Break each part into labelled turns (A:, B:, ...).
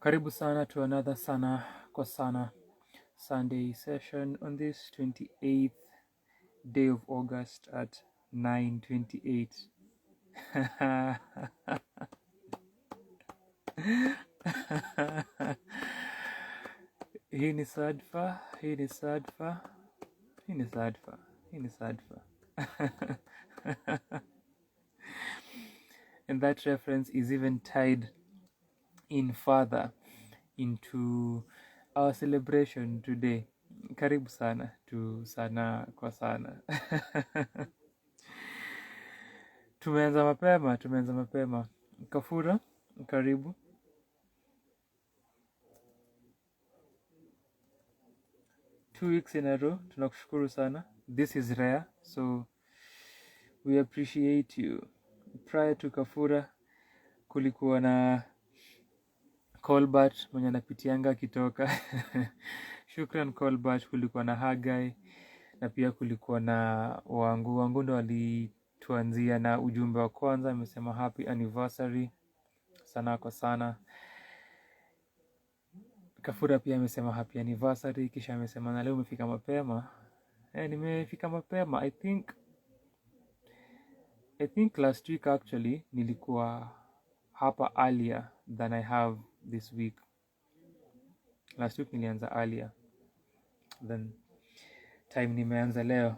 A: Karibu sana to another Sanaa kwa Sanaa Sunday session on this 28th day of August at 9:28. Hii ni sadfa, hii ni sadfa, hii ni sadfa, hii ni sadfa. And that reference is even tied in further into our celebration today. Karibu sana to Sanaa kwa Sanaa. Tumeanza mapema. Kafura, karibu. 2 weeks in a row, tunakushukuru sana. This is rare, so we appreciate you. Prior to Kafura, kulikuwa na Colbert mwenye anapitianga akitoka. Shukran Colbert. Kulikuwa na Hagai na pia kulikuwa na Wangu ndo walituanzia na ujumbe wa kwanza, amesema happy anniversary Sanaa kwa Sanaa. Kafura pia amesema happy anniversary, kisha amesema na leo umefika mapema. Nimefika mapema. I think last week actually nilikuwa hapa earlier than I have this week. Last week nilianza earlier than time nimeanza leo.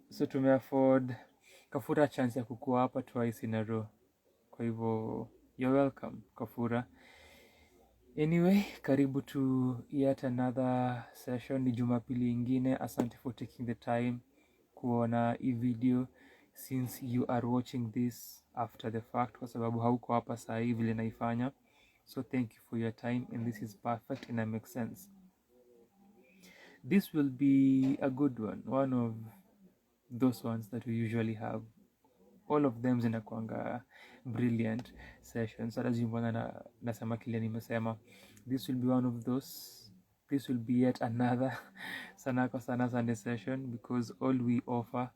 A: So tumeafford Kafura chance ya kukua hapa twice in a row. Kwa hivyo you're welcome Kafura. Anyway, karibu to yet another session. Ni Jumapili ingine. Asante for taking the time kuona hii video since you are watching this after the fact, kwa sababu hauko hapa saa hii vile naifanya. So thank you for your time and this is perfect and it makes sense. This will be a good one of those ones that we usually have. All of them zinakuanga brilliant sessions. Hata jimbona nasema kile nimesema. This will be one of those. This will be yet another Sanaa kwa Sanaa Sunday session, because all we offer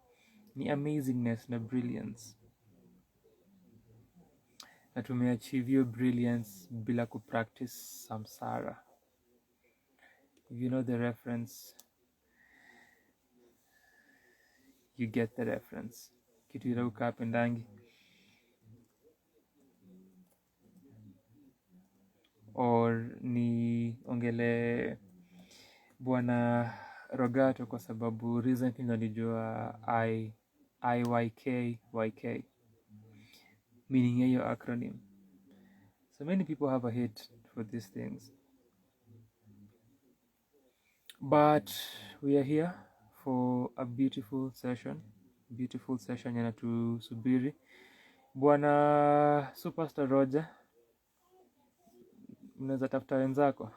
A: ni amazingness na brilliance. Na tumeachieve your brilliance bila kupractice samsara. If you know the reference, you get the reference. Kitu ila ukapendangi. Or ni ongele Bwana Rogato kwa sababu recently nalijua IYK, meaning hiyo acronym. So many people have a hate for these things. But we are here for a beautiful session yana tusubiri. Bwana Superstar Roger, mnaweza tafuta wenzako.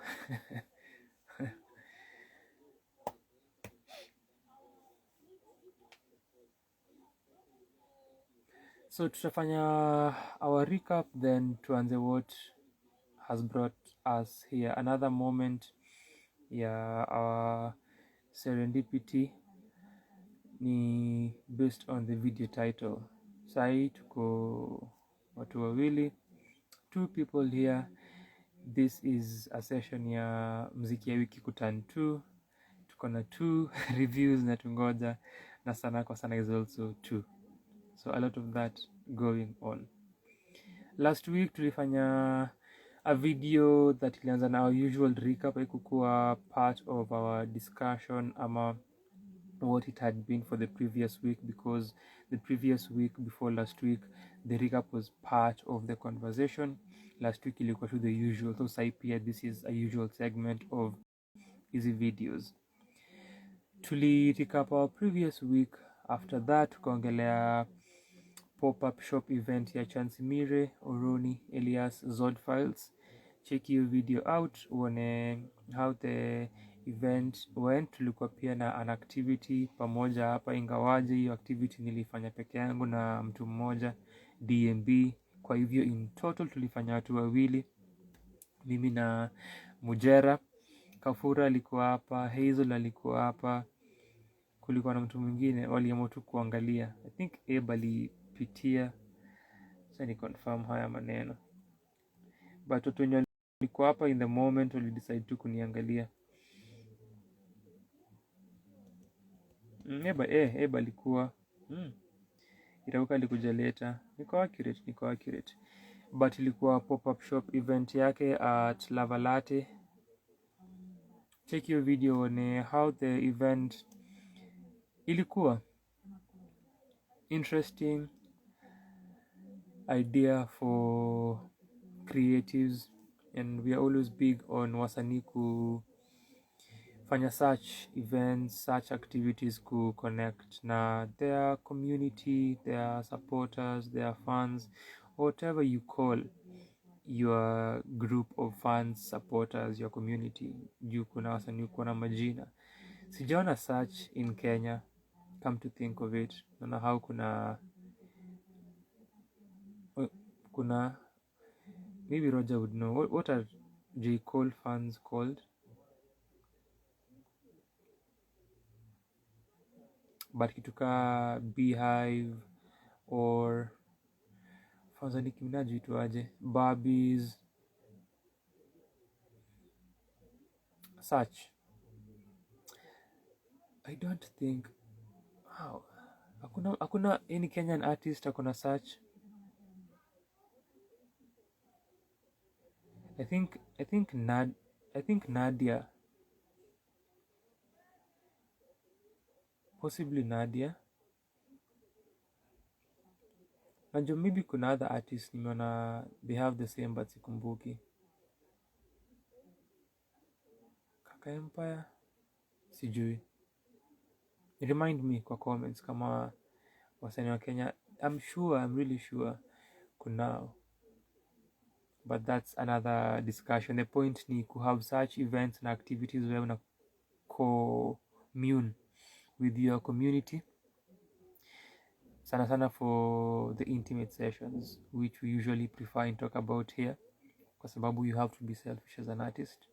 A: So tutafanya our recap, then tuanze what has brought us here. Another moment our serendipity ni based on the video title. Sai tuko watu wawili, 2 people here. This is a session ya Mziki ya Wiki kuturn 2. Tuko na 2 reviews na tungoja, na Sanaa kwa Sanaa is also 2. So a lot of that going on. Last week tulifanya a video that ilianza na our usual recap, haikukuwa part of our discussion ama what it had been for the previous week, because the previous week before last week the recap was part of the conversation. Last week ilikuwa to the usual, so sai pia this is a usual segment of easy videos. Tuli recap our previous week. After that tukaongelea pop-up shop event ya Chansimire, Oroni, Elias, Zod Files. Check your video out uone how the event went. Tulikuwa pia na an activity pamoja hapa, ingawaje hiyo activity nilifanya peke yangu na mtu mmoja DMB. Kwa hivyo in total tulifanya watu wawili, mimi na Mujera. Kafura alikuwa hapa, Hazel alikuwa hapa, kulikuwa na mtu mwingine waliamua tu kuangalia. I think Abe alipitia, sasa ni confirm haya maneno, but watu wenye walikuwa hapa in the moment wali decide tu kuniangalia. Abe alikuwa Itakuwa alikuja later. Niko accurate, but ilikuwa pop-up shop event yake at Lavalate. Check your video on how the event ilikuwa. Interesting idea for creatives, and we are always big on wasanii kufanya such events, such activities ku connect na their community, their supporters, their fans, whatever you call your group of fans, supporters, your community. Juu kuna wasanii kuna majina sijaona such in Kenya, come to think of it. Naona how kuna maybe Roger would know. What are J. Cole fans called? But kituka Beehive or fans wa Nicki Minaj ituaje, Barbies, such. I don't think hakuna any Kenyan artist akona such. I think Nadia, possibly Nadia. Najua maybe kuna other artists nimeona they have the same but sikumbuki. Kaka Empire sijui. Remind me kwa comments kama wasanii wa Kenya. I'm really sure kunao, but that's another discussion. The point ni ku have such events and activities where una commune with your community, sana for the intimate sessions, which we usually prefer and talk about here, kwa sababu you have to be selfish as an artist.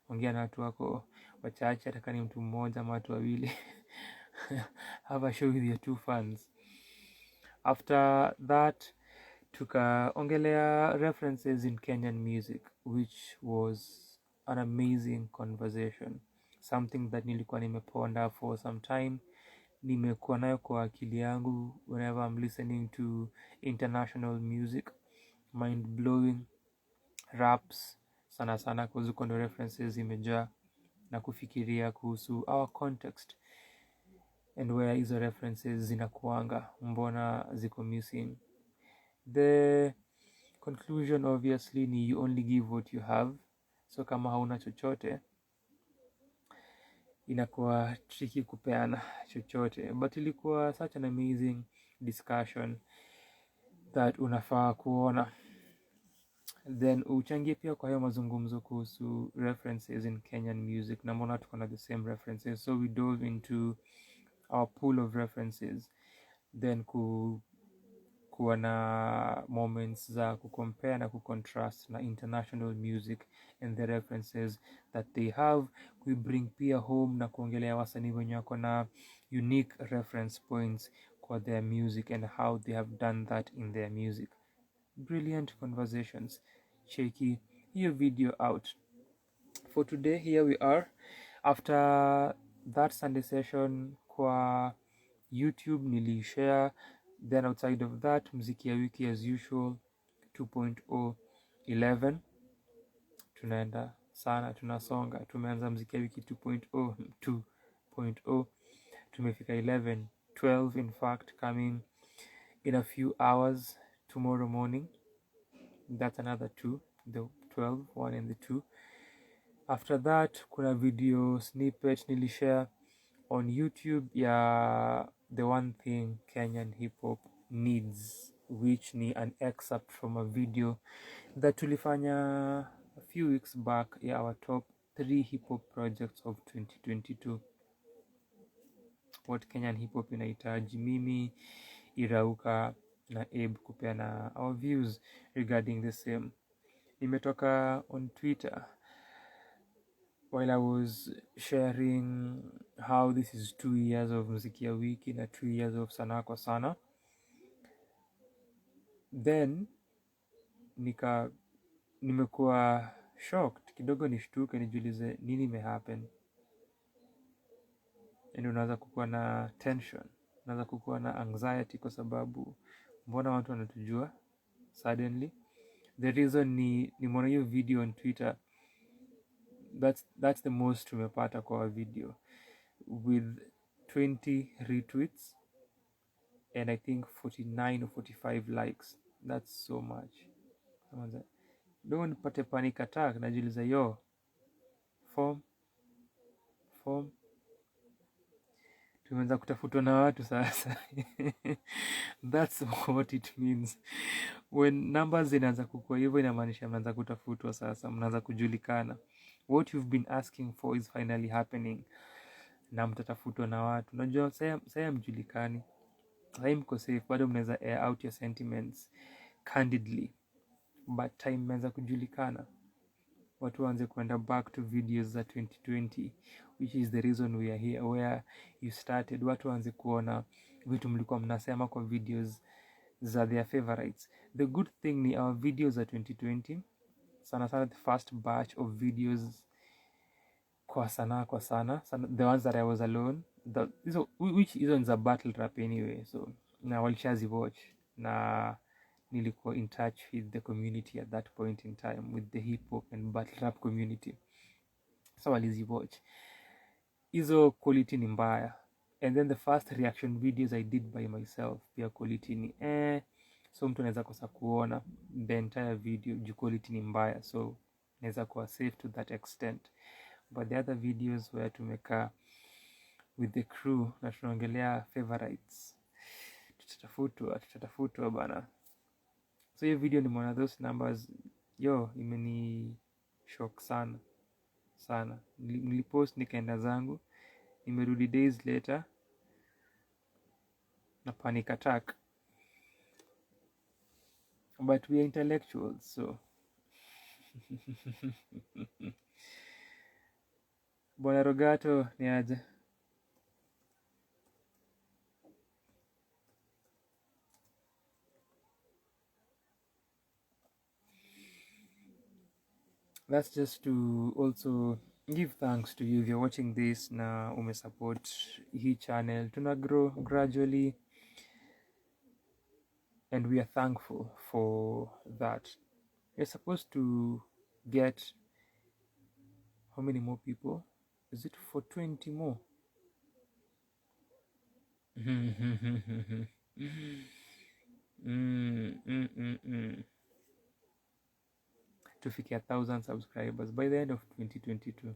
A: Ongea na watu wako wachache, hata kama ni mtu mmoja ama watu wawili. Have a show with your two fans. After that tukaongelea references in Kenyan music, which was an amazing conversation, something that nilikuwa nimeponda for some time. Nimekuwa nayo kwa akili yangu whenever I'm listening to international music, mind blowing raps sana kwa ndo references imejaa, na kufikiria kuhusu our context and where hizo references zinakuanga, mbona ziko missing. The conclusion obviously ni you only give what you have, so kama hauna chochote inakuwa tricky kupeana chochote, but ilikuwa such an amazing discussion that unafaa kuona, then uchangie pia kwa hiyo mazungumzo kuhusu references in Kenyan music, na mbona tuko na the same references. So we dove into our pool of references, then kuwa na moments za kucompare na kucontrast na international music and the references that they have. We bring pia home na kuongelea wasanii wenye wako na unique reference points kwa their music and how they have done that in their music. Brilliant conversations. Check hiyo video out. For today, here we are. After that Sunday session kwa YouTube nilishare. Then outside of that, Mziki ya wiki as usual 2.0 11. Tunaenda sana, tunasonga. Tumeanza Mziki ya wiki 2.0 2.0. tumefika 11, 12 in fact, coming in a few hours tomorrow morning. That's another 2, the 12 one and the 2. After that kuna video snippet nilishare on YouTube ya the one thing Kenyan hip hop needs, which ni an excerpt from a video that tulifanya a few weeks back ya our top 3 hip hop projects of 2022. What Kenyan hip hop inahitaji, mimi, Irauka na Abe kupeana our views regarding the same. Imetoka on Twitter while I was sharing how this is 2 years of Mziki ya Wiki na 2 years of Sanaa kwa Sana. Then nimekuwa shocked kidogo, nishtuke nijulize nini imehappen. And unaanza kukuwa na tension, unaanza kukuwa na anxiety kwa sababu mbona watu wanatujua suddenly. The reason nimeona hiyo video on Twitter, that's the most tumepata kwa video with 20 retweets and I think 49 or 45 likes. That's so much. Don't nipate panic attack, najiuliza yo form tumeanza kutafutwa na watu sasa. That's what it means. When numbers zinaanza kukua hivyo, inamaanisha mnaanza kutafutwa sasa, mnaanza kujulikana. What you've been asking for is finally happening. Na mtatafutwa na watu. Unajua saya mjulikani, saya mko safe, bado mnaweza air out your sentiments candidly, but time mnaanza kujulikana. Watu waanze kuenda back to videos za 2020, which is the reason we are here, where you started. Watu waanze kuona vitu mlikuwa mnasema kwa videos za their favorites. The good thing ni our videos za 2020, sana the first batch of videos kwa sana, the ones that I was alone, which is on the battle rap anyway, so na walishazi watch na nilikuwa in touch with the community at that point in time, with the hip hop and battle rap community, so walizi watch. Hizo quality ni mbaya, and then the first reaction videos I did by myself pia quality ni so mtu anaweza kosa kuona the entire video juu quality ni mbaya, so naweza kuwa safe to that extent. But the other videos where tumekaa with the crew na tunaongelea favorites, tutatafutwa bana. So hiyo video nimeona those numbers, imeni shock sana. Nilipost nikaenda zangu, nimerudi days later na panic attack. But we are intellectuals, so Bwana Rogato ni aje? That's just to also give thanks to you if you're watching this na umesupport hii channel. Tuna grow gradually and we are thankful for that. You're supposed to get how many more people? Is it for 20 more? To fike 1,000 subscribers by the end of 2022.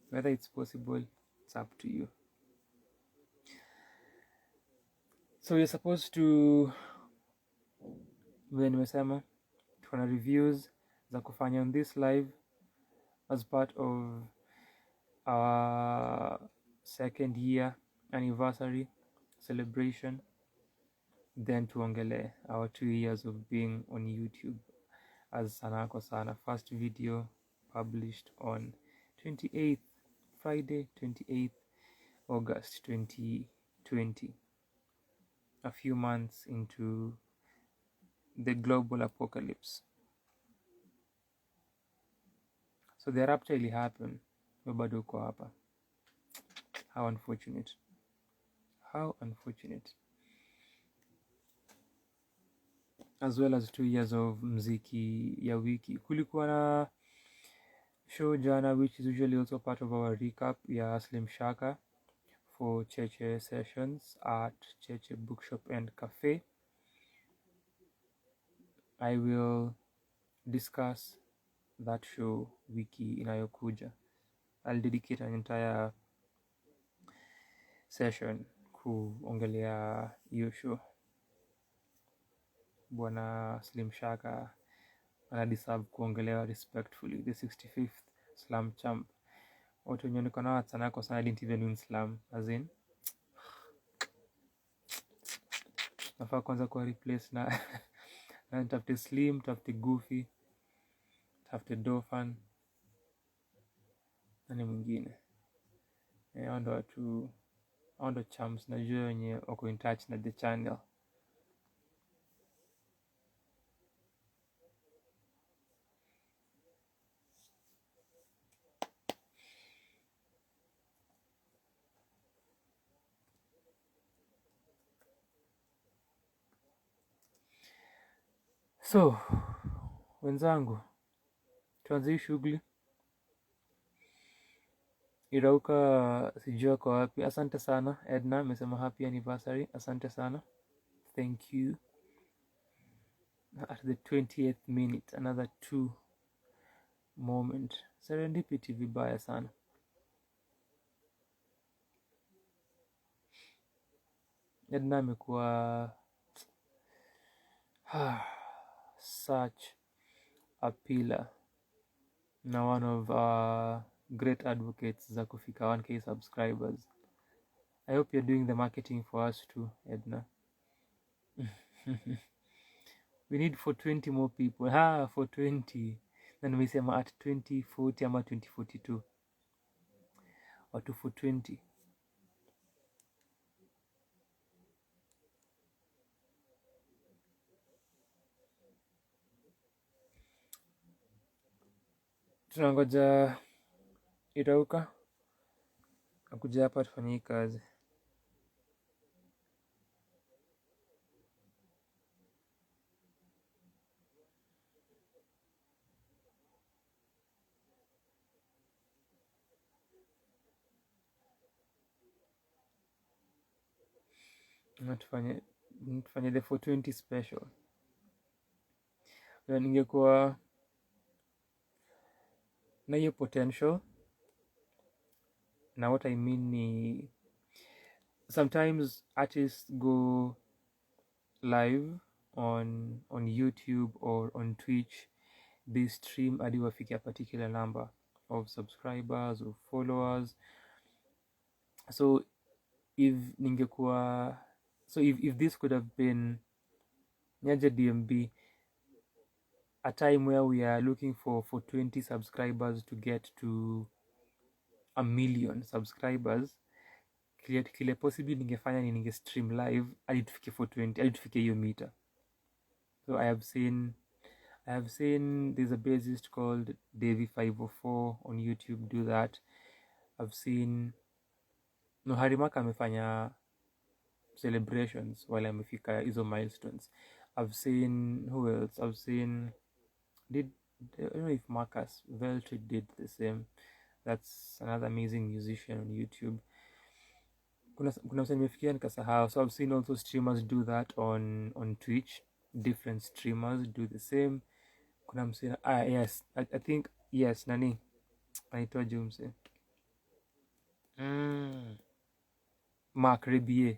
A: Whether it's possible, it's up to you. So you're supposed to, when nimesema tuna reviews za kufanya on this live as part of our 2nd year anniversary celebration, then tuongele our 2 years of being on YouTube as Sanaa kwa Sana. First video published on 28th Friday 28th August 2020, a few months into the global apocalypse. So the rapture ili happen, bado uko hapa. How unfortunate. As well as 2 years of Mziki ya Wiki. Kulikuwa na show jana, which is usually also part of our recap ya Slim Shaka for Cheche sessions at Cheche Bookshop and Cafe. I will discuss that show wiki inayokuja. I'll dedicate an entire session kuongelea hiyo show. Bwana Slim Shaka anadeserve kuongelewa respectfully. The 65th Slam Champ. Watu wenye niko nao sana kwa sana didn't even win Slam. As in, nafaa kwanza kuwa replace na na tafute Slim, tafute Goofy, tafute Dofan. Nani mwingine? Hao ndo watu, hao ndo champs najua wenye wako in touch na the channel. So, wenzangu, tuanze hii shughuli. Irauka sijua kwa wapi. Asante sana. Edna amesema happy anniversary. Asante sana. Thank you. At the 20th minute, another 2 moment. Serendipity vibaya sana. Edna amekuwa such a pillar na one of our great advocates za kufika 1k subscribers. I hope you're doing the marketing for us too, Edna. We need for 20 more people. For 20. Na nimesema at 2040 ama 2042. Watu for 20. Tunangoja Irauka akuja hapa tufanye kazi. Tufanye the 420 special. Ningekuwa na hiyo potential. Now what I mean ni sometimes artists go live on YouTube or on Twitch. They stream hadi wafike a particular number of subscribers or followers. So if this could have been Nyaja DMB, a time where we are looking for 20 subscribers to get to 1 million subscribers, kile possibly ningefanya ni ninge stream live hadi tufike 420, hadi tufike hiyo meter. So I have seen there's a bassist called Davy504 on YouTube do that. I've seen Harimaka amefanya celebrations while amefika hizo milestones. I've seen who else? I don't know if Marcus Veltri did the same. That's another amazing musician on YouTube. Kuna msanii nimefikia nikasahau. So I've seen also streamers do that on Twitch. Different streamers do the same. Kuna msanii yes, I think yes, nani anaitwa Jumse. Mark Rebier,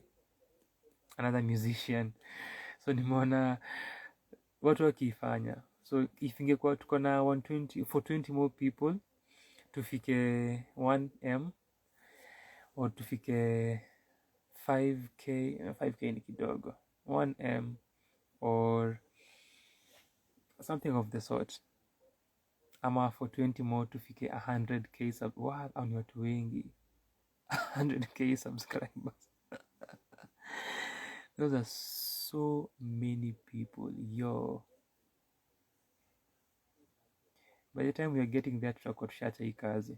A: another musician. So nimeona watu wakifanya. So if ingekuwa tuko na 420 more people tufike 1M or tufike 5k ni kidogo, 1M or something of the sort, ama for 20 more tufike 100k wow, ni watu wengi. 100k subscribers. Those are so many people, yo. By the time we are getting there, tutakuwa tushaacha hii kazi.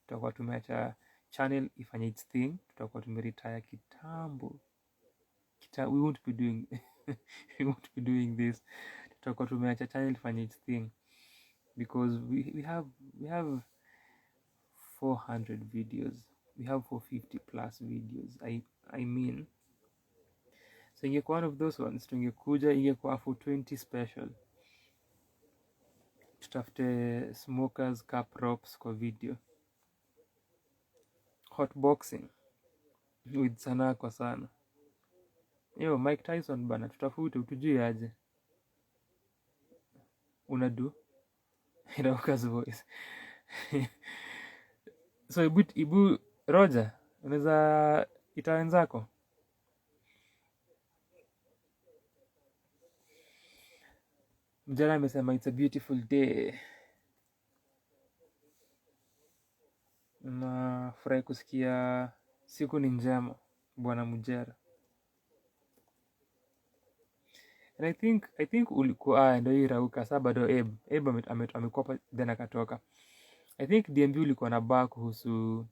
A: Tutakuwa tumeacha channel ifanye its thing. Tutakuwa tumeretire kitambo. We won't be doing this. Tutakuwa tumeacha channel ifanye its thing. Because we have 400 videos. we have 450 plus videos. I mean, so ingekuwa one of those ones, tungekuja ingekuwa 420 special. Tutafute smokers cap props kwa video, hotboxing with Sanaa kwa sana. Yo, Mike Tyson bana, tutafute utujui aje. Unadu Irauka's voice. So ibu Roger, unaweza ita wenzako. Mjana amesema it's a beautiful day. Nafurahi kusikia siku ni njema bwana Mujera. And I think ulikuwa ndio hii Rauka sasa bado Abe amekuwa then akatoka. I think DMB ulikuwa na baa kuhusu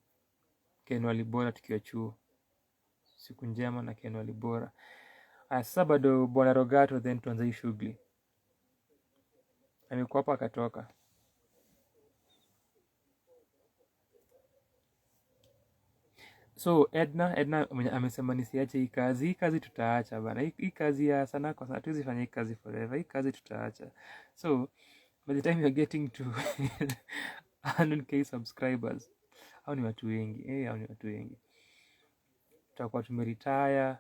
A: Ken Walibora tukiwa chuo. Siku njema na Ken Walibora. Sasa bado bwana Rogato then tuanze hii shughuli. Amekuwa hapa akatoka. So Edna amesema nisiache hii kazi. Hii kazi tutaacha bana. Hii kazi ya Sanaa kwa Sanaa hatuwezi fanya hii kazi forever. Hii kazi tutaacha. So by the time you're getting to 100k subscribers, hao ni watu wengi. Hao ni watu wengi. Tutakuwa tumeretire.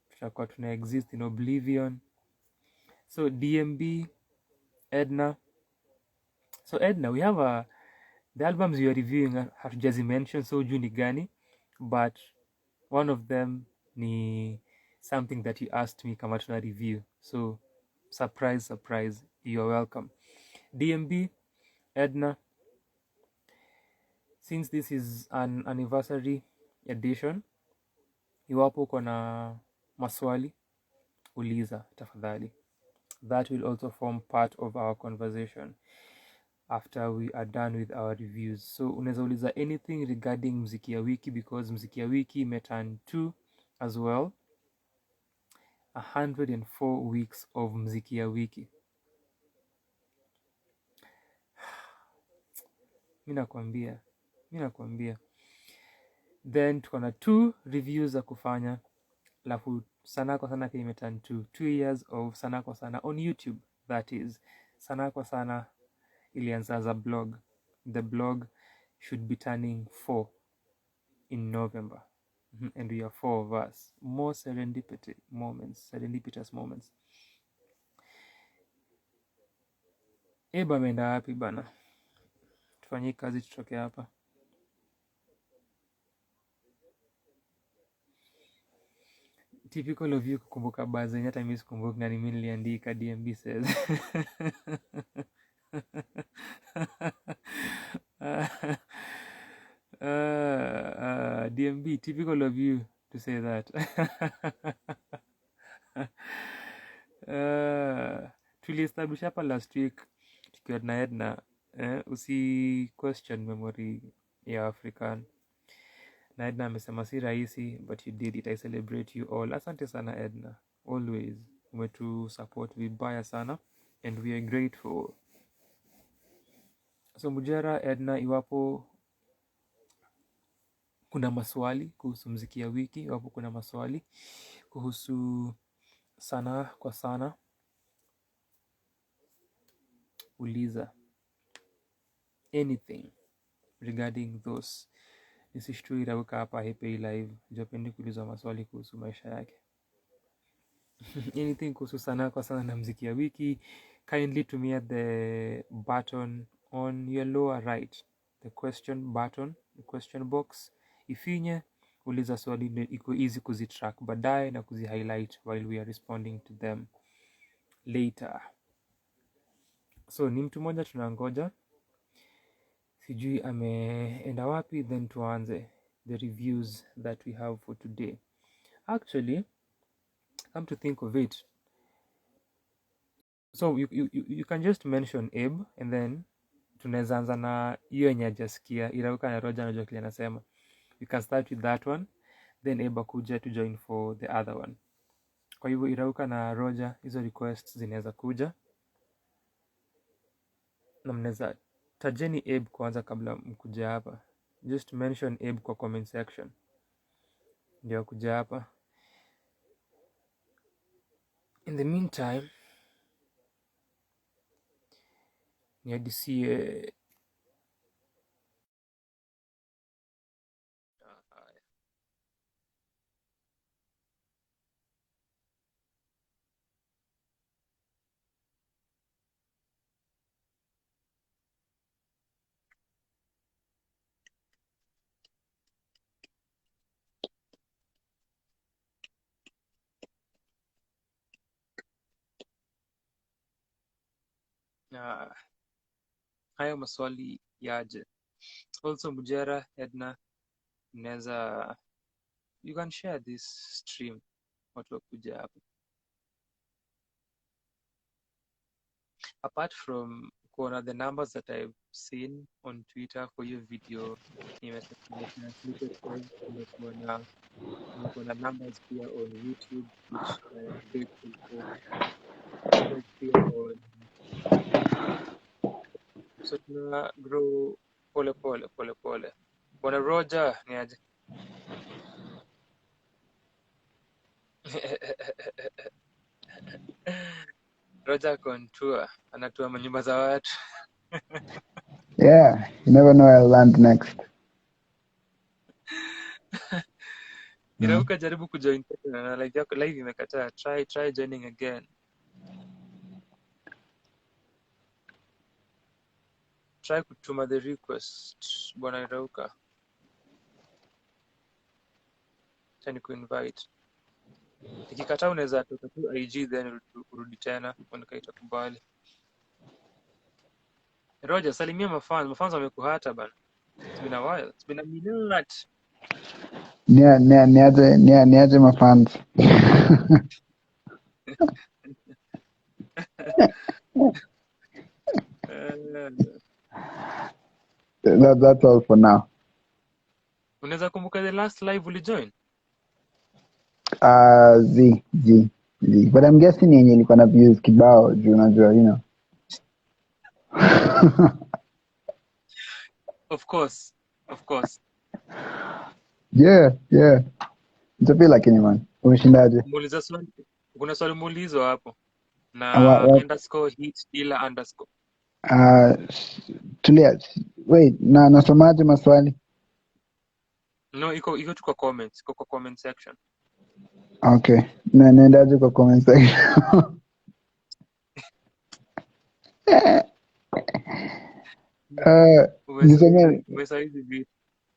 A: Tutakuwa tuna exist in oblivion. So DMB, Edna. So Edna, we have the albums you are reviewing hatujazi mention, so juu ni gani, but one of them ni something that you asked me kama tuna review, so surprise, you are welcome. DMB, Edna, since this is an anniversary edition, iwapo uko na maswali uliza tafadhali. That will also form part of our conversation after we are done with our reviews. So unaweza uliza anything regarding Mziki ya Wiki, because Mziki ya Wiki imeturn 2 as well. 104 weeks of Mziki ya Wiki. Mimi nakwambia. Then tuko na 2 reviews za kufanya. Alafu Sanaa kwa Sanaa imeturn 2 years of Sanaa kwa Sanaa on YouTube. That is Sanaa kwa Sanaa ilianza as a blog. The blog should be turning 4 in November. And we are 4 of us. More serendipitous moments. Eba ameenda wapi bana? Tufanye kazi tutoke hapa. Typical of you kukumbuka baadhi hata mimi sikumbuki na mimi niliandika DMB says. DMB, typical of you to say that. Tuliestablish hapa last week tukiwa na Edna, usi question memory ya African. Na Edna amesema si rahisi, but you did it. I celebrate you all. Asante sana Edna, always umetu support vibaya sana, and we are grateful. So Mujera, Edna, iwapo kuna maswali kuhusu Mziki ya Wiki, iwapo kuna maswali kuhusu Sanaa kwa Sanaa, uliza anything regarding those. Nisishtui Rauka hapa Hepei live, japendi kuuliza maswali kuhusu maisha yake. Anything kuhusu Sanaa kwa Sanaa na Mziki ya Wiki, kindly tumia the button on your lower right, the question button, the question box. Ifinye, uliza swali, iko easy kuzitrack baadaye na kuzihighlight while we are responding to them later. So ni mtu mmoja tunangoja, sijui ameenda wapi, then tuanze the reviews that we have for today. Actually, come to think of it, so you can just mention Abe, and then tunaweza anza na hiyo yenye hajasikia. Irauka na Roger anajua kile anasema. We can start with that one, then Abe akuja to join for the other one. Kwa hivyo Irauka na Roger, hizo requests zinaweza kuja na mnaweza tajeni Abe kwanza kabla mkuja hapa. Just mention Abe kwa comment section ndio kuja hapa. In the meantime, niadisie hayo maswali yaje. Also Mujera, Edna, mnaweza, you can share this stream watu wakuja hapa. Apart from kuona the numbers that I've seen on Twitter for your video, nimekuona numbers pia on YouTube, which I am grateful for. Numbers pia on so tuna grow pole pole. Bwana Roger ni aje? Roger Contour anatua manyumba za watu.
B: Yeah, you never know where I'll land next.
A: Irauka jaribu kujoin na live yako live imekataa. Try joining again. Try kutuma the request bwana Irauka. Tani kuinvite. Ikikataa unaweza toka tu IG then urudi tena unakaita kubali. Roger, salimia mafans. Mafans wamekuhata bana. It's been a while. It's been a minute.
B: Niaje my fans. That's all for now.
A: Unaweza kumbuka the last live ulijoin?
B: Z. But I'm guessing yenye ilikuwa na views kibao juu unajua, you know.
A: Of course.
B: Yeah. Nitapia lakini man. Umeshindaje?
A: Muuliza swali. Kuna swali muulizo hapo. Na underscore hit ila underscore.
B: Tulia. Wait, nasomaje maswali?
A: No, iko tu kwa comments. Iko kwa comment section.
B: Okay. Naendaje kwa comment section?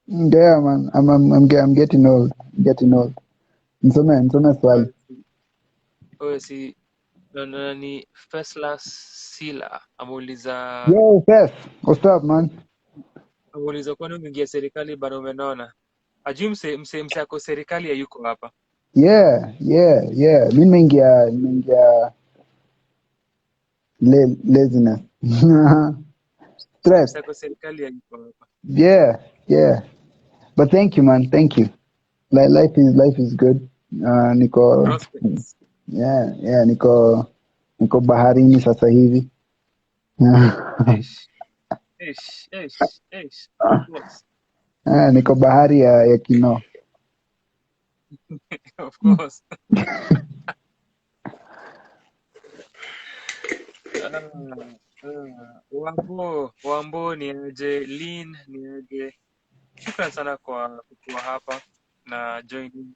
B: Yeah, man. I'm getting old. Nisome swali.
A: Si ni Feslas Sila ameuliza.
B: Yo, Fes. What's up, man?
A: Ameuliza kwani umeingia serikali bado umenona? Ajui mse ako serikali hayuko hapa.
B: Yeah. Mimi nimeingia laziness. Stress.
A: Mse ako serikali hayuko hapa.
B: Yeah. But thank you, man. Thank you. Life is good. Niko
A: Prospects.
B: Yeah, niko baharini sasa hivi.
A: Ish.
B: Niko bahari ya Kino.
A: Of course. Wambo ni aje, Lin ni aje. Shukran sana kwa kuwa hapa na joining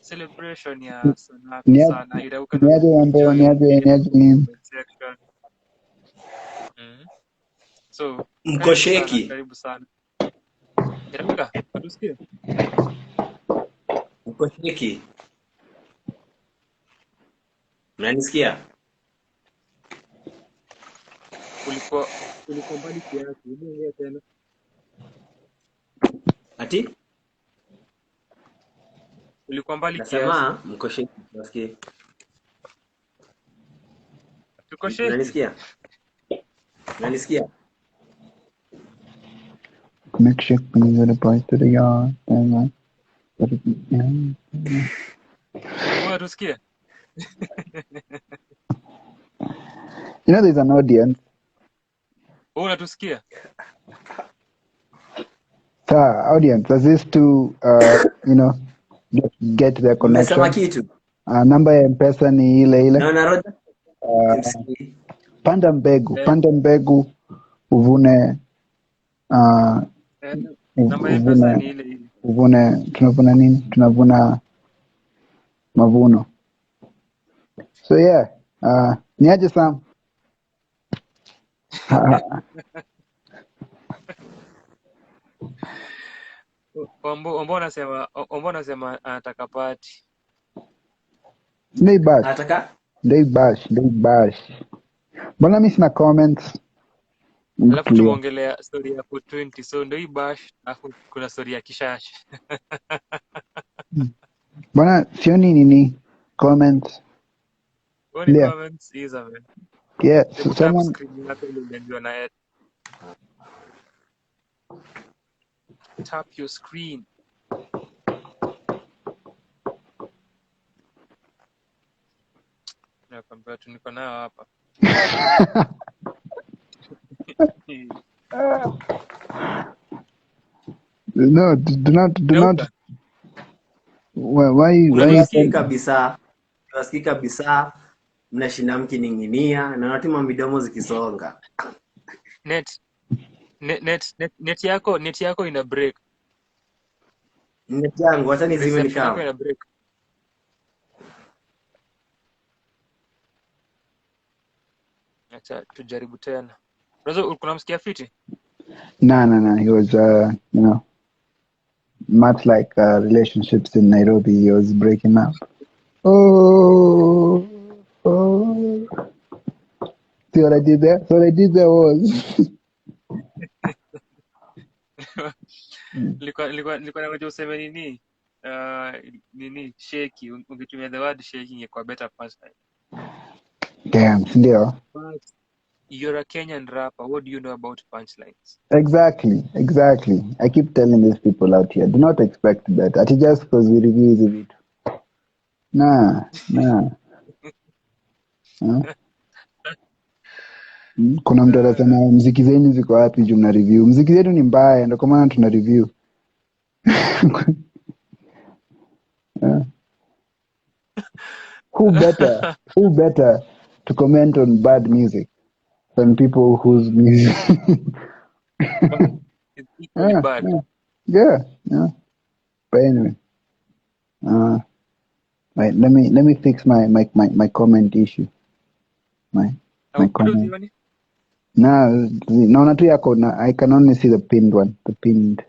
A: celebration ya Sanaa sana. Irauka na
B: Wambo, niaje Lin.
A: So,
C: Mkosheki.
A: Karibu sana. Irauka, unasikia?
C: Mkosheki. Unanisikia?
A: Ulikuwa mbali kiasi. Niongea tena.
C: Ati?
A: Ulikuwa mbali kiasi.
C: Nasema mkosheki unasikia?
A: Tukosheki.
C: Unanisikia?
B: Make sure you go to point to the yard.
A: Tusikia?
B: You know there's an audience.
A: Unatusikia?
B: So, audience, as is to get their
C: Mmesema
B: connection.
C: kitu?
B: Namba ya M-Pesa ni ile ile.
C: Naona Roger
B: Uh,
C: simsikii.
B: panda mbegu,
A: Eh,
B: panda mbegu uvune uh,
A: eh, namba ya M-Pesa ni ile ile.
B: tunavuna nini? Tunavuna mavuno. So yeah, niaje Sam?
A: Ombo anasema anataka party.
B: Ndei bash,
C: Nataka
B: ndei bash. Mbona mimi sina comments?
A: Alafu
B: Clear.
A: tumeongelea story ya 420. So ndio hii bash, alafu kuna story ya kishash.
B: Mbona sioni nini comments?
A: Any
B: Clear.
A: comments is man.
B: Yeah,
A: Hebu tap
B: someone
A: screen yako ile uliambiwa na Ed. Tap your screen. Nakwambia tu niko nayo hapa.
B: no, do not
A: Neuka.
B: why
C: niwasikii kabisa. Niwasikii kabisa. Mnashinda mkining'inia na natima midomo zikisonga.
A: Net yako ina break.
C: Net yangu wacha nizime
A: Reception yako
C: nikao.
A: ina break. Acha tujaribu tena. Unaweza kuna msikia fiti?
B: No. He was, much like relationships in Nairobi, he was breaking up. Oh. See what I did there? So what I did there was.
A: Nilikuwa ngoja useme nini? Nini shaky, ungetumia the word shaky ingekuwa better punchline.
B: Damn, ndio.
A: But you're a Kenyan rapper. What do you know about punchlines?
B: Exactly. I keep telling these people out here, do not expect that. Ati just because we review hizi vitu. Nah. Kuna mtu anasema mziki zenyu ziko wapi juu mna review? Mziki zetu ni mbaya, ndio kwa maana tuna review. Who better to comment on bad music than people whose music
A: It's equally bad.
B: Yeah. But anyway, wait, let me fix my comment issue. My comment. No, not yako. I can only see the pinned one. The pinned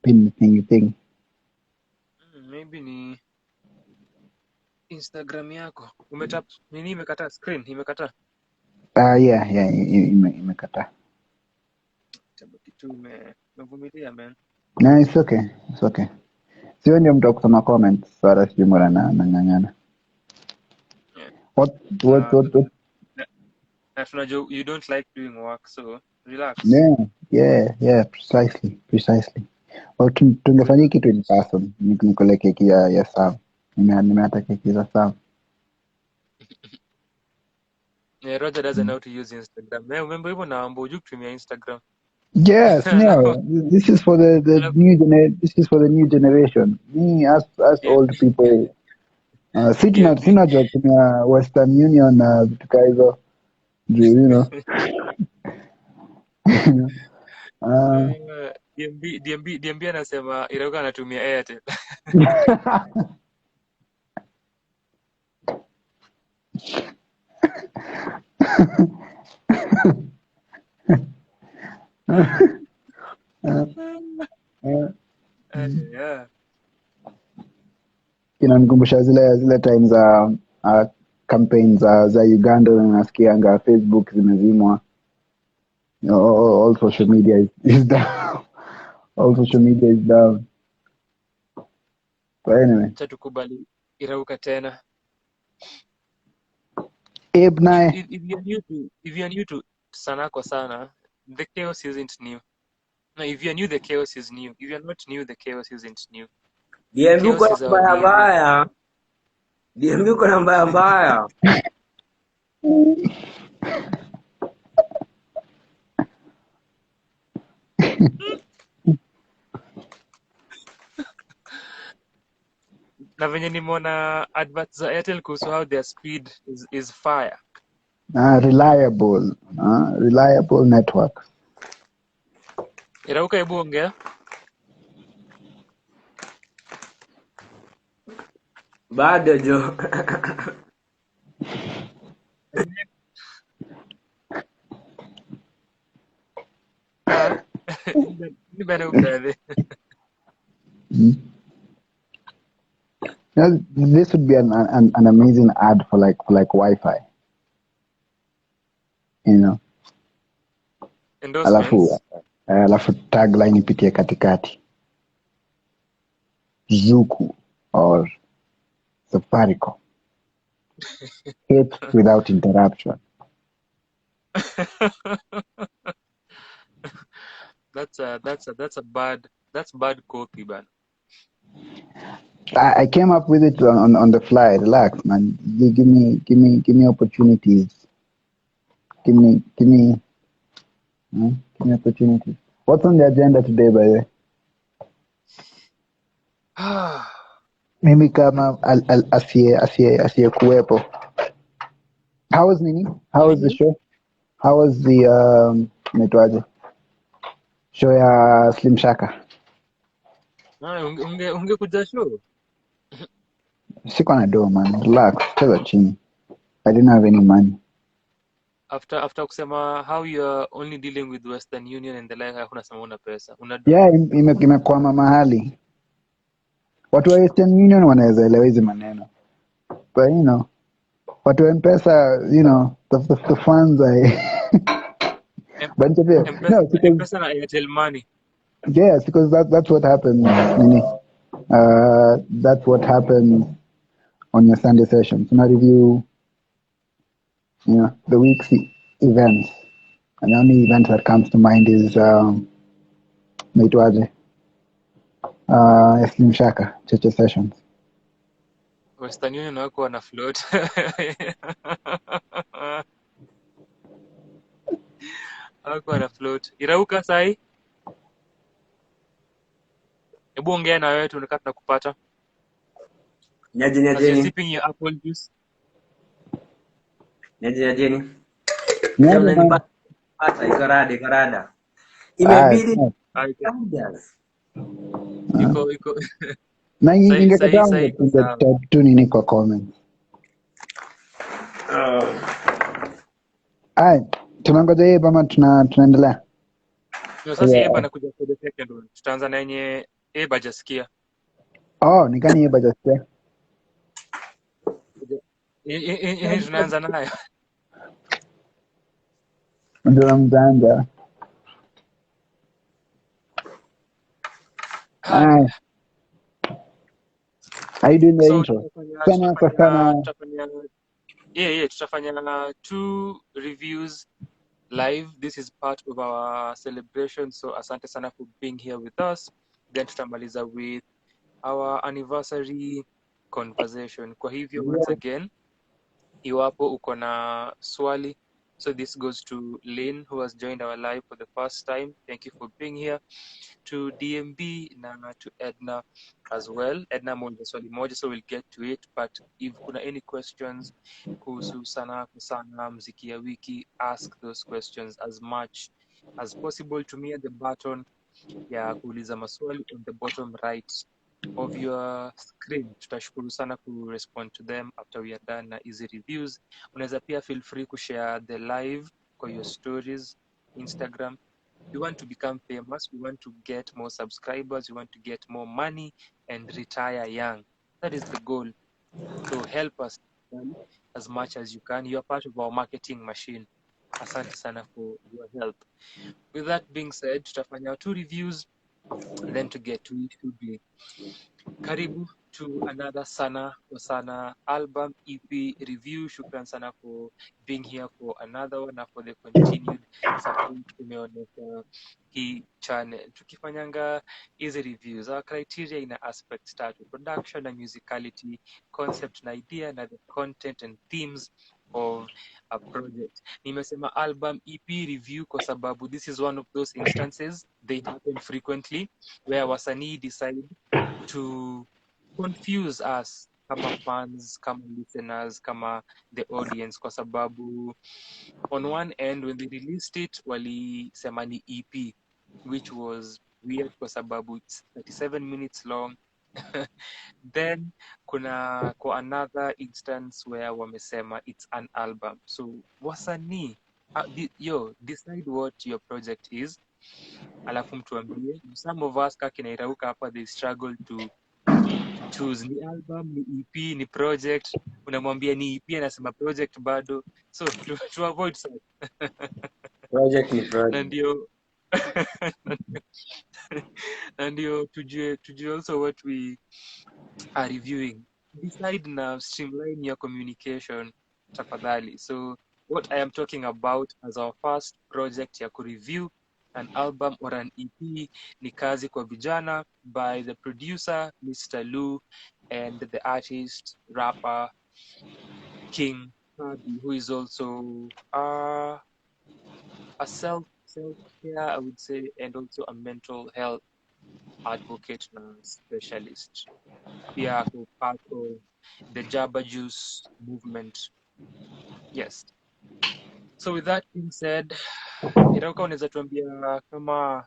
B: thing.
A: Maybe ni Instagram yako. Umetap nini imekata screen? Imekata.
B: Yeah, imekata.
A: Tabaki tu umevumilia man.
B: No, it's okay. Sio ndio mtu wa kusoma comments, wala sijui mbona nang'ang'ana. What?
A: Tunajua you don't like doing work, so relax.
B: Yeah, precisely. Or tungefanya kitu in person. Nikule keki ya Sam. Nimeata keki za Sam.
A: Yeah, Roger doesn't know how to use Instagram. Remember hivyo na ambo uju kutumia Instagram.
B: Yes, no. This is for the this is for the new generation. Me, us old people. Sina job kutumia Western Union na vitu kaa hizo. You know.
A: DMB anasema Irauka anatumia Airtel. Yeah.
B: Inanikumbusha zile time za campaign za Uganda na nasikianga Facebook zimezimwa. All social media is down. All social media is down. But anyway.
A: Acha tukubali Irauka tena.
B: If
A: you're new to Sanaa kwa Sana, the chaos isn't new. No, if you're new, the chaos is new. If you're not new, the chaos isn't new.
C: DMB uko
A: Chaos is our DNA.
C: mbaya. DMB uko na mbaya.
A: Na venye nimeona adverts za Airtel kuhusu how their speed is fire.
B: Reliable network.
A: Irauka, hebu ongea.
C: Bado jo.
A: Ni bana ubebe.
B: This would be an amazing ad for like Wi-Fi. You know.
A: Endorsements.
B: Alafu tagline ipitie katikati. Zuku or Safaricom. Hit without interruption.
A: That's bad copy, man.
B: I came up with it on the fly. Relax, man. Give me opportunities. Give me opportunities. What's on the agenda today, by the way? Mimi kama asiye kuwepo. How was Nini? How was the show? How was the inaitwaje? Show ya Slim Shaka?
A: Ungekuja show?
B: Siko na do, man. Relax. Cheza chini. I didn't have any money.
A: After kusema how you're only dealing with Western Union and the like, hakuna sema una pesa.
B: Yeah, imekwama mahali. Watu wa Western Union wanaweza elewa hizi maneno. But you know, watu wa M-Pesa, you know, the funds but
A: M-Pesa na Airtel money.
B: Yes, because that's what happens. That's what happens on your Sunday sessions. When I review, you know, the week's events, and the only event that comes to mind is naitwaje, Slim Shaka Cheche sessions.
A: Western Union wako wana float. Wako wana float. Irauka sai? Hebu ongea na wewe tunataka tunakupata.
C: Nyajeni.
A: Sipping your apple juice.
C: Nyajeni. Pata ikarada. Imebidi
A: iko.
B: Na ingekataa tu nini kwa comment. Tunangoja yeye bama tunaendelea.
A: Sasa yeye anakuja for the second one. Tutaanza na yenye Eba jasikia.
B: Ni gani Eba jasikia?
A: Tunaanza nayo.
B: Ndio mjanja. I doing the intro.
A: Tutafanya 2 reviews live. This is part of our celebration, so asante sana for being here with us. Then tutamaliza with our anniversary conversation. Kwa hivyo, once again, iwapo uko na swali, so this goes to Lynn, who has joined our live for the first time. Thank you for being here. To DMB na to Edna as well. Edna moja swali moja, so we'll get to it. But if kuna any questions kuhusu Sanaa, Mziki ya Wiki, ask those questions as much as possible to me at the button ya kuuliza maswali on the bottom right of your screen. Tutashukuru sana ku respond to them after we are done na easy reviews. Unaweza pia feel free to share the live kwa your stories, Instagram. We want to become famous. We want to get more subscribers. We want to get more money and retire young. That is the goal. So help us as much as you can. You are part of our marketing machine. Asante sana for your help. With that being said, tutafanya 2 reviews, and then to get to it should be karibu to another Sanaa album EP review. Shukran sana for being here for another one, for the continued support tumeonyesha hii channel. Tukifanyanga hizi reviews, our criteria in aspects tatu: production and musicality, concept na idea, na the content and themes of a project. Nimesema album EP review kwa sababu this is one of those instances, they happen frequently, where wasanii decide to confuse us kama fans, kama listeners, kama the audience, kwa sababu on one end when they released it walisema ni EP, which was weird kwa sababu it's 37 minutes long. Then kuna kwa another instance where wamesema it's an album. So wasanii decide what your project is, alafu mtuambie. Some of us kakinairauka hapa, they struggle to choose ni album, ni EP, ni project. Unamwambia ni EP, anasema project bado. So to avoid such.
C: Project ni
A: Na
C: project.
A: ndio na ndio tujue also what we are reviewing. Decide na streamline your communication tafadhali. So what I am talking about as our first project ya kureview an album or an EP ni Kazi kwa Vijana by the producer Mr. Lou and the artist rapper King Kerby, who is also a self-care, I would say, and also a mental health advocate na specialist. Pia ako part of the Jabba Juice movement. Yes. So with that being said, Irauka unaweza tuambia kama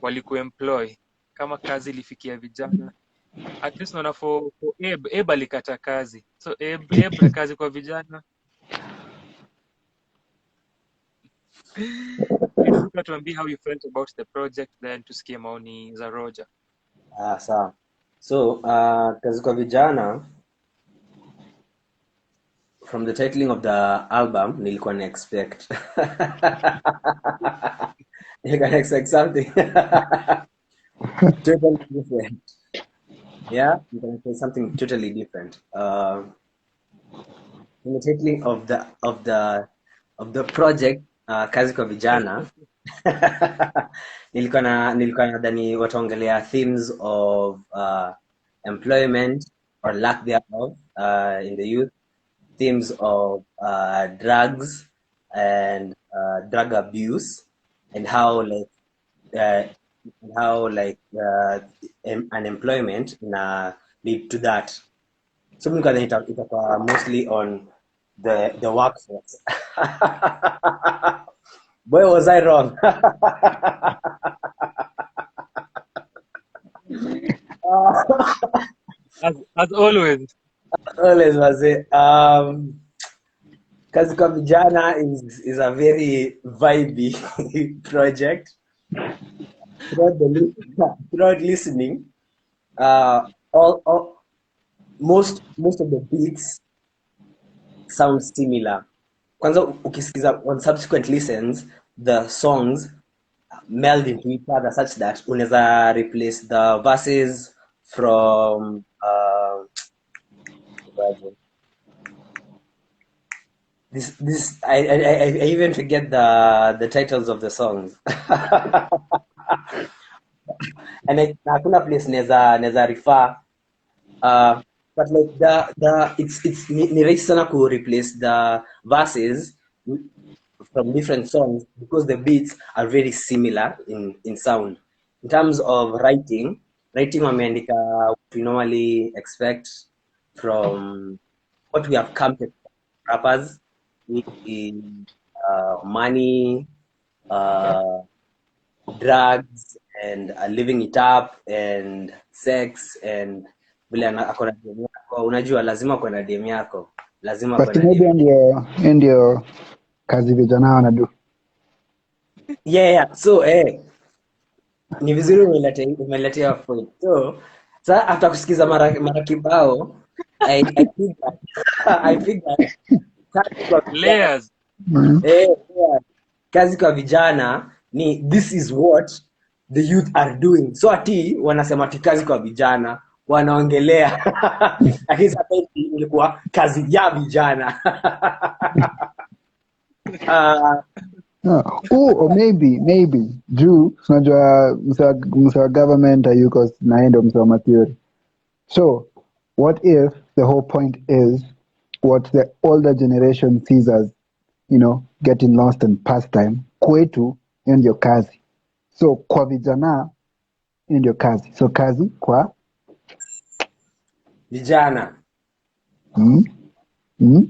A: walikuemploy, kama kazi ilifikia vijana, at least naona for Eb alikata kazi. So Eb na Kazi kwa Vijana. Iruka tuambie how you felt about the project, then tusikie maoni za Roger.
C: Sawa. So, Kazi kwa Vijana, from the titling of the album, nilikuwa na expect. Nilikuwa na expect something totally different. Yeah, you can say something totally different. In the titling of the project, Kazi kwa Vijana, nilikuwa nadhani wataongelea themes of employment or lack thereof in the youth, themes of drugs and drug abuse, and how unemployment lead to that. So nilikuwa itakuwa mostly on the workforce. Boy, was I wrong.
A: As always.
C: Always was it. Kazi kwa Vijana is a very vibey project. Throughout listening, most of the beats sound similar. Kwanza ukisikiza on subsequent listens, the songs meld into each other such that unaweza replace the verses from this I even forget the titles of the songs. And hakuna place neza refer, but like it's ni rahisi sana ku replace the verses from different songs because the beats are very similar in sound. In terms of writing wameandika what we normally expect from what we have come to rappers, money, drugs, and living it up, and sex, and vile akona dem yako, unajua lazima kuna dem yako, lazima kuna
B: dem. Ndio Kazi Vijana wanadu.
C: Yeah. So ni vizuri umeletea point. So after kusikiza mara kibao, I think that
A: Layers.
C: Kazi kwa Vijana ni this is what the youth are doing. So ati wanasema ati kazi kwa vijana wanaongelea lakini sasa ilikuwa kazi ya vijana.
B: Or maybe juu unajua msa government hayuko naendo msa matheory. So what if the whole point is what the older generation sees as, getting lost in pastime? Kwetu ndio kazi. So kwa vijana ndio kazi. So kazi kwa
C: Vijana.
B: Hmm? Hmm?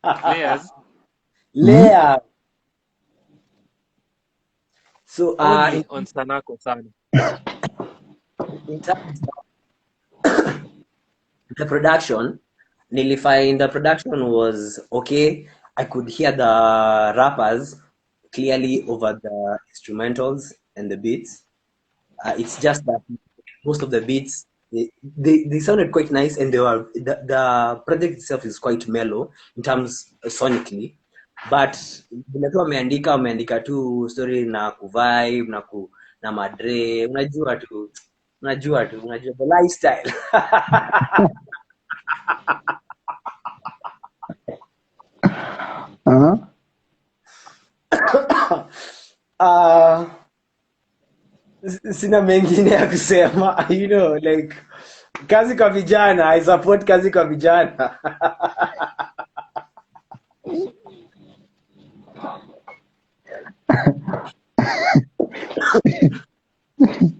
A: Players
B: Hmm?
C: Lea. So
A: only on Sanaa sana.
C: in terms of the production, find the production was okay. I could hear the rappers clearly over the instrumentals and the beats. It's just that most of the beats they sounded quite nice, and the project itself is quite mellow in terms sonically, but vile tu wameandika tu story na kuvibe na madre, unajua the lifestyle.
B: Uh-huh.
C: Sina mengine ya kusema, like kazi kwa vijana. I support kazi kwa vijana.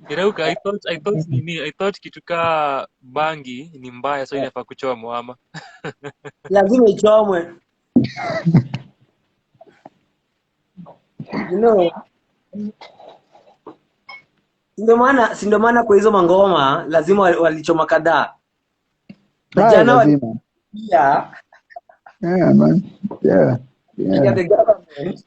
A: Irauka, I thought kitu ka bangi ni mbaya, so inafaa kuchomwa ama.
C: Lazima ichomwe, you know. Ndio maana kwa hizo mangoma lazima walichoma kadhaa. Vijana
B: Lazima.
C: walikia
B: Yeah, man. Yeah.
C: the government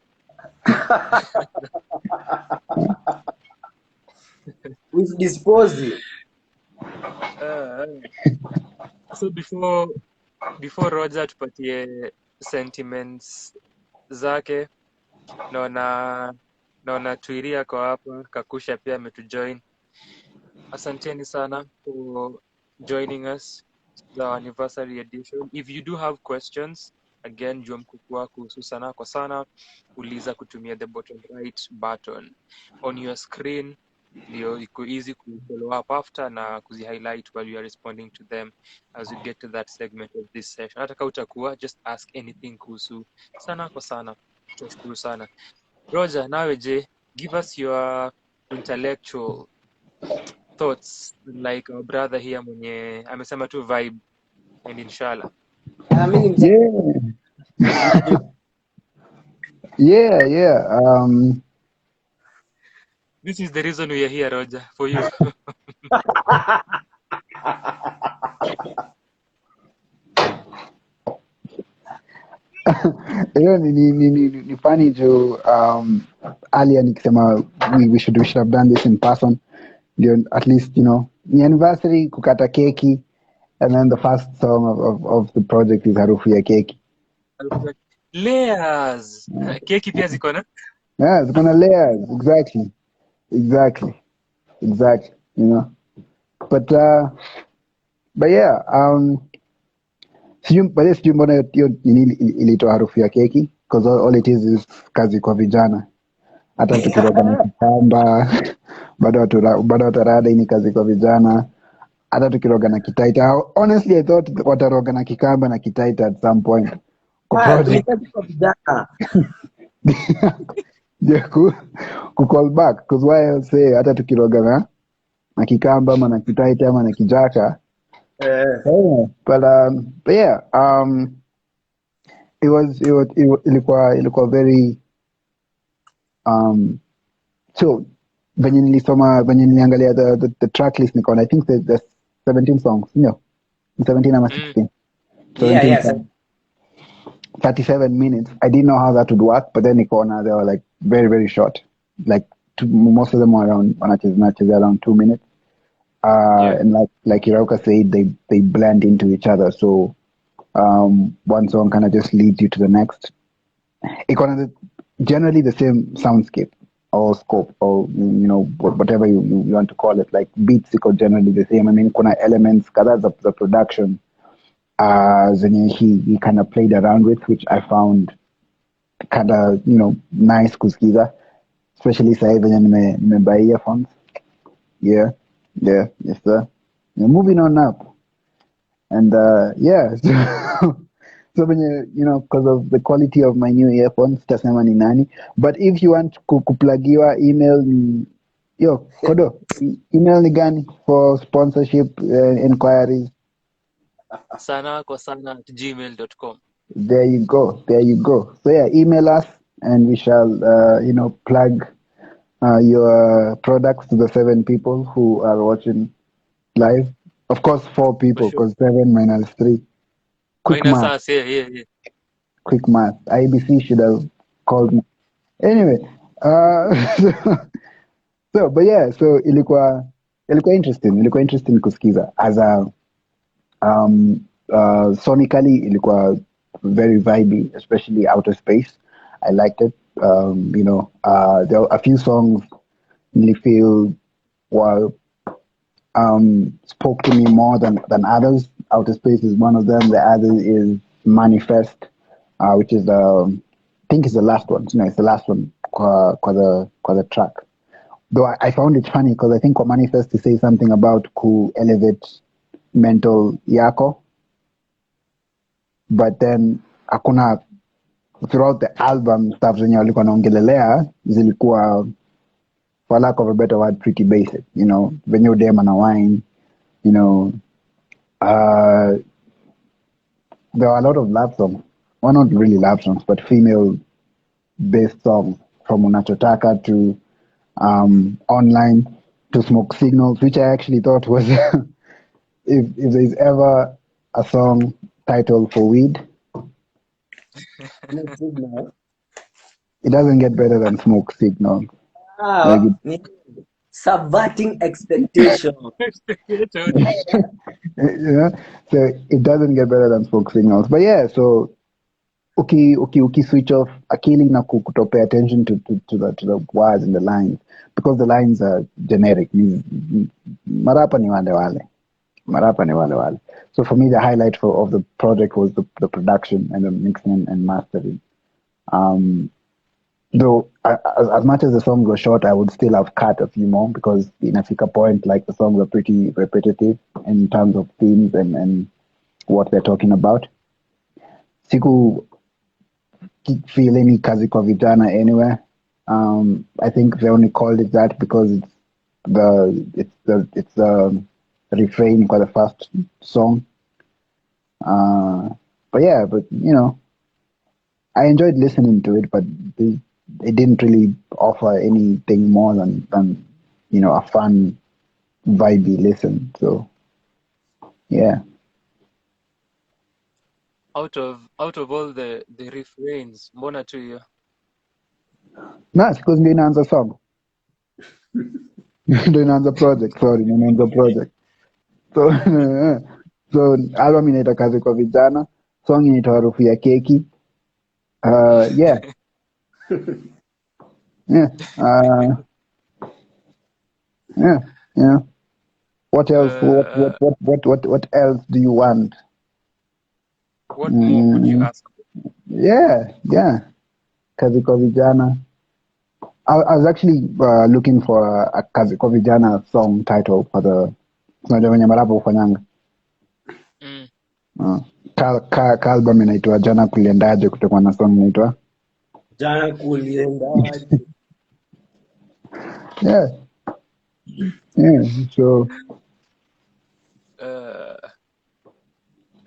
C: with disposing.
A: So before Roger tupatie sentiments zake, naona Tuiria kwa hapa, Kakusha pia ametujoin. Asanteni sana for joining us the anniversary edition. If you do have questions, again jua mkukua kuhusu Sanaa kwa sana, uliza kutumia the bottom right button on your screen, ndio iko easy ku follow up after na kuzi highlight while you are responding to them as we get to that segment of this session. Hata kama utakuwa just ask anything kuhusu Sanaa kwa sana. Tutashukuru sana. Roger, nawe je, give us your intellectual thoughts like our brother here mwenye amesema tu vibe and inshallah.
B: Yeah.
A: This is the reason we are here, Roger, for you.
B: Hiyo ni funny juu earlier nikisema we should have done this in person. At least, ni anniversary, kukata keki, and then the first song of the project is harufu ya keki.
A: Layers. Keki pia ziko na?
B: Yeah, it's gonna layers. Exactly. But yeah, sijui mbona hiyo ilitoa harufu ya keki, because all it is kazi kwa vijana. Hata tukiroga na kitamba bado watarada ini kazi kwa vijana. Hata tukiroga na kitaita, honestly I thought wataroga na kikamba na kitaita at some point kwa project. Yeah, call back, because why I'll say hata tukiroga na kikamba ama na kitaita ama na kijaka. But yeah, ilikuwa very so venye niliangalia the track list nikaona I think there's 17 songs, 17 ama 16. 17 songs, 37 minutes. I didn't know how that would work, but then nikaona they were like very very short, like most of them were around around 2 minutes. And like Hirauka said, they blend into each other, so one song kind of just leads you to the next. It generally the same soundscape or scope, or whatever you want to call it. Like beats generally the same. I mean, kuna elements kadhaa za the production zenye he kind of played around with, which I found kind of nice kusikiza, especially sahi venye nimebuy earphones. Yes sir. Moving on up, and yeah. So when because of the quality of my new earphones, tasema ni nani. But if you want kuplagiwa, email ni Kodo, email ni gani for sponsorship inquiries?
A: sanaa@gmail.com.
B: There you go. There you go. So yeah, email us and we shall, plug your products to the 7 people who are watching live. Of course, 4
A: For
B: people
A: sure.
B: because 7 minus 3. Quick
A: Minus
B: math.
A: us, yeah.
B: Quick math. IBC should have called me. Anyway, but yeah, so ilikuwa interesting kusikiza as a sonically ilikuwa very vibey, especially Outer Space. I liked it. There were a few songs really feel were spoke to me more than others. Outer Space is one of them. The other is Manifest, which is I think it's the last one. No, it's the last one kwa the track. Though I found it funny because I think kwa Manifest to say something about ku elevate mental yako, but then hakuna throughout the album stuff zenye walikuwa naongelelea zilikuwa, for lack of a better word, pretty basic. Venye udema na wine, there are a lot of love songs. Well, not really love songs, but female-based songs, from Unachotaka to Online to Smoke Signals, which I actually thought was, if there's ever a song titled for weed, it doesn't get better than Smoke Signals.
C: Subverting expectation.
B: So it doesn't get better than Smoke Signals. But yeah, so uki switch off akili na kuto pay attention to the words and the lines, because the lines are generic. Marapa ni wale wale. So for me, the highlight of the project was the production and the mixing and mastering. Though as much as the songs were short, I would still have cut a few more, because in a fika point, like, the songs are pretty repetitive in terms of themes and what they're talking about. Siku feel any Kazi kwa Vijana anywhere. I think they only called it that because it's the refrain for the first song. But I enjoyed listening to it, but it didn't really offer anything more than a fun, vibey listen. So yeah.
A: Out of all the refrains, mbona tu hiyo?
B: Nice, because ndio inaanza song. Ndio inaanza project, sorry, ndio inaanza project. So so album inaitwa Kazi kwa Vijana, song inaitwa Harufu ya Keki. Yeah. Yeah. Yeah. What else? What else do you want?
A: What more could you ask?
B: Yeah. Kazi kwa Vijana. I was actually looking for a Kazi kwa Vijana song title for the unajua venye marapo hufanyanga. Ka album inaitwa Jana Kuliendaje, kutoka na song inaitwa
C: Jana Kuliendaje.
B: Yeah. So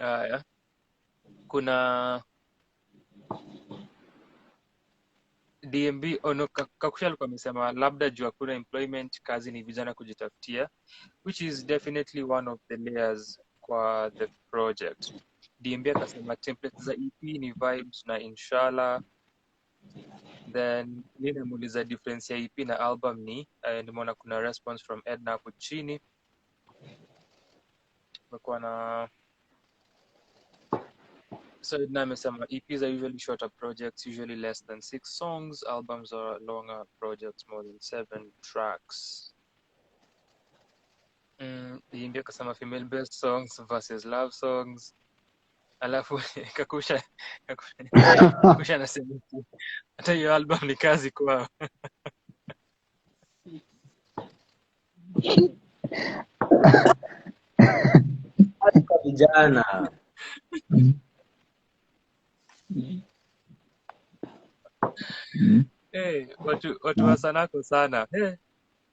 A: yeah. Kuna DMB Kakusha alikuwa amesema labda juu hakuna employment, kazi ni vijana kujitafutia, which is definitely one of the layers kwa the project. DMB akasema templates za EP ni vibes na inshallah. Then ninamuuliza difference ya EP na album ni, nimeona kuna response from Edna hapo chini. Kumekuwa na So Edna amesema EPs are usually shorter projects, usually less than 6 songs. Albums are longer projects, more than 7 tracks. DMB akasema female based songs versus love songs. Alafu Kakusha anasema hata hiyo album ni kazi kwao.
C: Kwa vijana.
A: Watu wa Sanaa sana.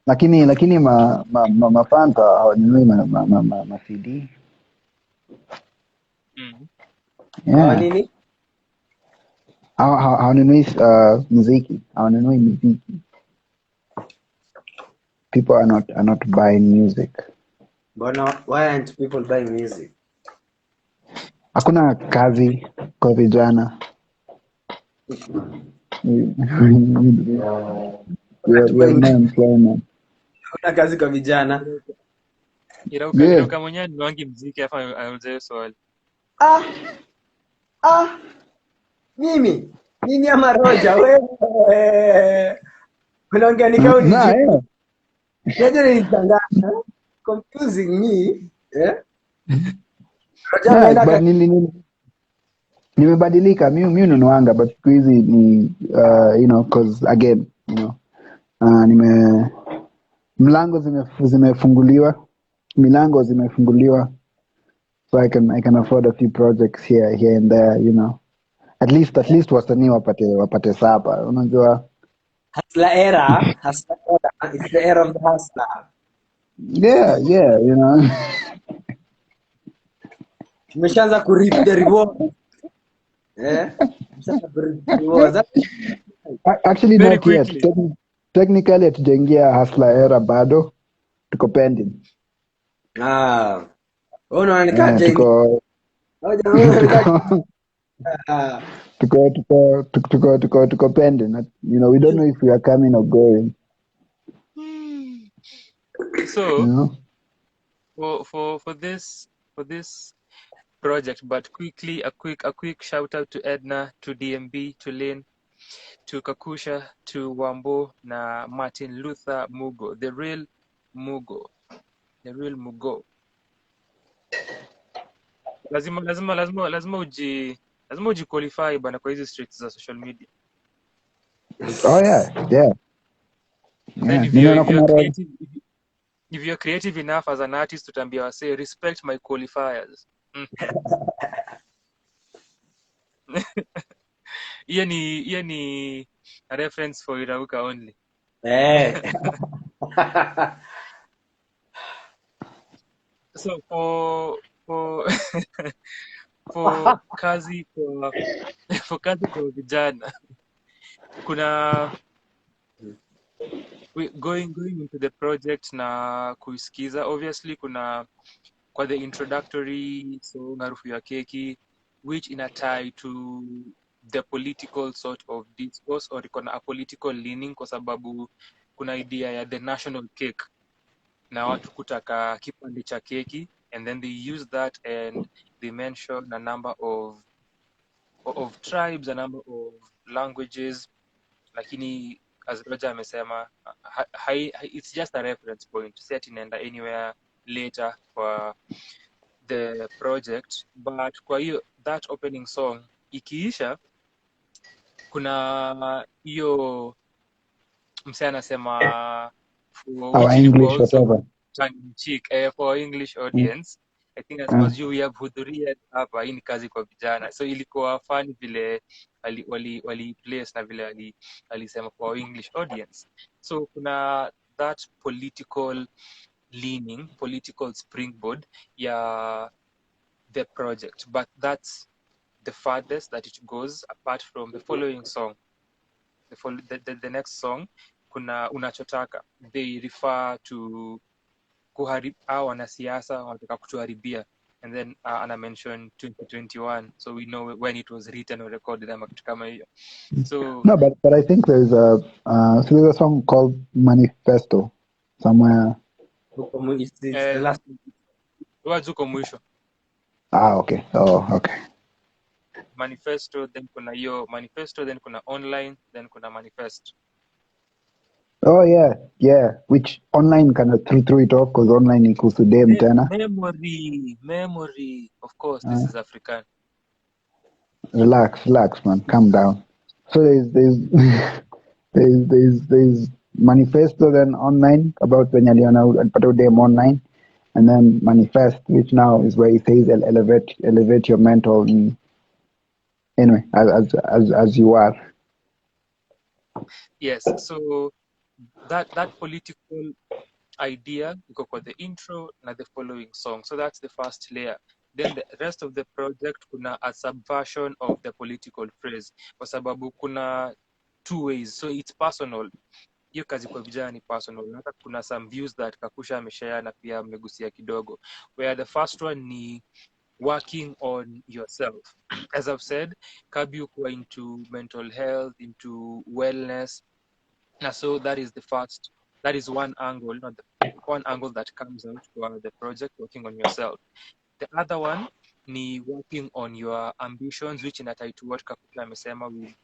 B: Lakini mafanta hawanunui ma CD. Yeah.
C: Nini?
B: Hawanunui mziki. Hawanunui mziki. People are not buying music.
C: But now, why aren't people buying music?
B: Hakuna kazi kwa vijana. We have no employment.
C: Kuna kazi kwa vijana.
B: Yes.
A: Irauka mwenyewe ni wangi mziki afa auze swali.
C: Mimi ama Roja wewe. Unaongea nikao ni
B: Nah, yeah.
C: Unajua nilishangaa. Confusing me. Roja
B: Nah,
C: anaenda
B: but nimebadilika. Mi nunuanga, but siku hizi ni cause again, milango zimefunguliwa, so I can afford a few projects here and there, at least wasanii wapate sapa, unajua.
C: Hustler era. It's the era of the hustler.
B: Yeah,
C: Tumeshaanza ku reap the reward. Tumeshaanza ku reap the reward.
B: actually
A: Very
B: not yet.
A: quickly.
B: Technically hatujaingia hustler era bado, tuko pending.
C: Unaonekana
B: tuko tuko pending. We don't know if we are coming or going.
A: So for this project, but quickly a quick shout out to Edna, to DMB, to Lynn, to Kakusha, to Wambo na Martin Luther Mugo, the real Mugo. Lazima uji qualify bana kwa hizi streets za social media.
B: Oh yeah.
A: Then if you're creative enough as an artist, utambia wase respect my qualifiers. Hiyo ni a reference for Irauka only. So for kazi kwa vijana, kuna going into the project na kuisikiza, obviously kuna kwa the introductory song harufu ya keki, which ina tie to the political sort of discourse, or iko na a political leaning, kwa sababu kuna idea ya the national cake na watu kutaka kipande cha keki, and then they use that and they mention a number of tribes, a number of languages, lakini as Roger amesema, it's just a reference point, set inaenda anywhere later for the project. But kwa hiyo that opening song ikiisha, kuna hiyo msee anasema
B: our English whatever
A: cheek for English audience. I think as you have hudhuria hapa, hii ni kazi kwa vijana, so ilikuwa fun vile wali place na vile alisema for English audience. So kuna that political leaning, political springboard ya the project, but that's the farthest that it goes, apart from the following song. The next song, kuna unachotaka, they refer to wanasiasa wanataka kutuharibia, and then ana mention 2021, so we know when it was written or recorded ama kitu kama hiyo. So
B: no, but I think there's a song called Manifesto somewhere.
C: It's the last.
A: Wazuko mwisho.
B: Okay. Oh, okay.
A: Manifesto, then kuna hiyo manifesto, then kuna online, then kuna manifest.
B: Oh yeah. Which online kind of threw it off, because online equals to dem tena.
A: Memory. Of course, this is African.
B: Relax, man. Calm down. So there's manifesto, then online about when you're dem online, and then manifest, which now is where it says elevate your mental. Anyway, as you are.
A: Yes. So that political idea iko kwa the intro na the following song. So that's the first layer. then the rest of the project kuna a subversion of the political phrase, kwa sababu kuna two ways, so it's personal. Hiyo kazi kwa vijana ni personal. Hata kuna some views that Kakusha ameshare na pia amegusia kidogo, where the first one ni working on yourself. As I've said, Kerby uko into mental health, into wellness, and so that is one angle, not the one angle that comes out for the project, working on yourself. The other one ni working on your ambitions, which inatai to what Kakusha amesema with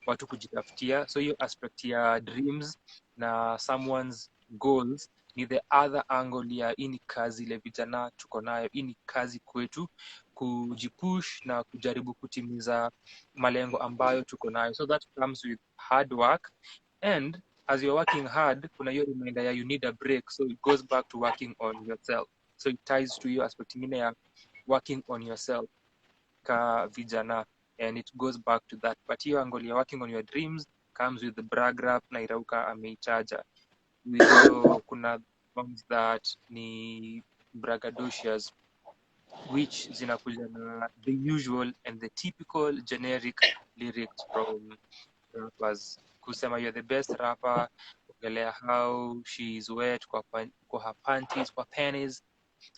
A: watu kujitafutia. So hiyo aspect ya dreams na someone's goals ni the other angle ya ini kazi ile vijana tuko nayo, ini kazi kwetu kujipush na kujaribu kutimiza malengo ambayo tuko nayo. So that comes with hard work, and as you're working hard kuna hiyo reminder ya you need a break, so it goes back to working on yourself. So it ties to hiyo aspect ingine ya working on yourself ka vijana, and it goes back to that. But hiyo angle ya working on your dreams comes with the brag rap na Irauka ameichaja with hiyo. Kuna songs that ni braggadocious, which zinakuja na the usual and the typical generic lyrics from rappers, kusema you're the best rapper, kuongelea how she's wet kwa her panties, kwa panties,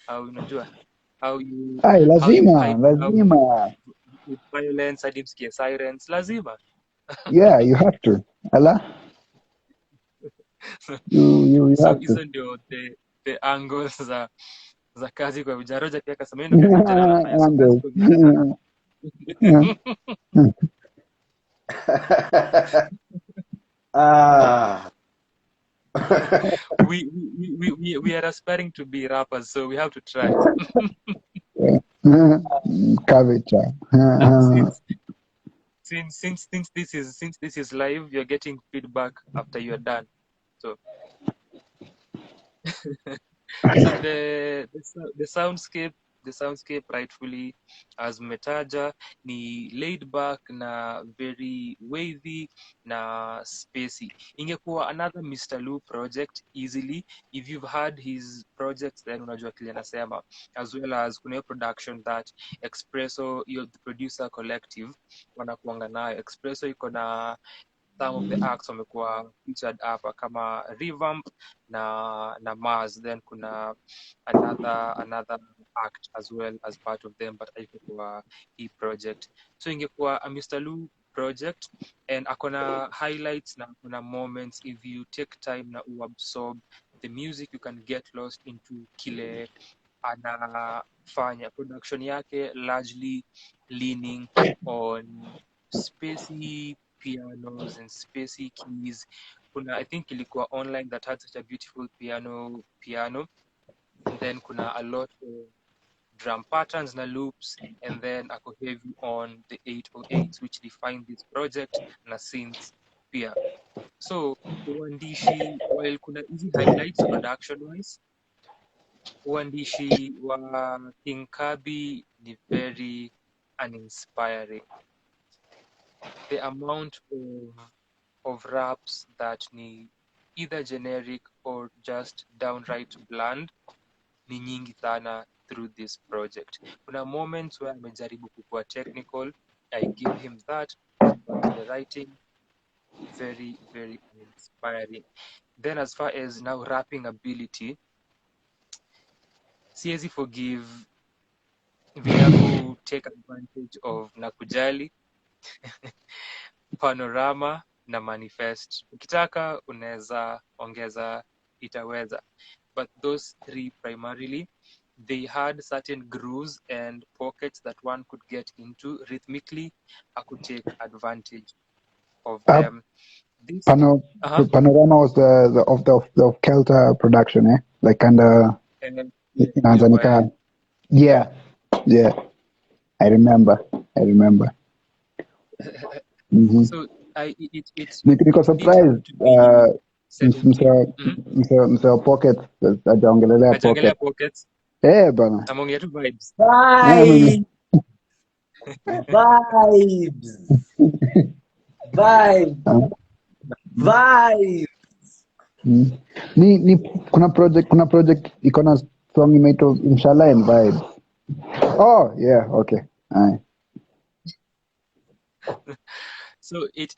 A: au unajua how you
B: lazima
A: with violence hadi msikie sirens, lazima.
B: yeah, you have to ala you
A: So
B: have to
A: hizo ndio the angles za kazi kwa vijana. Roja pia akasema ndio kwa vijana anafanya, so kazi kwa vijana. We are aspiring to be rappers, so we have to try.
B: Curvature.
A: Since this is live, you're getting feedback after you're done. So so the soundscape rightfully as metaja ni laid back na very wavy na spacey. Ingekuwa another Mr. Lou project easily. If you've heard his projects, then unajua kile nasema, as well as kuna production that Expresso, the producer collective wanakuanga nayo. Expresso iko na some of the acts wamekuwa featured hapa kama Revamp na Mars, then kuna another act as well as part of them, but haiko kwa hii project. So ingekuwa a Mr. Lou project, and akona highlights na akona moments. If you take time na uabsorb the music, you can get lost into kile anafanya. Production yake largely leaning on spacey pianos and spacey keys. Kuna, I think ilikuwa online that had such a beautiful piano, and then kuna a lot of drum patterns na loops, and then ako heavy on the 808s which define this project na synths pia. So uandishi, while kuna easy highlights production wise, uandishi wa King Kerby ni very uninspiring. The amount of raps that ni either generic or just downright bland ni nyingi sana through this project. Kuna moments where amejaribu kukua technical, I give him that, but the writing very very inspiring. Then as far as now rapping ability, siwezi forgive vile take advantage of nakujali panorama na manifest. Ukitaka unaweza ongeza itaweza, but those three primarily, they had certain grooves and pockets that one could get into rhythmically. I could take advantage of them. This
B: Panorama was the Kelta production, like kinda yeah, I remember. Mm-hmm.
A: So it's
B: because surprised Mr. Pockets
A: ajaongelea pockets
B: bana
A: ameongea tu vibes
B: ni kuna project iko na song inaitwa Inshallah and Vibes. Oh, yeah, okay. Aye.
A: So it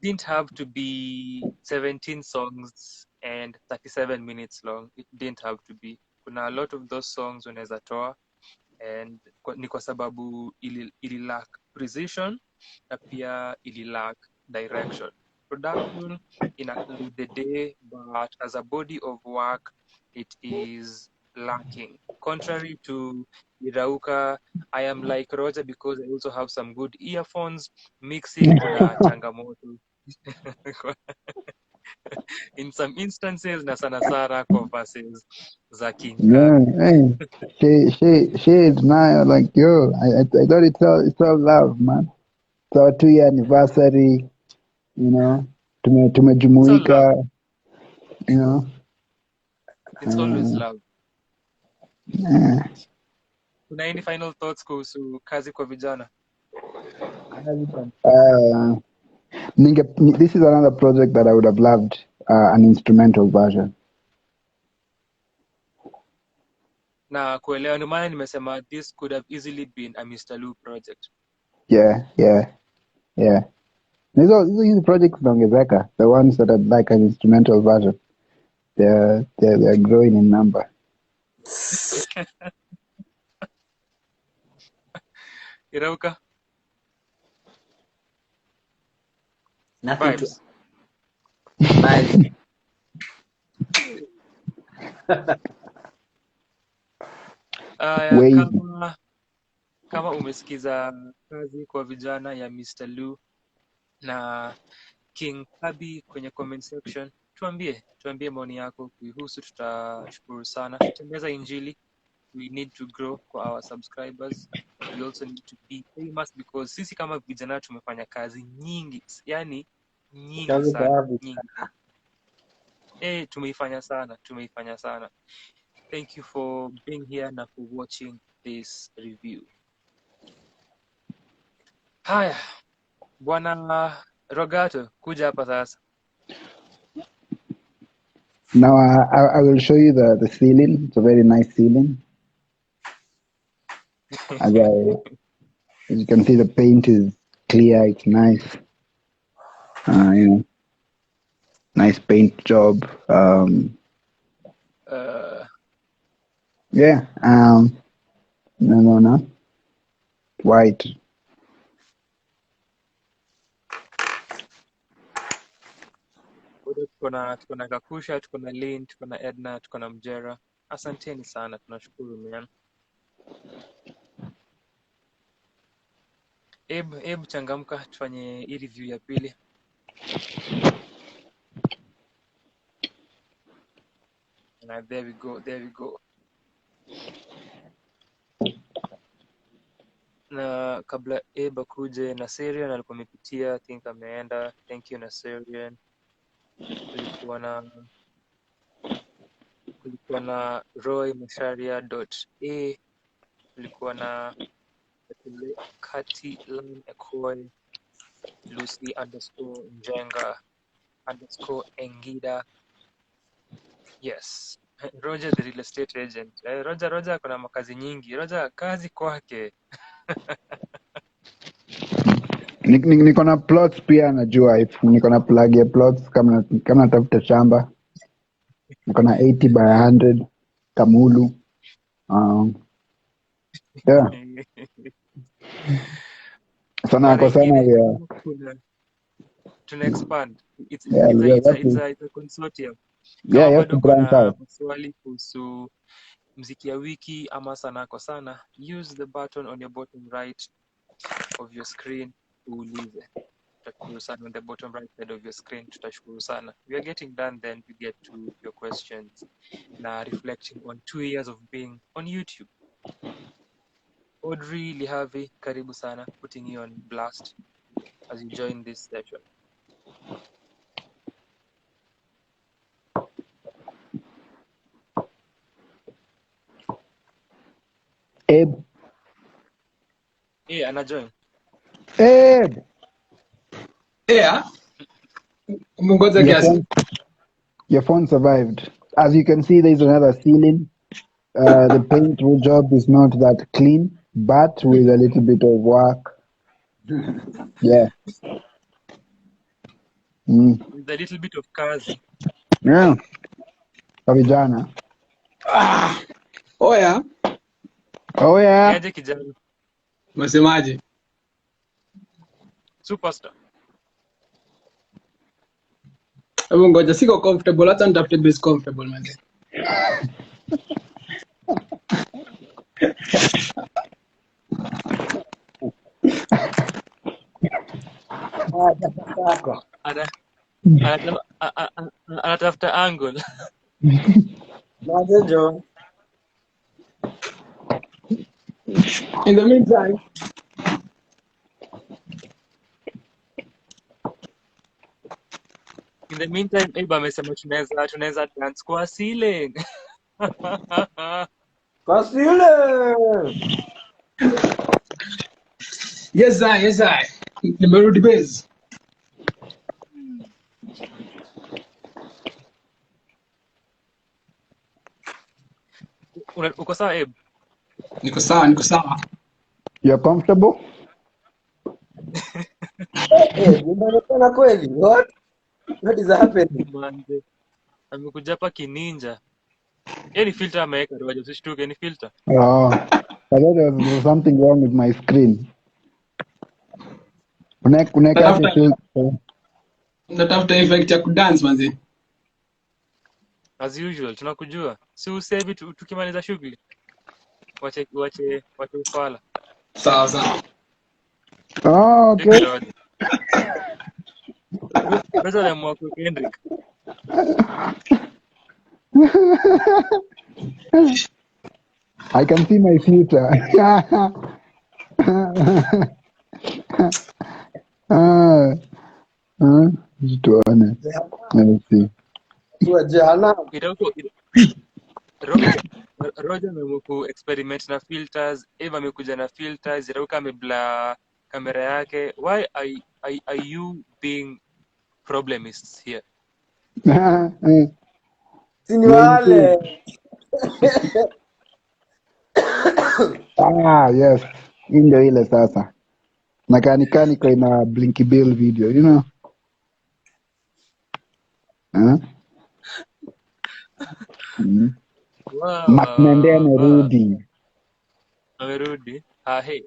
A: didn't have to be 17 songs and 37 minutes long. It didn't have to be. Kuna a lot of those songs unaweza toa, and ni kwa sababu ili lack precision na pia ili lack direction. Production ina carry the day, but as a body of work it is lacking. Contrary to Irauka, I am like Roger because I also have some good earphones. Mixing kuna changamoto in some instances na sana sana kwa verses za King
B: Yeah,
A: Kabi.
B: hey. Shades, man. Like, yo, I thought it's all love, man. It's our 2-year anniversary, you know.
A: It's all love.
B: Tumejumuika, you know.
A: It's always love. Kuna any final thoughts kuhusu Kazi kwa Vijana?
B: This is another project that I would have loved an instrumental version.
A: Na kuelewa ndio maana nimesema this could have easily been a Mr. Lou project.
B: Yeah. These projects zinaongezeka, the ones that are like an instrumental version, they're growing in number.
A: Irauka?
C: Nothing
A: Vibes.
C: Vibes.
A: Kama umesikiza Kazi kwa Vijana ya Mr. Lou na King Kabi kwenye comment section, tuambie maoni yako kuihusu, tutashukuru sana. Tembeza injili. We need to grow for our subscribers. We also need to be famous because sisi kama vijana tumefanya kazi nyingi, yani nyingi sana, nyingi. Tumeifanya sana. Thank you for being here na for watching this review. Haya, Bwana Rogato, kuja hapa sasa.
B: Now I will show you the ceiling. It's a very nice ceiling. As you can see, the paint is clear. It's nice. You know, nice paint job. Yeah. No. White.
A: Tuko na Kakusha, tuko na Lynn, tuko na Edna, tuko na Mjera. Asanteni sana, tunashukuru man. Ebu changamka tufanye hii review ya pili. Na there we go. Na kabla Eba kuje, na Syrian alikuwa amepitia, I think ameenda. Thank you na Syrian. Kulikuwa na Roy Masharia.a, kulikuwa na Kati Line Ekoi, Lucy _Njenga_Engida. Yes. Roger the real estate agent. Roger kuna makazi nyingi. Roger kazi kwake.
B: Niko na plots pia, najua if niko na plug ya plots kama natafuta shamba. Niko na 80 by 100 Kamulu. Yeah. Sana yeah.
A: Tuna expand. It's a consortium.
B: Yeah, you have to
A: bado
B: branch
A: kuna
B: out.
A: maswali kuhusu Mziki ya Wiki ama Sanaa kwa Sana, use the button on your bottom right of your screen uulize. Tutashukuru sana on the bottom right side of your screen. Tutashukuru sana. We are getting done, then we get to your questions. Na reflecting on 2 years of being on YouTube. Audrey Lihavi, karibu sana, putting you on blast as you join this session.
B: Abe.
A: Ana join.
B: Abe.
D: Yeah.
B: Your phone survived. As you can see, there's another ceiling. The painting job is not that clean, but with a little bit of work, yeah. Mm.
A: With a little bit of Kazi.
B: Yeah. Kwa vijana.
D: Oya,
B: Oh yeah.
A: Niaje kijana.
D: unasemaje?
A: Superstar.
D: Hebu ngoja, siko comfortable, hata nitafute base comfortable manze.
C: Sasa.
A: Ana anatafuta angle.
C: Najejo.
D: In the meantime,
A: In the meantime, Eba amesema tunaweza dance kwa ceiling.
C: Kasile.
D: yes I. Nimerudi base.
A: Uko sawa Eb?
D: Niko sawa.
B: You're comfortable?
C: Unaonekana kweli. What is happening?
A: Manze. Amekuja hapa kininja. Hiyo ni filter ameweka Roja, usishtuke ni filter.
B: Oh. I thought there was something wrong with my screen. Unawekaje filter?
D: Natafuta effect ya kudance manze.
A: As usual, tunakujua. Si usemi tukimaliza shughuli. Wache ufala.
D: Sawa.
B: Oh, okay.
A: Roja na mwako Kendrick.
B: I can see my future. Tuone. Let's see.
C: Kwa jehanamu.
A: Roja ameamua experiment na filters. Eva amekuja na filters. Irauka amebla kamera yake. Why are you being problemists here?
C: Sini wale.
B: Yes. Ndio ile sasa. Nakanikani kwa ina Blinky Bill video, you know?
A: Wow.
B: Maknende amerudi.
A: Amerudi. Hey.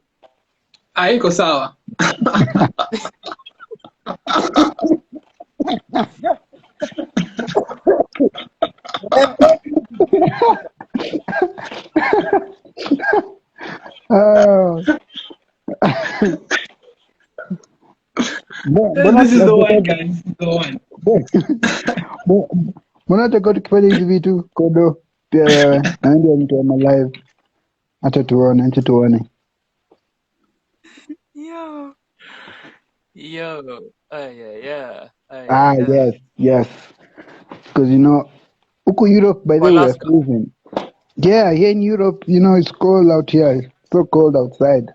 D: Iko sawa. This is the one, guys. This is the one.
B: Mbona tutakuwa tukifanya hizi vitu kodo pia wewe na ndio mtu wa live. Acha tuone.
A: Yo. Yeah.
B: Yes. Because huko Europe, by the way, we're freezing. Yeah, here in Europe, it's cold out here. It's so cold outside.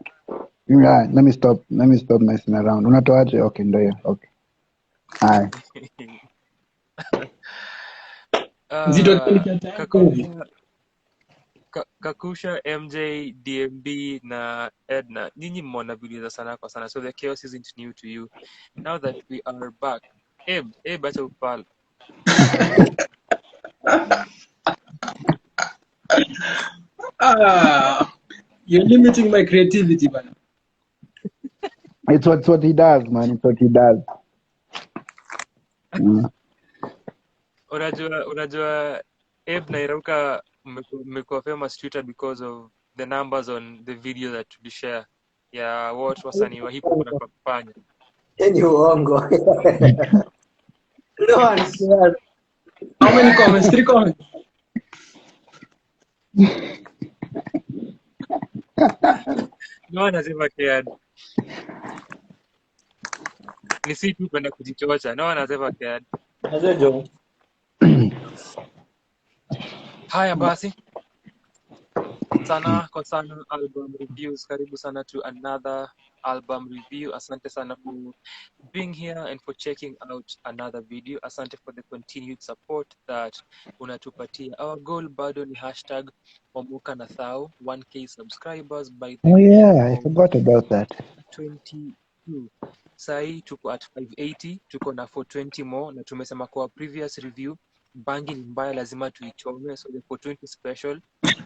B: Yeah, let me stop messing around. Unatoaje? Okay, ndio hiyo. Okay. Hai.
A: Kakusha, MJ, DMB na Edna. Nyinyi mmeona video za Sanaa kwa Sanaa, so the chaos isn't new to you. Now that we are back. Acha upala.
D: You're limiting my creativity, man.
B: It's what he does, man. It's what he does.
A: Unajua Edna irauka mmekuwa famous Twitter because of the numbers on the video that we share. Ya what wasanii wa hip hop wanafanya.
C: Ni uongo. No one shared.
D: How many comments? 3 comments.
A: No one has ever cared. Ni si tu kwenda kujichocha. No one has ever cared.
C: Najejo.
A: Haya basi. Sanaa kwa Sanaa album reviews. Karibu sana to another album review. Asante sana for being here and for checking out another video. Asante for the continued support that unatupatia. Our goal bado ni hashtag Omuka na Thao, 1K subscribers by the
B: Oh
A: end
B: yeah, I
A: of
B: forgot about that.
A: 22. Sahi tuko at 580, tuko na 420 more, na tumesema kwa previous review bangi ni mbaya, lazima tuichome. So the 420 special,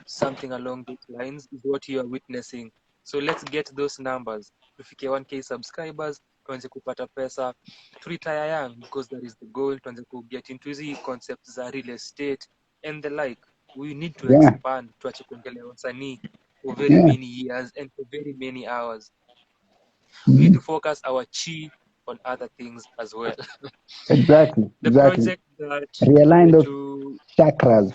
A: something along those lines is what you are witnessing. So let's get those numbers. Tufike 1K subscribers, tuanze kupata pesa, to retire young, because that is the goal. Tuanze ku get into hizi concepts za real estate and the like. We need to
B: Yeah,
A: expand, tuache kuongelea wasanii for very
B: yeah.
A: many years and for very many hours. We need to focus our chi on other things as well.
B: Exactly,
A: The
B: exactly.
A: project that
B: Realign those
A: to
B: chakras.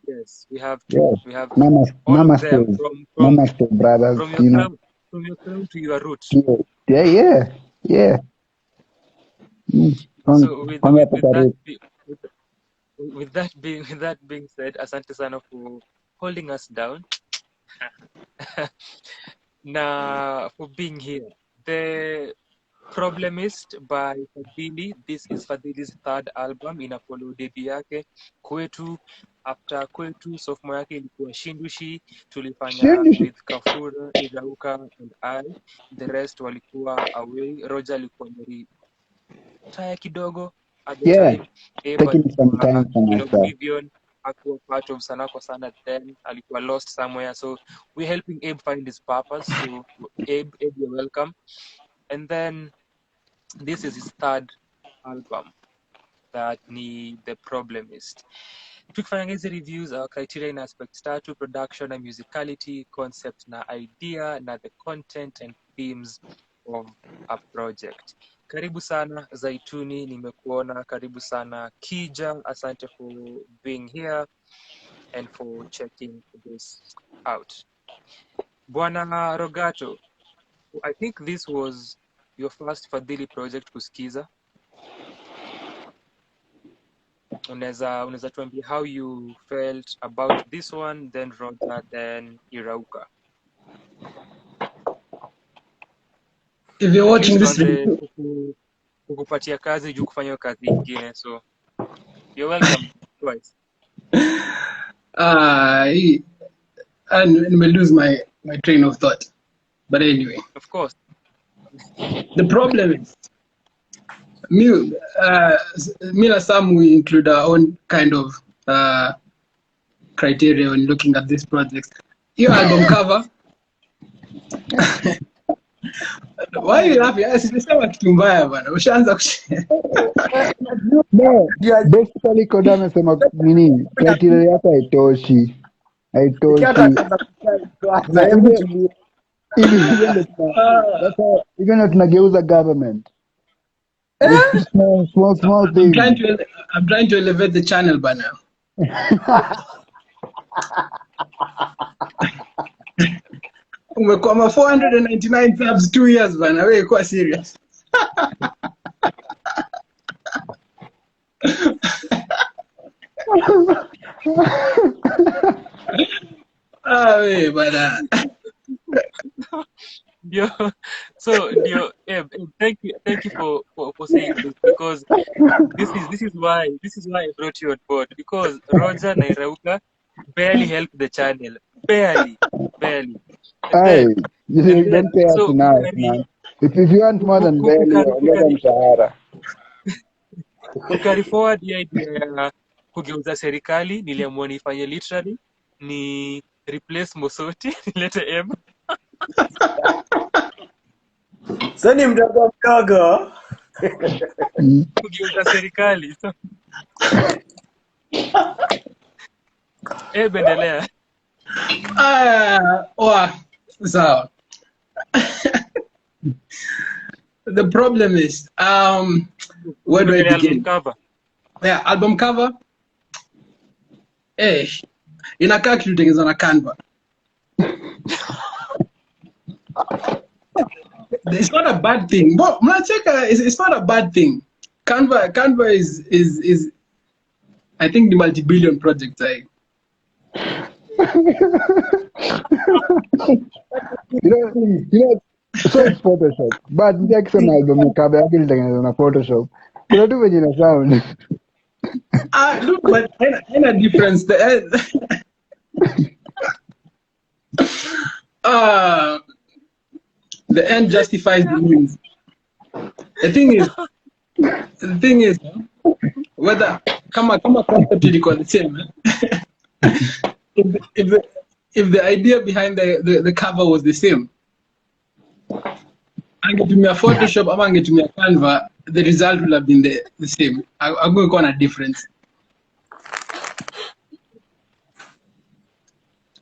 A: yes, we have to.
B: Yes.
A: We have to.
B: Namaste,
A: All of them
B: namaste,
A: from
B: namaste, brothers.
A: from your
B: You know.
A: crown to your root.
B: Yeah, yeah, yeah.
A: So
B: With
A: with that being said, asante sana for holding us down. Na for being here. The Problemist by Fadhilee. This is Fadhilee's third album, ina follow debut yake Kwetu. After Kwetu, sophomore yake ilikuwa Shindushi, tulifanya with Kafura, Irauka and I. The rest walikuwa away. Roger alikuwa taya kidogo at the
B: yeah,
A: time. Abe
B: taking some
A: alikuwa
B: time for
A: in
B: myself.
A: oblivion, hakuwa part of Sanaa kwa Sana then, alikuwa lost somewhere. So we're helping Abe find his purpose. So Abe, you're welcome. And then this is his third album, that ni The Problemist. Tukifanya hizi reviews, our criteria in aspects tatu: production na musicality, concept na idea, na the content and themes of a project. Karibu sana Zaituni, nimekuona. Karibu sana Kija, asante for being here and for checking this out. Bwana Rogato, I think this was your first Fadhilee project kusikiza. Unaweza tuambia how you felt about this one, then Roger, then Irauka.
D: If you're watching this
A: Tuanze
D: video,
A: kukupatia kazi juu kufanya kazi ingine, so you're welcome twice.
D: I may lose my train of thought. But anyway,
A: Of course.
D: the problem is, me and Sam, we include our own kind of criteria when looking at this project. Your album cover. Why are you laughing? Sisema kitu mbaya bana. Ushaanza
B: No, basically Koda amesema nini? Criteria yako haitoshi. Haitoshi. Na hivyo tunageuza government. With small things.
D: I'm trying to elevate the channel bana. Umekwama 499 subs 2 years bana. Wewe kwa serious. Wait, bana.
A: Thank you for saying this, because this is why I brought you on board, because Roger and Irauka barely helped the channel, barely.
B: Hey, you don't pay us enough, man. If you want more than barely, ongeza mshahara.
A: Carry forward the idea ya kugeuza serikali, niliamua nifanye literally ni replace Mosoti nilete M.
C: So ni mdogo
A: kugeuza serikali. So endelea.
D: So the problem is, where do I begin?
A: Album cover.
D: Yeah, album cover. Inakaa kitu tengenezwa na Canva. It's not a bad thing. But it's not a bad thing. Canva is I think the multi-billion project.
B: So it's Photoshop. But Jackson album ni cover yake ilitengenezwa na Photoshop. Kuna tu venye na sound.
D: Look, but a difference. The end justifies the means. The thing is, whether kama concept ilikuwa the same, if the idea behind the cover was the same, angetumia Photoshop ama angetumia Canva, the result would have been the same. I'm going to call a difference.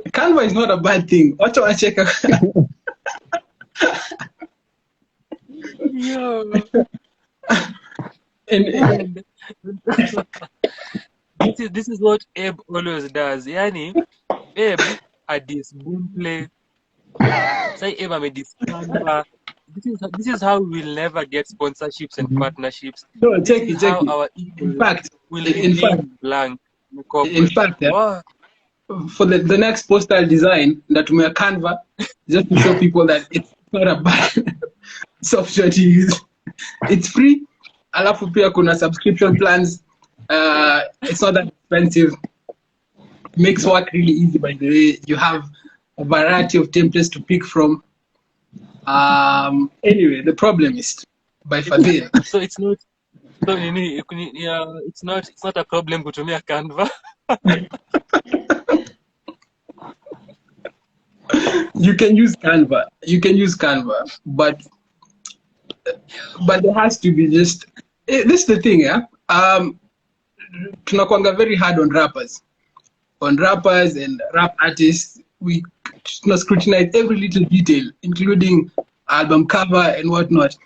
D: Canva is not a bad thing. What do I check?
A: Yo.
D: And
A: this is what Abe always does. Yani, Abe had this boom play. Say Abe made this Canva. This is how we'll never get sponsorships and partnerships.
D: No, check it.
A: Our
D: in fact,
A: will remain blank.
D: In fact, for the next postal design that we are Canva, just to show people that it's not a bad software to use. It's free. Alafu pia kuna subscription plans. It's not that expensive. Makes work really easy, by the way. You have a variety of templates to pick from. Anyway, The Problemist by Fadhilee.
A: So it's not. So it's not a problem kutumia Canva.
D: You can use Canva, but there has to be just this is the thing, yeah. Tunakwanga very hard on rappers and rap artists. We scrutinize every little detail, including album cover and whatnot.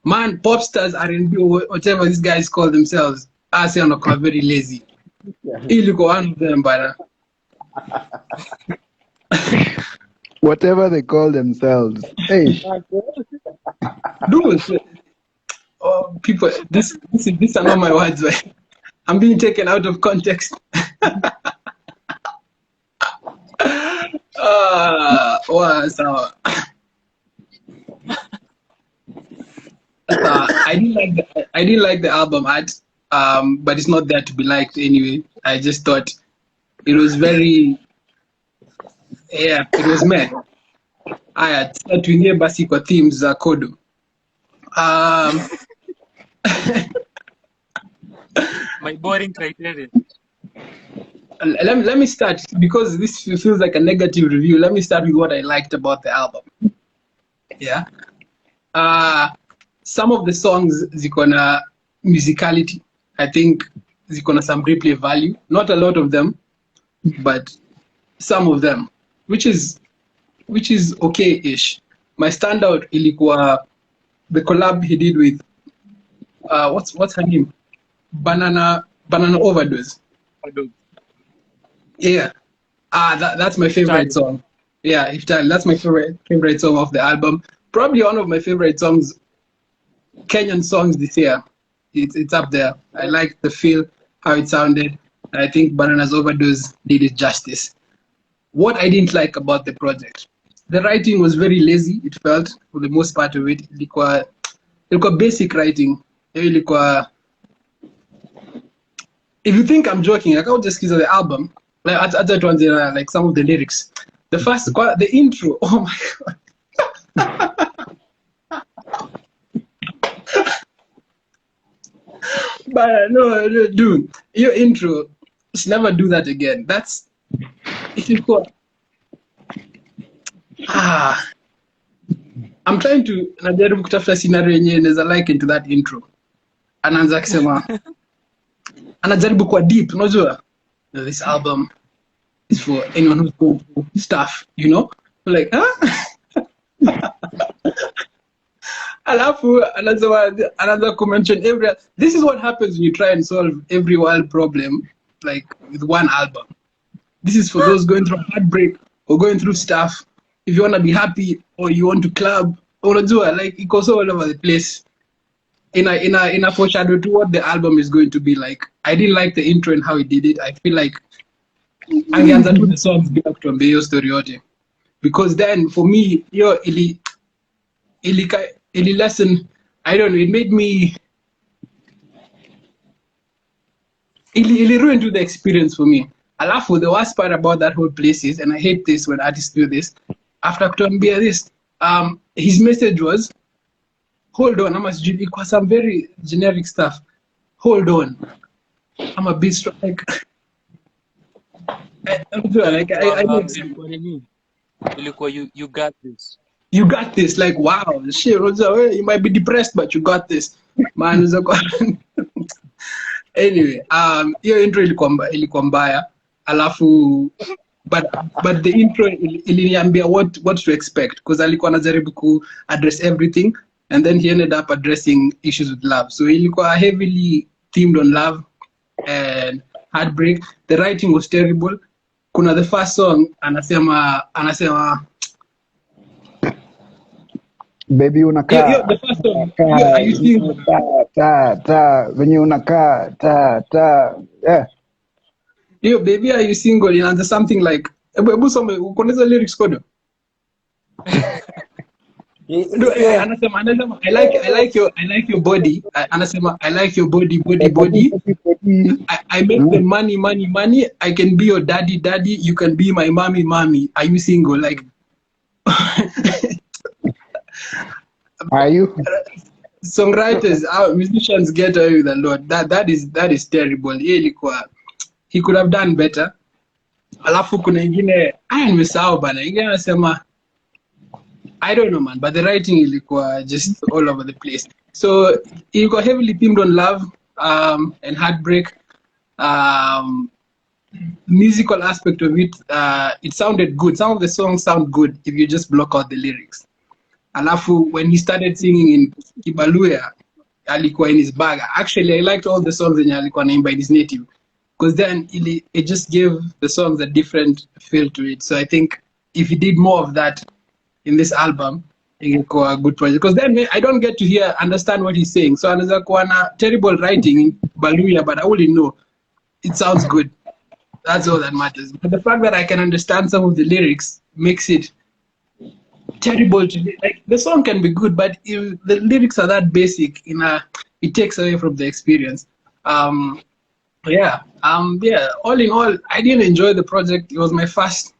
D: Man, pop stars, R&B, or whatever these guys call themselves, I say are very lazy. Illiko one of them, but
B: Whatever they call themselves. Hey.
D: Dude, people, these are not my words. Right? I'm being taken out of context. Wow, so I didn't like the album art, but it's not there to be liked anyway. I just thought it was very, it was meh. Aya, tuingie basi kwa themes za Kodo.
A: My boring criteria.
D: Let me start, because this feels like a negative review. Let me start with what I liked about the album. Yeah. Some of the songs ziko na musicality. I think ziko na some replay value. Not a lot of them, but some of them, which is okay-ish. My standout ilikuwa the collab he did with what's her name? Banana Overdose. Yeah. That's my favorite song. Yeah, Iftali. That's my favorite song of the album. Probably one of my favorite songs, Kenyan songs this year. It's up there. I like the feel, how it sounded. I think Banana's Overdose did it justice. What I didn't like about the project, the writing was very lazy, it felt, for the most part of it. Ilikuwa basic writing. Ilikuwa, if you think I'm joking, I can't just listen to the album. Like other ones, like some of the lyrics. The intro, oh my god. But no, dude, your intro, just never do that again. That's I'm trying to najaribu kutafuta scenario yenyewe inaweza like into that intro. Anaanza kusema anajaribu kwa deep, unajua? This album is for anyone who's going through stuff, you know? Like, Alafu another mention this is what happens when you try and solve every world problem like with one album. This is for those going through heartbreak or going through stuff. If you want to be happy or you want to club or like it goes all over the place. In a foreshadow to what the album is going to be like. I didn't like the intro and how he did it. I feel like angeanza tu the songs bila kutuambia hiyo story yote, because then for me hiyo ili lesson, I don't know, it made me, ili ruin to the experience for me. Alafu the worst part about that whole place is, and I hate this when artists do this, after kutuambia this, his message was, hold on, ama sijui kwa some very generic stuff, hold on, I'm a bit like I know
A: ilikuwa you got this.
D: You got this, like wow, shit, you might be depressed but you got this. Man, anyway, hiyo intro ilikuwa mbaya. Alafu but the intro iliniambia what to expect, because alikuwa anajaribu ku address everything and then he ended up addressing issues with love. So ilikuwa heavily themed on love and heartbreak. The writing was terrible. Kuna the first song anasema
B: baby unakaa
D: the first song, are you single?
B: venye unakaa yeah.
D: Yo, baby, are you single? Inaanza something like, hebu some ukoneza lyrics kodo. Anasema I like your body. Anasema I like your body. I make the money. I can be your daddy. You can be my mommy. Are you single? Like,
B: are you?
D: Songwriters, musicians get away with a lot. That is terrible. He could have done better. Alafu kuna ingine nimesahau bana. Ingine anasema I don't know man, but the writing ilikuwa just all over the place. So ilikuwa heavily themed on love and heartbreak. Musical aspect of it, it sounded good. Some of the songs sound good if you just block out the lyrics. Alafu when he started singing in Kibaluya, alikuwa in his bag. Actually, I liked all the songs zenye alikuwa naimba in his native, because then it just gave the songs a different feel to it. So I think if he did more of that in this album, it could a good project. Because then I don't get to understand what he's saying. So anaweza kuwa na terrible writing in Baluya, but I only know it sounds good. That's all that matters. But the fact that I can understand some of the lyrics makes it terrible to me. Like, the song can be good, but if the lyrics are that basic, it takes away from the experience. Yeah. All in all, I didn't enjoy the project. It was my first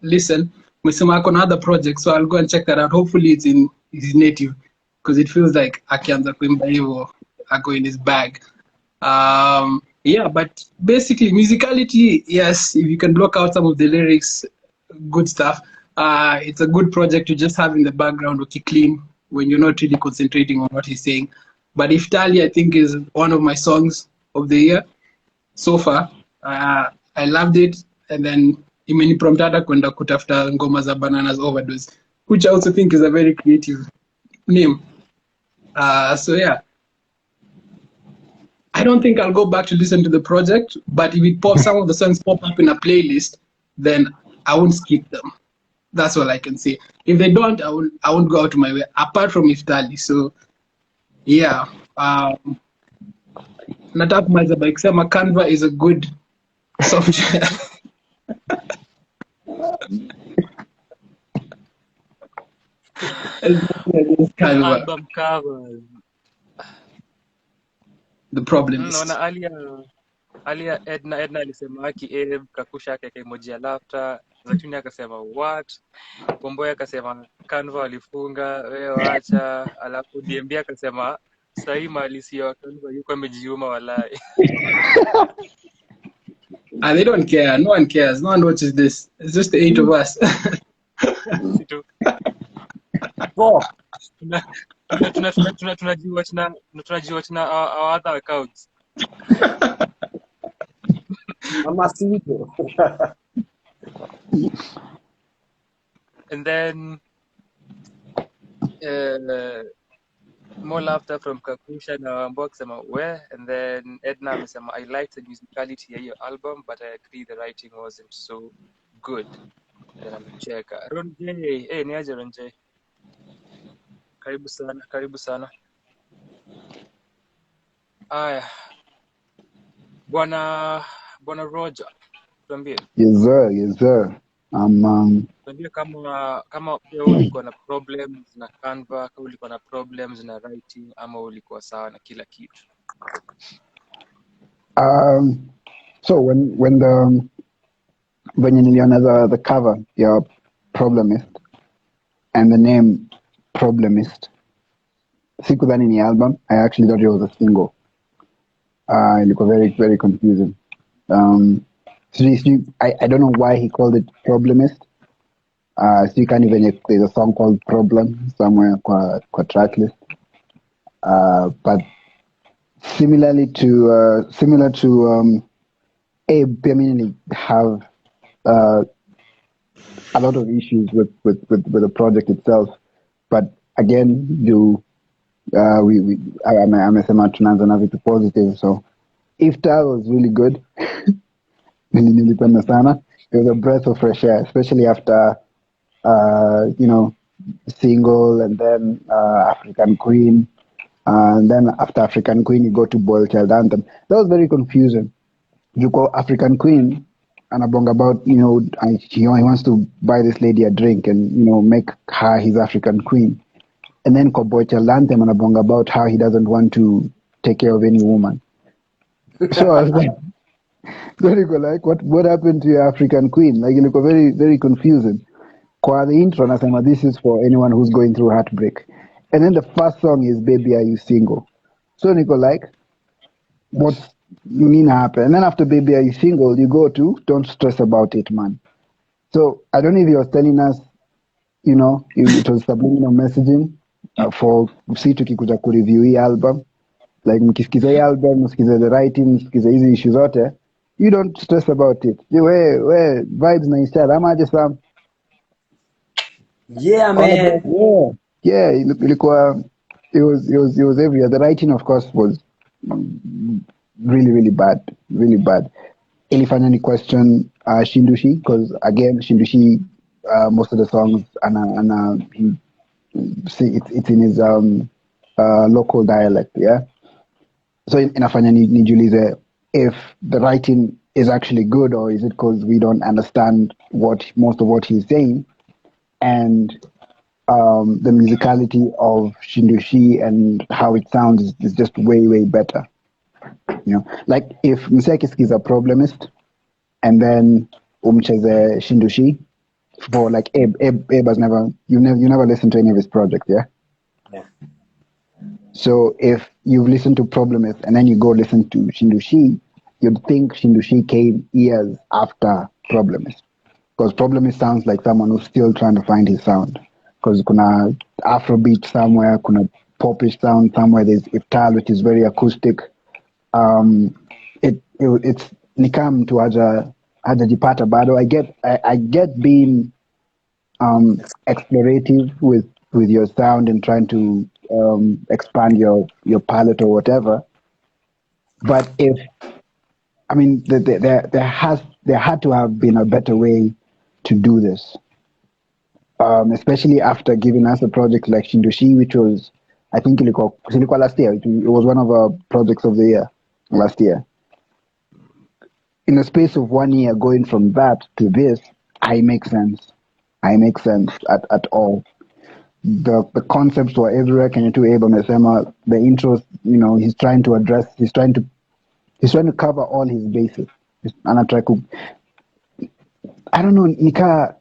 D: listen. Mesema on other projects, so I'll go and check that out. Hopefully it's in his native, because it feels like akianza kuimba hivyo ako in his bag. Yeah, but basically musicality, yes, if you can block out some of the lyrics, good stuff. It's a good project to just have in the background, okay, clean, when you're not really concentrating on what he's saying. But Iftali, I think, is one of my songs of the year so far. I loved it, and then imenipromptada kwenda kutafuta ngoma za Bananas Overdose, which I also think is a very creative name. So yeah, I don't think I'll go back to listen to the project, but if some of the songs pop up in a playlist, then I won't skip them. That's all I can say. If they don't, I won't go out of my way, apart from Iftali. So yeah, nataka kumaliza by kusema Canva is a good software.
A: Album cover.
D: The Problemist.
A: Naona alia Edna alisema kakusha yake emoji ya laughter. Zatuni akasema what? Pomboya akasema Canva walifunga, wewe acha. Alafu DMB akasema sahi malisi ya Canva yuko amejiuma walai.
D: They don't care. No one cares. No one watches this. It's just the 8 of us.
A: Tunajiwatch na our other accounts. And then more laughter from Kakusha na Wambo kusema we, and then Edna amesema I liked the musicality ya your album but I agree the writing wasn't so good. And amecheka. Ron J, ni aje Ron J? Karibu sana. Aya. Bwana Roger. tuambie.
B: Yes sir, yes sir.
A: Tuambie kama pia ulikuwa na problems na Canva, kama ulikuwa na problems na writing ama ulikuwa sawa na kila kitu.
B: So when niliona the cover, your Problemist, and the name Problemist, sikudhani ni album. I actually thought it was a single. It was very, very confusing. I don't know why he called it Problemist. So you can't even, there's a song called Problem somewhere kwa tracklist. But similar to Abe, I have a lot of issues with the project itself. But again, amesema tunaanza na vitu positive. So Iftar was really good. Nilipenda sana. It was a breath of fresh air, especially after Single, and then African Queen, and then after African Queen you go to Boy Child Anthem. That was very confusing. You go African Queen anabonga about he wants to buy this lady a drink and make her his African Queen, and then kwa Boy Child Anthem anabonga about how he doesn't want to take care of any woman. So I was like, what happened to your African Queen? Like, it was very, very confusing. Kwa the intro nasema this is for anyone who's going through heartbreak, and then the first song is Baby Are You Single. So Nico, like, what's mean happen? And then after Baby Are You Single, you go to Don't Stress About It, Man. So I don't know if he was telling us, it was subliminal messaging for si tukikuja kureview hii album, like mkisikiza hii album, msikize the writing, msikize hizi issues zote, you don't stress about it. We vibes na ishara ama aje Sam?
C: Yeah, man.
B: Yeah, ilikuwa, it was everywhere. The writing, of course, was really, really bad, really bad. Ilifanya ni question Shindushi, because again, Shindushi, most of the songs, it's in his local dialect, yeah. So inafanya nijulize if the writing is actually good, or is it because we don't understand most of what he's saying, and the musicality of Shindushi and how it sounds is just way, way better. Like if Msekis is a Problemist and then umcheze Shindushi, for like Abe has never, you never listened to any of his projects, yeah?
C: Yeah.
B: So if you've listened to Problemist and then you go listen to Shindushi, you'd think Shindushi came years after Problemist, because Problemist sounds like someone who's still trying to find his sound. Because kuna Afrobeat somewhere, kuna popish sound somewhere, there's Iftar, which is very acoustic. It's nikam to hajajipata bado. I get being explorative with your sound and trying to expand your palette or whatever. But there had to have been a better way to do this. Especially after giving us a project like Shindushi, which was, I think, ilikuwa last year. It was one of our projects of the year last year. In the space of 1 year, going from that to this, I make sense at all. The concepts were everywhere. Can you do Abe Mesema? The intros, he's trying to cover all his bases. I don't know, Nika.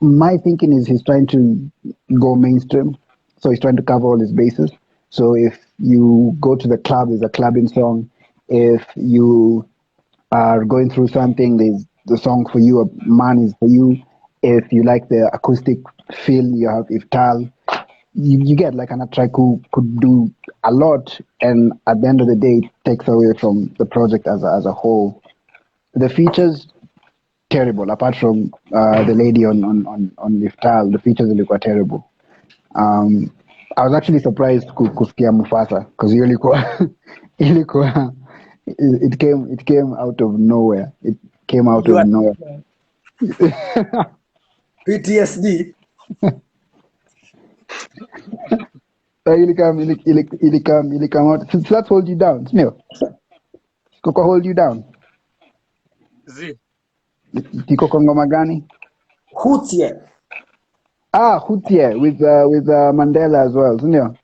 B: My thinking is he's trying to go mainstream, so he's trying to cover all his bases. So if you go to the club, there's a clubbing song. If you are going through something, there's the song for you. A Man is for you. If you like the acoustic feel, you have Iftar. You get like an track who could do a lot, and at the end of the day, it takes away from the project as a whole. The features, terrible. Apart from the lady on Iftar, the features were terrible. I was actually surprised kusikia Mufasa, because it came out of nowhere. It came out of nowhere.
C: PTSD.
B: It'll come out. Since that hold you down, Smil. Coco hold you down.
A: Z.
B: Iko kwa ngoma gani?
C: Hutie.
B: Hutie with Mandela as well, sindio?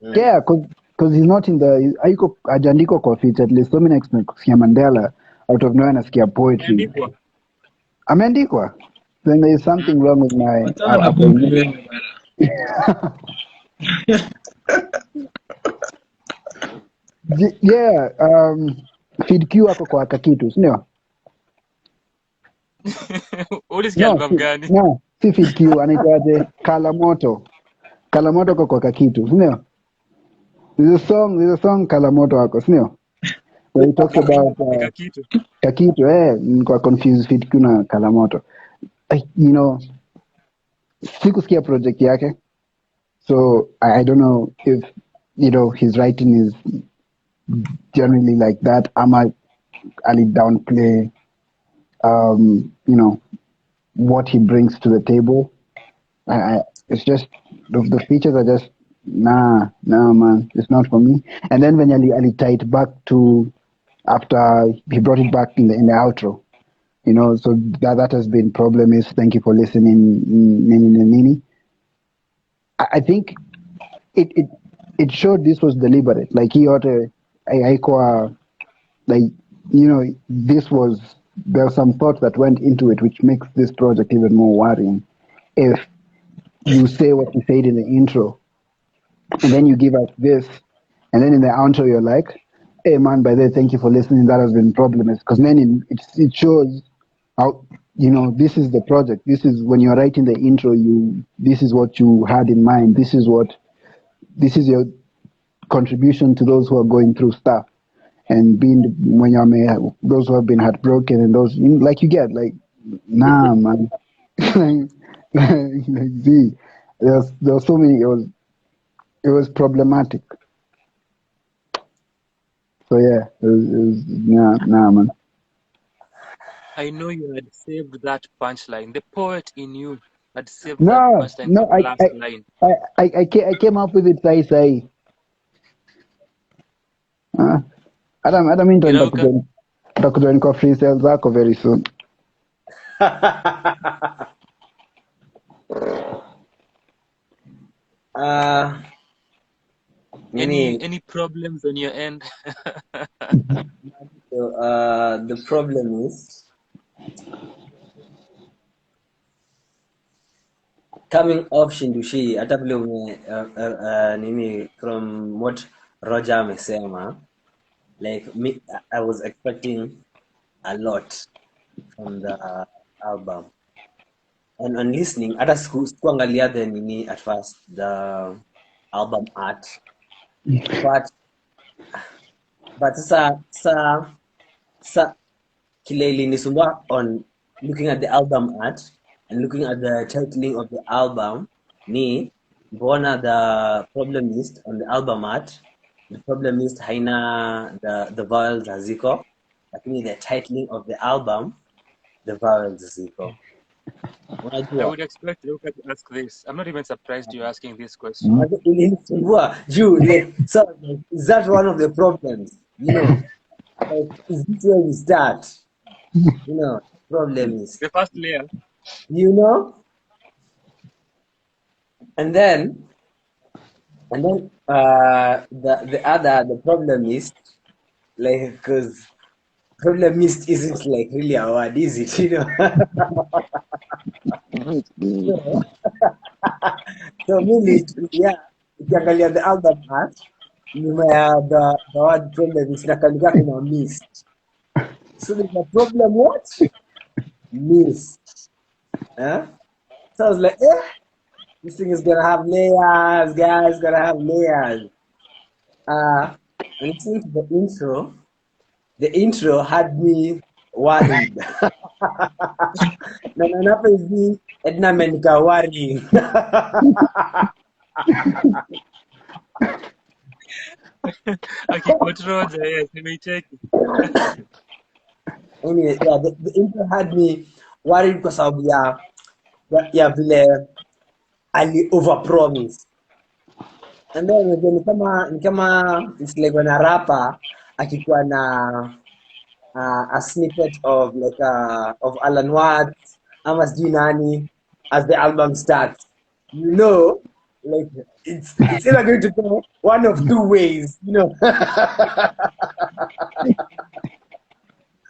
B: Yeah, because he's not in the haiko ajandiko kwa feature list. So mimi nasikia Mandela out of nowhere nasikia poetry. Ameandikwa. Then there is something wrong with my
D: Wachana na pombe wewe bana.
B: Yeah, Feed Q ako kwa kakitu, sindio?
A: Ulisikia album gani?
B: No, si Feed Q, anaitwaje? Kalamoto ako kwa kakitu, sindio? There's a song Kalamoto ako, sindio? Where he talks about kakitu, nilikuwa confused Feed Q na Kalamoto. You know, sikusikia project yake, so I don't know if, you know, his writing is generally like that. Ama ali downplay, you know, what he brings to the table. It's just the features are just nah, man, it's not for me. And then when Ali tie it back to after he brought it back in the outro, you know, so that has been Problemist. Thank you for listening, Nini. I think it showed this was deliberate. Like he ought to, like, you know, there was some thought that went into it, which makes this project even more worrying. If you say what you said in the intro, and then you give us this, and then in the outro you're like, "Hey man, by the way, thank you for listening. That has been Problemist." Because then it shows how, you know, this is the project. This is when you're writing the intro. This is what you had in mind. This is your contribution to those who are going through stuff, and being when you're those who have been heartbroken, and those, you know, like you get like, nah man, like Z, there was so many. It was problematic. So yeah, it was nah man.
A: I know you had saved that punchline. The poet in you had saved that punchline for the last line.
B: I came up with it sai. I don't mean to nitakujoin kwa freestyle zako very soon.
A: Any problems on your end?
C: So, the problem is coming off Shindushi, hata vile nini from what Roger amesema, like me, I was expecting a lot from the album, and on listening, hata sikuangalia the nini at first, the album art, but sa kile ilinisumbua on looking at the album art and looking at the titling of the album ni mbona the Problemist on the album art, the Problemist haina the vowels haziko, lakini the titling of the album the vowels ziko.
A: I would expect you to ask this. I'm not even surprised you're asking this question.
C: So is that one of the problems? You know, like, is this where we start? You know, problem is
A: the first layer.
C: You know, and then the Problemist, like, because Problemist isn't like really a word, is it? You know. So really, yeah, ukiangalia the album art, nyuma ya the word Problemist nakalika kuna mist. So there's a problem what? Mist. Huh? So I was like, this thing is gonna have layers, guys, gonna have layers. And listening to the intro had me worried. Na nanapa hivi Edna amenika worrying.
A: Akikutrol, yes, nimeicheki.
C: Anyway, yeah, the intro had me worried kwa sababu ya vile ali overpromise. And then ni kama it's like when a rapper akikuwa na a snippet of like of Alan Watts, Amos G Nani as the album starts. You know, like it's either going to go one of two ways, you know.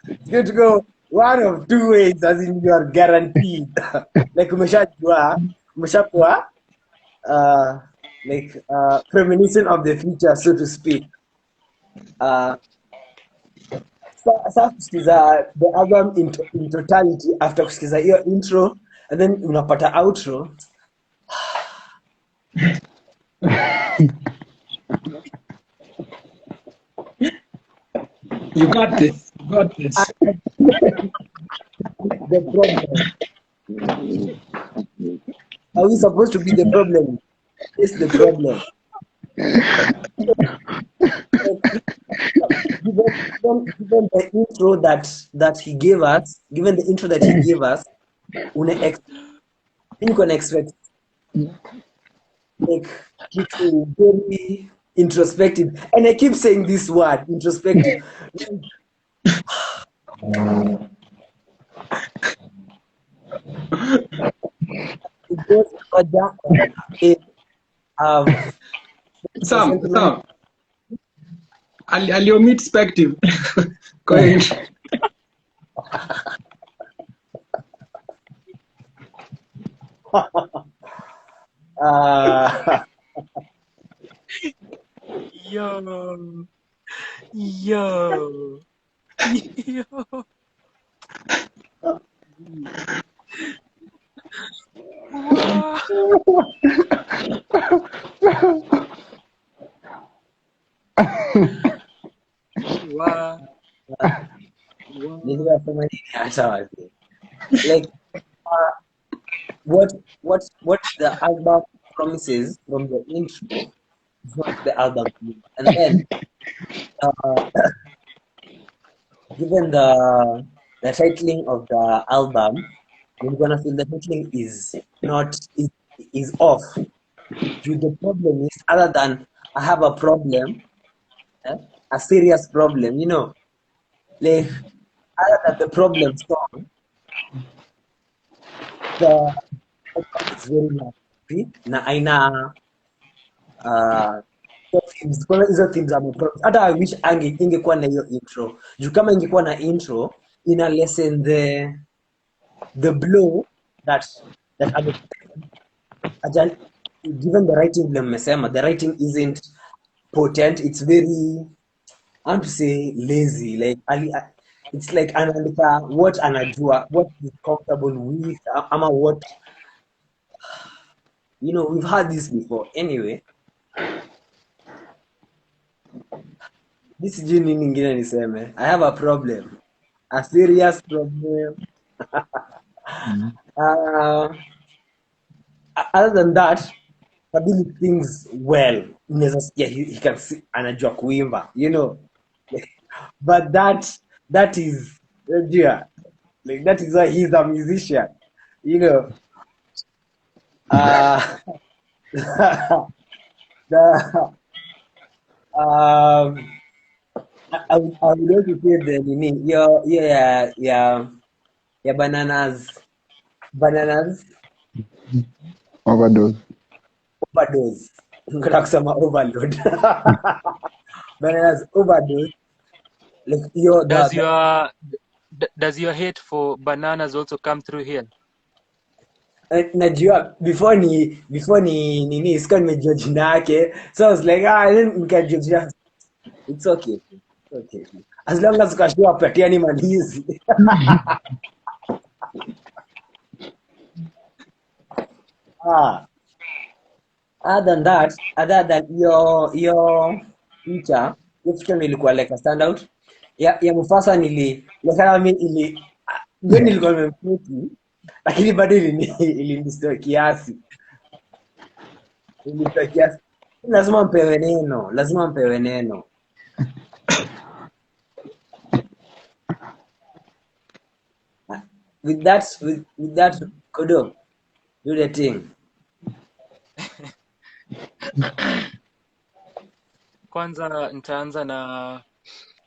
C: It's going to go one of two ways, as in you are guaranteed. Like umeshakuwa like premonition of the future, so to speak. Sasa kusikiza the album in totality after kusikiza hiyo intro and then unapata outro.
D: You got this. You got this.
C: The problem. Are we supposed to be the problem? It's the problem. Given the intro that he gave us, you can expect like kitu very introspective, and I keep saying this word introspective. It goes further
D: Sam, aliomit perspective. Go ahead.
A: Yo. Wow.
C: Like what the album promises from the intro is what the album is. And then given the titling of the album, you're gonna feel the titling is off. The problem is, other than I have a problem, a serious problem, you know, like other than the problem song, the it's very nice. Na aina hizo themes amepromise. Hata I wish ingekuwa na hiyo intro. Juu kama ingekuwa na intro, ina lessen the blow that given the writing mmesema, the writing isn't potent, it's very, I want to say, lazy. Like it's like anaandika what anajua, what he's comfortable with, ama what, you know, we've had this before. Anyway, this is nini nyingine niseme. I have a problem, a serious problem. Other than that, Fadhilee sings well. Yeah, he can sing, anajua kuimba, you know. But that is, yeah, like that is why he's a musician, you know. I would also say the nini, yeah, bananas
B: Overdose.
C: Nataka kusema overload. Bananas overdose. Like
A: does your hate for bananas also come through here?
C: Najua before ni nini sikuwa nimejua jina yake, so I was like nikajua it's okay. As long as ukashua patiani malizi. Other than your feature, your feature ilikuwa like a standout. Ya Mufasa nilikuwa nimemfuti, lakini bado ilinistoi kiasi. Lazima mpewe neno. With that Kodo, do the thing.
A: Kwanza nitaanza na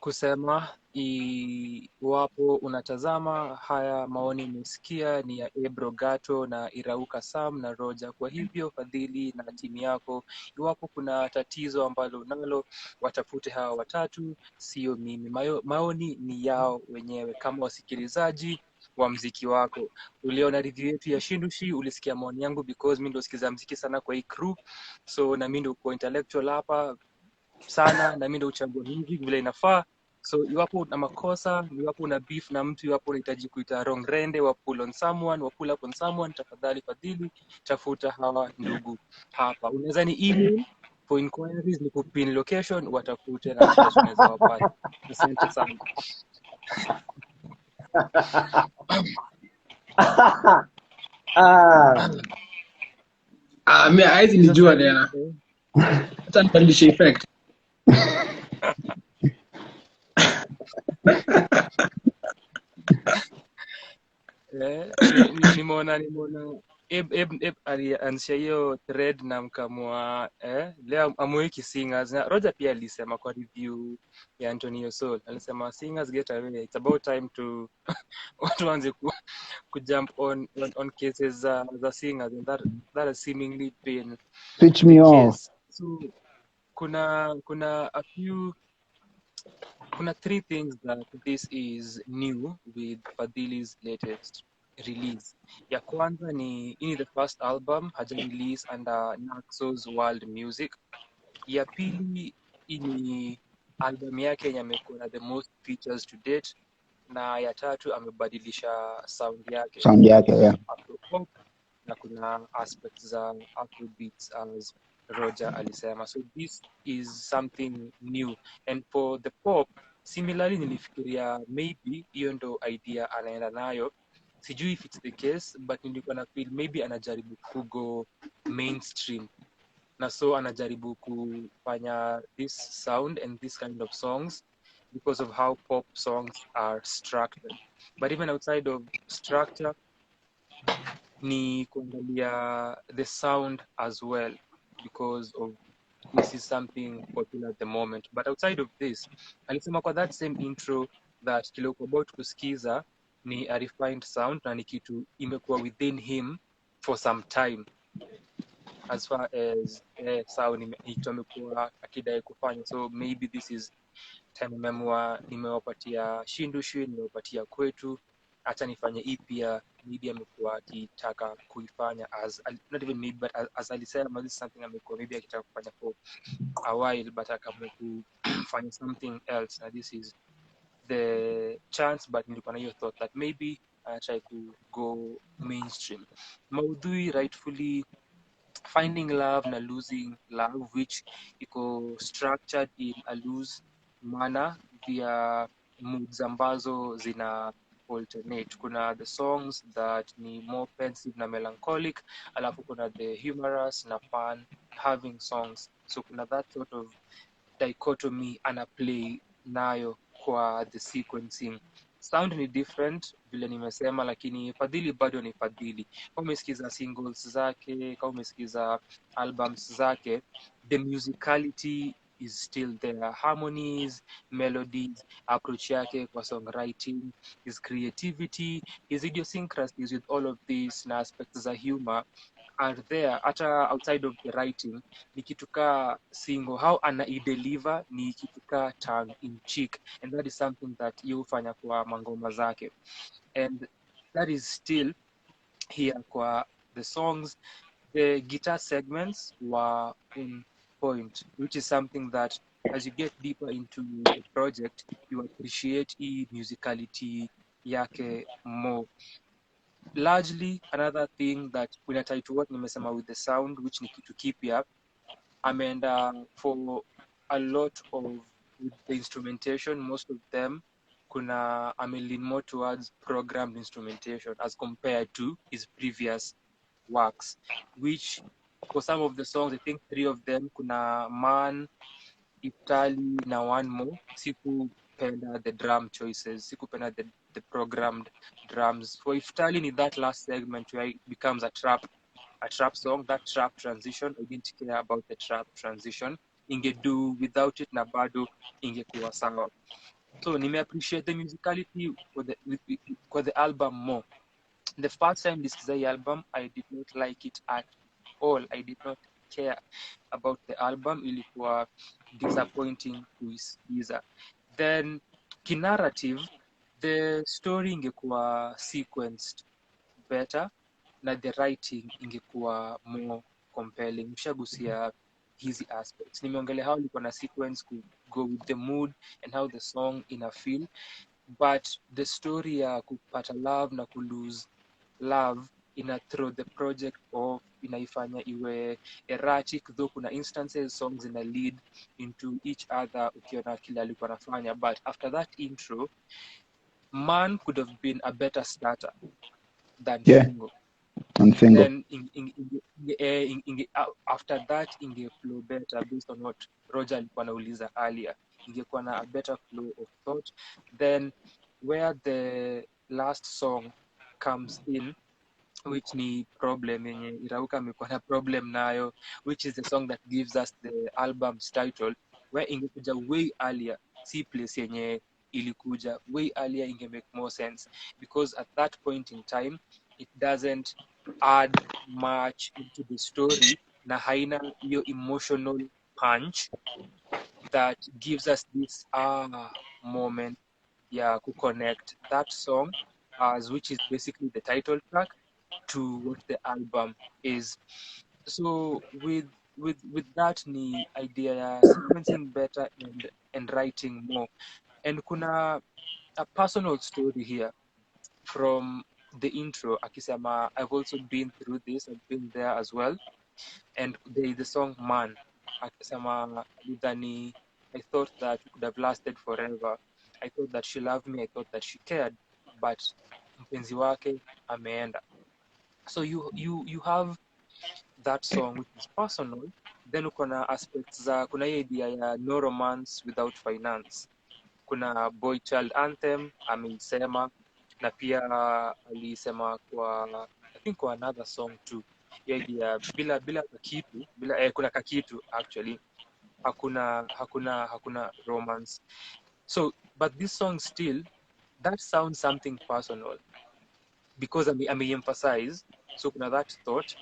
A: kusema iwapo unatazama haya maoni umesikia ni ya Ebro Gato na Irauka Sam na Roger. Kwa hivyo Fadhili na timu yako, iwapo kuna tatizo ambalo unalo, watafute hawa watatu, sio mimi. Maoni ni yao wenyewe kama wasikilizaji wa mziki wako. Uliona review yetu ya Shindushi, ulisikia maoni yangu because mimi ndo sikiza mziki sana kwa hii crew, so na mimi ndo kwa intellectual hapa sana, na mimi ndo uchambua music vile inafaa. So iwapo una makosa, iwapo una beef na mtu, iwapo unahitaji kuita wrong rende, wa pull on someone, wa pull up on someone, tafadhali Fadhili, tafuta hawa ndugu hapa. Unaweza ni email for inquiries, ni kupin location, watafute na trust unaweza wapata. Asante sana.
D: Mimi haizi nijua tena. Hata nibadilishe effect.
A: Nimeona alianzisha hiyo thread na mkamua leo amweki singers, na Roger pia alisema kwa review ya Antonio Soul, alisema singers get away, it's about time to watu waanze ku jump on cases za singers, and that has seemingly been
B: Switch me off.
A: So kuna a few, kuna three things that this is new with Fadhile's latest release. Ya kwanza ni the first album haja release under Naxo's World Music. Ya pili ni album yake yenye amekuwa na the most features to date, na ya tatu amebadilisha sound yake.
B: Yeah.
A: Afropop, na kuna aspects za Afrobeats as Roger alisema. So this is something new, and for the pop similarly nilifikiria maybe hiyo ndo idea anaenda nayo, sijui if it's the case, but nilikuwa na feel maybe anajaribu kugo mainstream, na so anajaribu kufanya this sound and this kind of songs because of how pop songs are structured. But even outside of structure, ni kuangalia the sound as well, because of this is something popular at the moment. But outside of this, alisema kwa that same intro that kile uko about kusikiza ni a refined sound na ni kitu imekuwa within him for some time, as far as sound amekuwa akidai kufanya. So maybe this is time nimewapatia Shindushi, nimewapatia kwetu, acha nifanye hii pia. Maybe amekuwa akitaka kuifanya as not even maybe, but as alisema, this is something amekuwa maybe akitaka kufanya for a while, but akaamua kufanya something else, and this is the chance. But nilikuwa na hiyo thought that maybe try to go mainstream. Maudhui rightfully finding love na losing love, which iko structured in a loose manner via moods ambazo zina alternate. Kuna the songs that ni more pensive na melancholic, alafu kuna the humorous na fun having songs. So kuna that sort of dichotomy ana play nayo kwa the sequencing. Sound ni different vile nimesema, lakini Fadhili bado ni Fadhili. Kama umesikiza singles zake, kama umesikiza albums zake, the musicality is still there. Harmonies, melodies, approach yake kwa songwriting, his creativity, his idiosyncrasies with all of these na aspects za humor are there. Hata outside of the writing, ni kitu ka single, how ana-deliver ni kitu ka tongue in cheek, and that is something that hufanya kwa mangoma zake, and that is still here kwa the songs. The guitar segments were on point, which is something that as you get deeper into the project, you appreciate musicality yake more. Largely, another thing that when I try to what nimesema with the sound, which ni kitu kipya, ameenda for a lot of with the instrumentation. Most of them kuna lean more towards programmed instrumentation as compared to his previous works, which for some of the songs, I think 3 of them, kuna Man, Italy na one more, sikupenda the drum choices, sikupenda the programmed drums. For Italy in that last segment where it becomes a trap song, that trap transition, I didn't care about the trap transition. Ingedu without it na bado ingekuwa sawa. So nime appreciate the musicality for the album more. The first time this album, I did not like it at all. I did not care about the album. Ilikuwa disappointing kuisikiza. Then kinarrative, the story ingekuwa sequenced better na the writing ingekuwa more compelling. Mshagusia hizi aspects. Nimeongelea how ilikuwa na sequence ku go with the mood and how the song ina feel, but the story ya kupata love na kulose love ina throw the project off, inaifanya iwe erratic, though kuna instances songs ina lead into each other ukiona kile alikuwa anafanya, but after that intro, Man could have been a better starter than Single.
B: And Single.
A: Then after that inge flow better based on what Roger alikuwa anauliza earlier, ingekuwa na a better flow of thought. Then where the last song comes in, which ni problem yenye Irauka amekuwa na problem nayo, which is the song that gives us the album's title, where ingekuja way earlier, si place yenye ilikuja way earlier, inge make more sense, because at that point in time it doesn't add much into the story na haina hiyo emotional punch that gives us this moment ya kuconnect that song as which is basically the title track to what the album is. So with that ni idea ya sequencing better and writing more. And kuna a personal story here from the intro akisema, I've also been through this, I've been there as well. And the song Man akisema alidhani, I thought that we could have lasted forever, I thought that she loved me, I thought that she cared, but mpenzi wake ameenda. So you have that song which is personal, then uko na aspects za, kuna hii idea ya no romance without finance, kuna boy child anthem ameisema, na pia alisema kwa I think kwa another song too, hiyo idea bila kakitu, kuna kakitu actually, hakuna romance. So but this song still, that sounds something personal because ame-emphasize, so kuna that thought,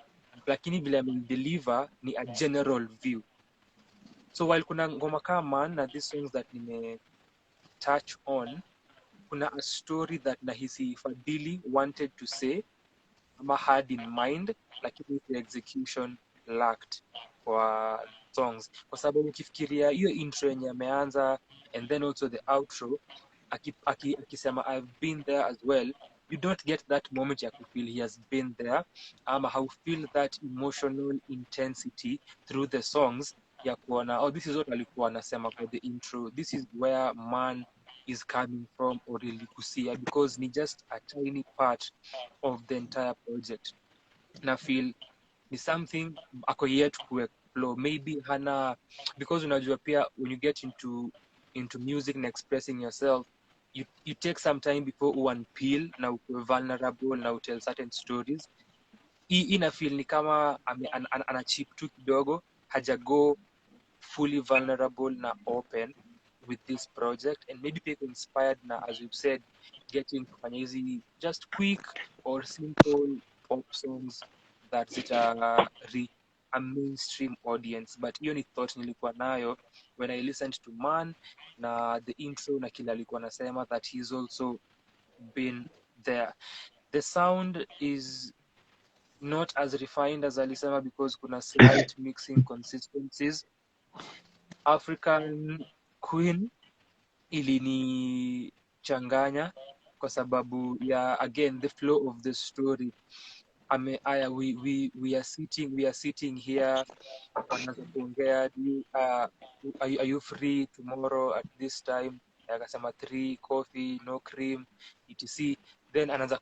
A: lakini vile ame-deliver ni a general view. So while kuna ngoma kama na these songs that nime touch on, kuna a story that nahisi Fadhilee wanted to say ama had in mind, lakini the execution lacked kwa songs, kwa sababu ukifikiria hiyo intro yenye ameanza and then also the outro akisema I've been there as well, you don't get that moment ya kufeel he has been there, ama how feel that emotional intensity through the songs ya kuona, oh, this is what alikuwa anasema kwa the intro, this is where Man is coming from, or ilikusia, because ni just a tiny part of the entire project. Na feel ni something ako yet kuexplore, maybe hana, because unajua pia when you get into music and expressing yourself, you take some time before unpeel na ukue vulnerable na utell certain stories. Ina feel ni kama ana chip tu kidogo, hajago fully vulnerable na open with this project, and maybe people inspired na, as we've said, getting kufanya hizi just quick or simple pop songs that zita reach a mainstream audience. But hiyo ni thought nilikuwa nayo when I listened to Man na the intro na kila alikuwa nasema that he's also been there. The sound is not as refined as alisema because kuna slight mixing consistencies. African Queen ilinichanganya kwa sababu ya, again, the flow of the story. We are sitting here, anaanza kuongea, are you free tomorrow at this time, akasema 3 coffee no cream etc, then anaanza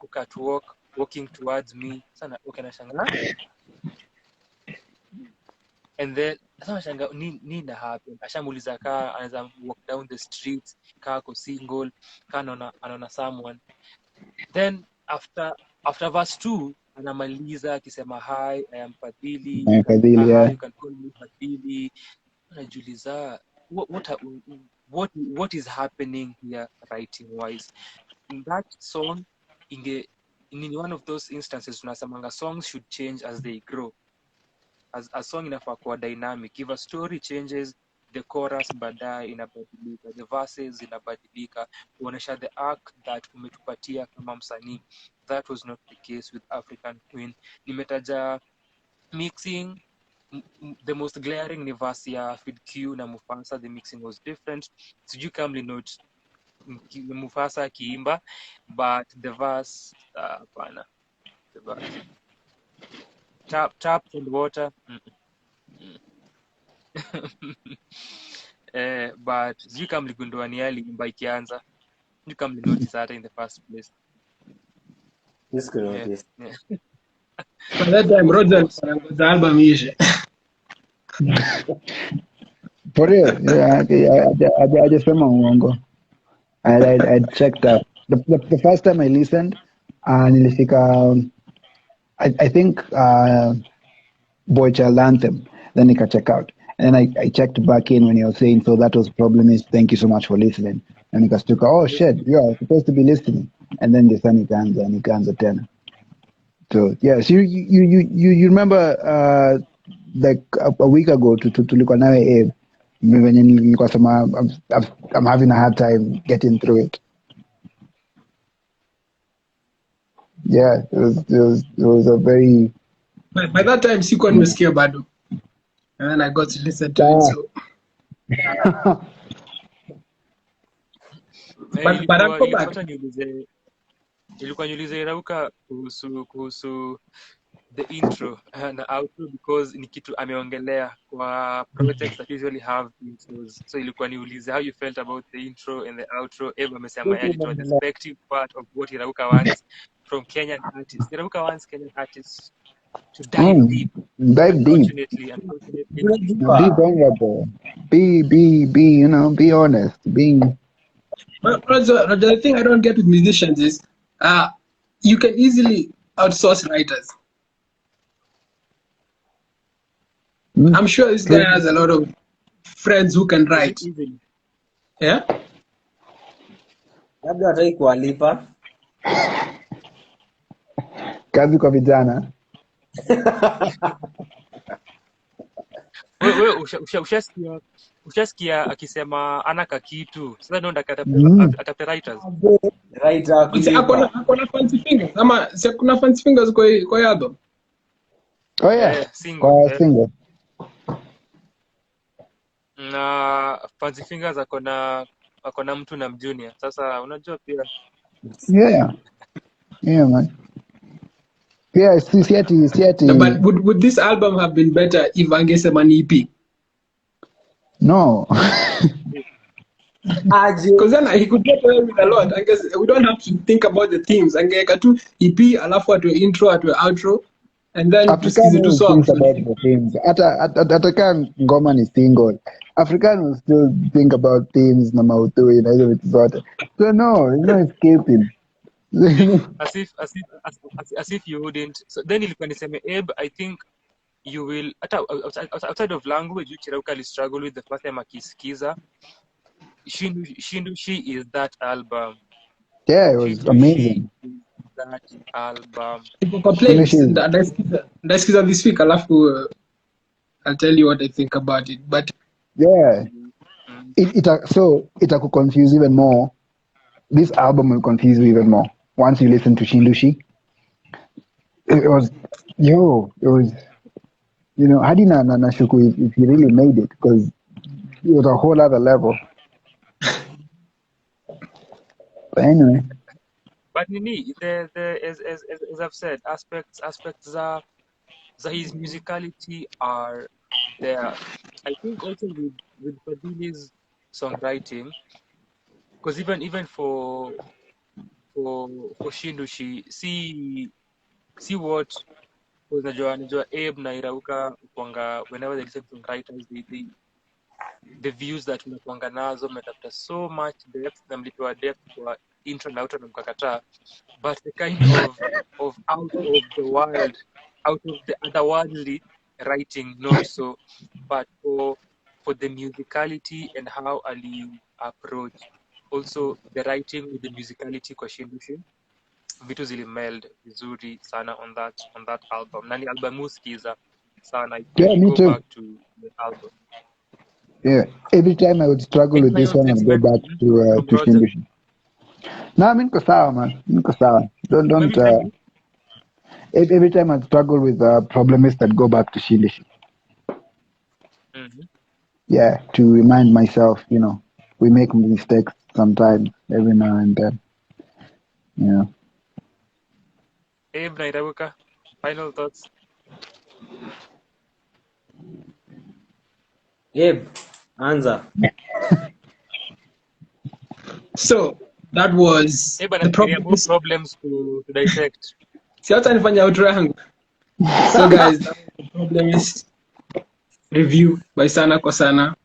A: walking towards me sana, okay, nashangaa, and then nashangaa nini na happen, ashamuuliza kaa anaweza walk down the streets, kaa ako single, kaa anaona someone, then after verse 2 anamaliza akisema hi, I am Fadhilee,
B: Fadhilee,
A: hi,
B: yeah.
A: you can call me Fadhilee. Najiuliza what is happening here writing wise in that song. In one of those instances tunasemanga songs should change as they grow. As a song inafaa kuwa dynamic. If a story changes, the chorus baadaye inabadilika, the verses inabadilika kuonesha the arc that umetupatia kama msanii. That was not the case with African Queen. Nimetaja mixing. The most glaring ni verse ya Fid Q na Mufasa. The mixing was different. Sijui kama mlinote Mufasa akiimba, but the verse hapana. The verse tap and water. But sijui kama mligundua ni aliimba ikianza. Sijui kama mlinotice hata in the first place.
C: This could notice.
A: Yeah.
D: By that time, Roger, the album is.
B: For real, yeah, I just remember uongo. I checked out the first time I listened, nilifika I think Boy Child Anthem. Then I check out, and then I checked back in when you were saying so that was Problemist. Thank you so much for listening. And I stuck. Oh shit, you are supposed to be listening. And then the sun ikaanza tena. So yes, you remember like a week ago tulikuwa nawe Abe. Venye nilikuwa sema I'm having a hard time getting through it. Yeah, it was a very.
D: By that time, sikuwa nimesikia bado, and then I got to listen to it. So. But I'll go back.
A: Ilikuwa niulize Irauka kuhusu the intro na outro because ni kitu ameongelea kwa projects that usually have intros. So ilikuwa niulize how you felt about the intro and the outro. Eva amesema alitoa the perspective part of what Irauka wants from Kenyan artists. Irauka wants Kenyan artists to dive deep.
B: Dive deep.
A: Unfortunately.
B: Be vulnerable. Be honest.
D: But Roger, the thing I don't get with musicians is you can easily outsource writers. I'm sure this guy has a lot of friends who can write. Yeah?
C: Labda hataki kuwalipa.
B: Kazi kwa vijana.
A: Wewe ushasikia akisema anaka kitu. Sasa ndio atapata writers.
C: Writer
D: Akona fancy fingers. Ama si kuna fancy fingers kwa album.
B: Oh yeah. Single.
A: Na fancy fingers akona mtu na mjunior. Sasa unajua pia.
B: Yeah man. Yeah, siati.
D: No, but would this album have been better if angesema ni EP?
B: No.
D: Because then he could get away with a lot. I guess we don't have to think about the themes. Angeka tu EP, alafu atwe intro, atwe outro, and then tusikize tu songs.
B: About the themes. Ataka ngoma ni single. African will still think about themes na maudhui na hizo vitu zote. So no, there's no escaping.
A: as if you wouldn't. So then ilikuwa niseme Abe, I think you will outside of language which Irauka struggle with the first time akisikiza. She is that album.
B: Yeah, it was amazing.
A: That album.
D: Ndaisikiza this week alafu I'll tell you what I think about it. But
B: yeah, it could confuse even more. This album will confuse you even more once you listen to Shindushi. It was hadi na nashuku if he really made it because it was a whole other level. But anyway.
A: But Nini, as I've said, aspects are his musicality are there. I think also with Fadhilee's songwriting, because even for Shindushi, see what unajua Abe na Irauka kwanga whenever they listen to writers the views that mnakuanga nazo mnatafuta so much depth na mlipewa depth kwa intro na outro na mkakataa, but the kind of out of the world, out of the otherworldly writing not so. But for for the musicality and how ali approach also the writing with the musicality kwa Shindushi, vitu zilimeld vizuri sana on that album. Nani album usikiza sana if
B: Yeah,
A: you
B: me
A: go
B: too.
A: back to the album.
B: Yeah, every time I would struggle with this one, I'd go back
A: From
B: to
A: Roger.
B: Shindushi. No, niko sawa, man. Niko sawa. Don't. Every time I'd struggle with Problemist, I'd go back to Shindushi.
A: Mm-hmm.
B: Yeah, to remind myself, we make mistakes sometimes, every now and then. Yeah.
A: Abe Nairabuka, final thoughts.
C: Gabe, answer.
D: So that was
A: Abe
D: the
A: anafikiria more
D: Problemist.
A: problems to dissect.
D: Si hata nifanya outro yangu. So guys, that was the Problemist review by Sanaa kwa Sanaa.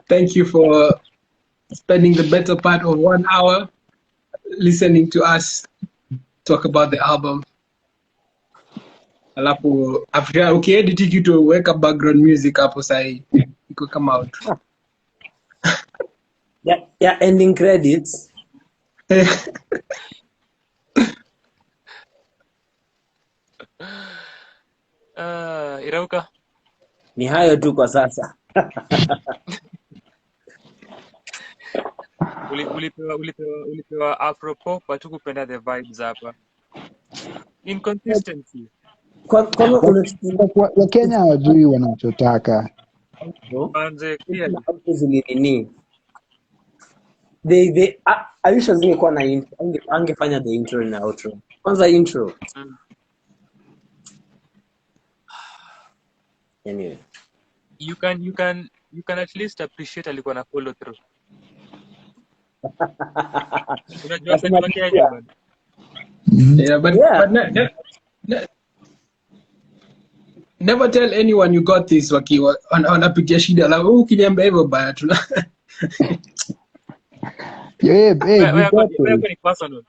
D: Thank you for spending the better part of 1 hour listening to us talk about the album. Alafu after ukiedit kitu weka background music hapo sahi iko kama outro.
C: Yeah, ending credits.
A: Irauka.
C: Ni hayo tu kwa sasa.
A: ulipewa apropos but hukupenda the vibes hapa. Inconsistency.
C: Kama unachukulia
B: Wakenya hawajui wanachotaka.
A: Manze clearly.
C: nini? They I wish zingekuwa na intro. Angefanya the intro na outro. Kwanza intro. Anyway.
A: You can at least appreciate alikuwa na follow through. Unajua sasa ni Kenya bwana.
D: Yeah, but never tell anyone you got this wakiwa wanapitia shida la ukiniambia hivyo baya tuna.
B: Yeah, babe, you got
A: Wewe
B: it.
A: ni personal.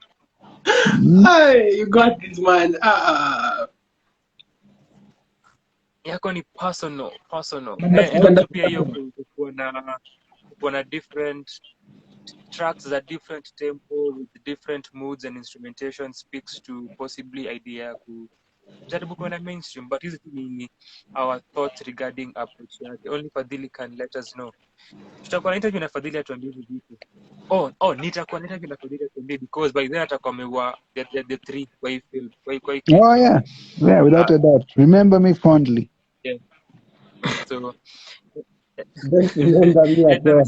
D: Hey, you got this man.
A: Yako ni personal.
D: But
A: Pia hiyo kuwa na different tracks za different tempo with different moods and instrumentation speaks to possibly idea ya kujaribu kuona mainstream, but hizi ni our thoughts regarding approach yake. Only Fadhilee can let us know. Tutakuwa na interview na Fadhilee atuambie hivi vitu. Nitakuwa na interview na Fadhilee atuambie because by then atakuwa amewa the three kwa hii film. Kwa hii clip.
B: Oh yeah, without a doubt. Remember me fondly.
A: Yeah. So
C: Don't remember me at all.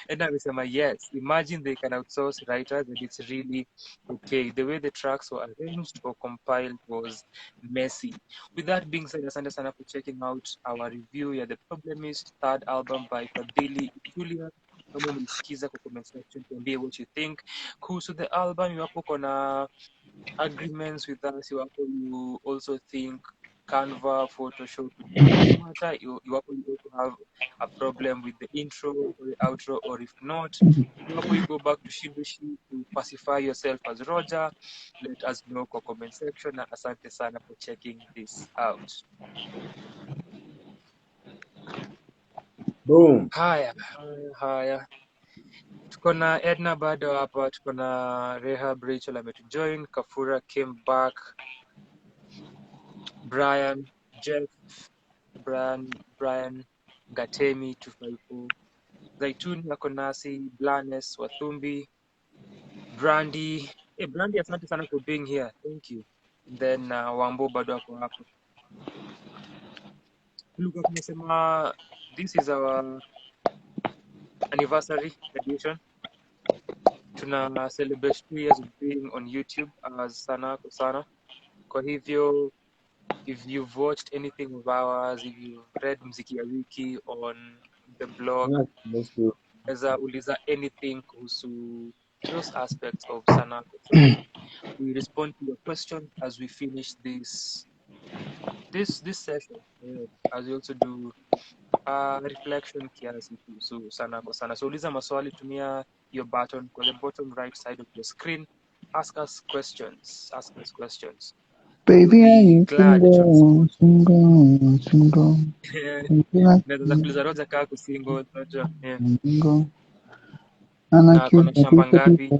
A: Edna amesema yes, imagine they can outsource writers and it's really okay. The way the tracks were arranged or compiled was messy. With that being said, asante sana for checking out our review ya The Problemist, third album by Fadhilee Itulya. Kama umeisikiza kwa comment section, tuambie what you think kuhusu the album. Iwapo kuna agreements with us, iwapo you also think Canva, Photoshop, it doesn't matter. You also have a problem with the intro or the outro, or if not, you go back to Shindushi to pacify yourself as Roger. Let us know kwa comment section. Na asante sana for checking this out.
C: Boom.
A: Haya. Tuko na Edna bado hapa, tuko na Rehab, Rachel ametujoin, Kafura came back, Brian, Jeff, Brian Gatemi 254, Zaituni ako nasi, Blanes Wathumbi, Brandy. Brandy, asante sana for being here. Thank you. And then Wambo bado ako hapo. Tulikuwa tumesema this is our anniversary edition. Tuna celebrate 2 years of being on YouTube as Sanaa kwa Sanaa. Kwa hivyo, if you've watched anything of ours, if you've read Mziki ya Wiki on the blog, unaweza uliza anything kuhusu those aspects of Sanaa kwa Sanaa. We respond to your question as we finish this session, as we also do reflection kiasi kuhusu Sanaa kwa Sanaa. So uliza maswali, tumia your button kwa the bottom right side of your screen. Ask us questions.
B: Baby, are you
A: glad John
B: single?
A: naweza kuuliza Roger kaa kusingle unajua
B: Single.
A: na ako na shamba ngapi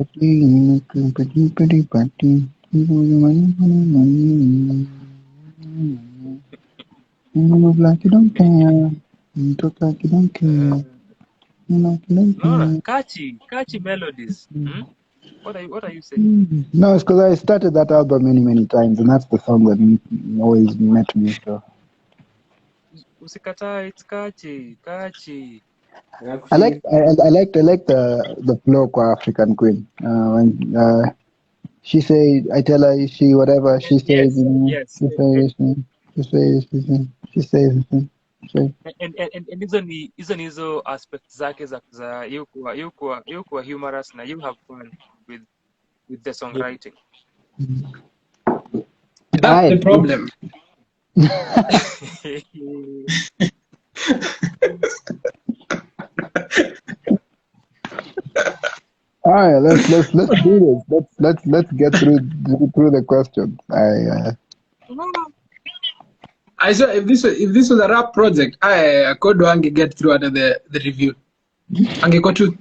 B: Move like you don't care. Talk like you don't care. Like you don't
A: no
B: care.
A: catchy melodies what are you saying
B: No, it's because I started that album many times, and that's the song that always met me. So
A: usikatae it's catchy
B: I like the flow kwa African Queen. When she say, I tell her she whatever she says,
A: yes
B: you know,
A: yes
B: she says, she says, she says, she
A: and hizo ni hizo aspects zake za you kuwa humorous na you have fun with the songwriting
D: That's the problem.
B: All right, let's do this. Let's get through the questions.
D: I swear, if this was a rap project, I could get through under the review. I go to.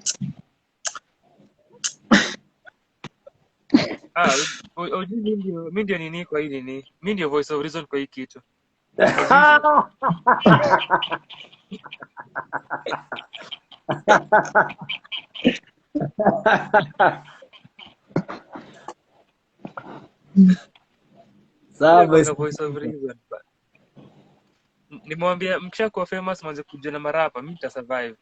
A: mi ndio nini kwa hii nini mi ndio voice of reason kwa hii kitu
C: Sawa,
A: voice of reason nimwambia mkishakuwa famous mwanze kuja na marapa mi nitasurvive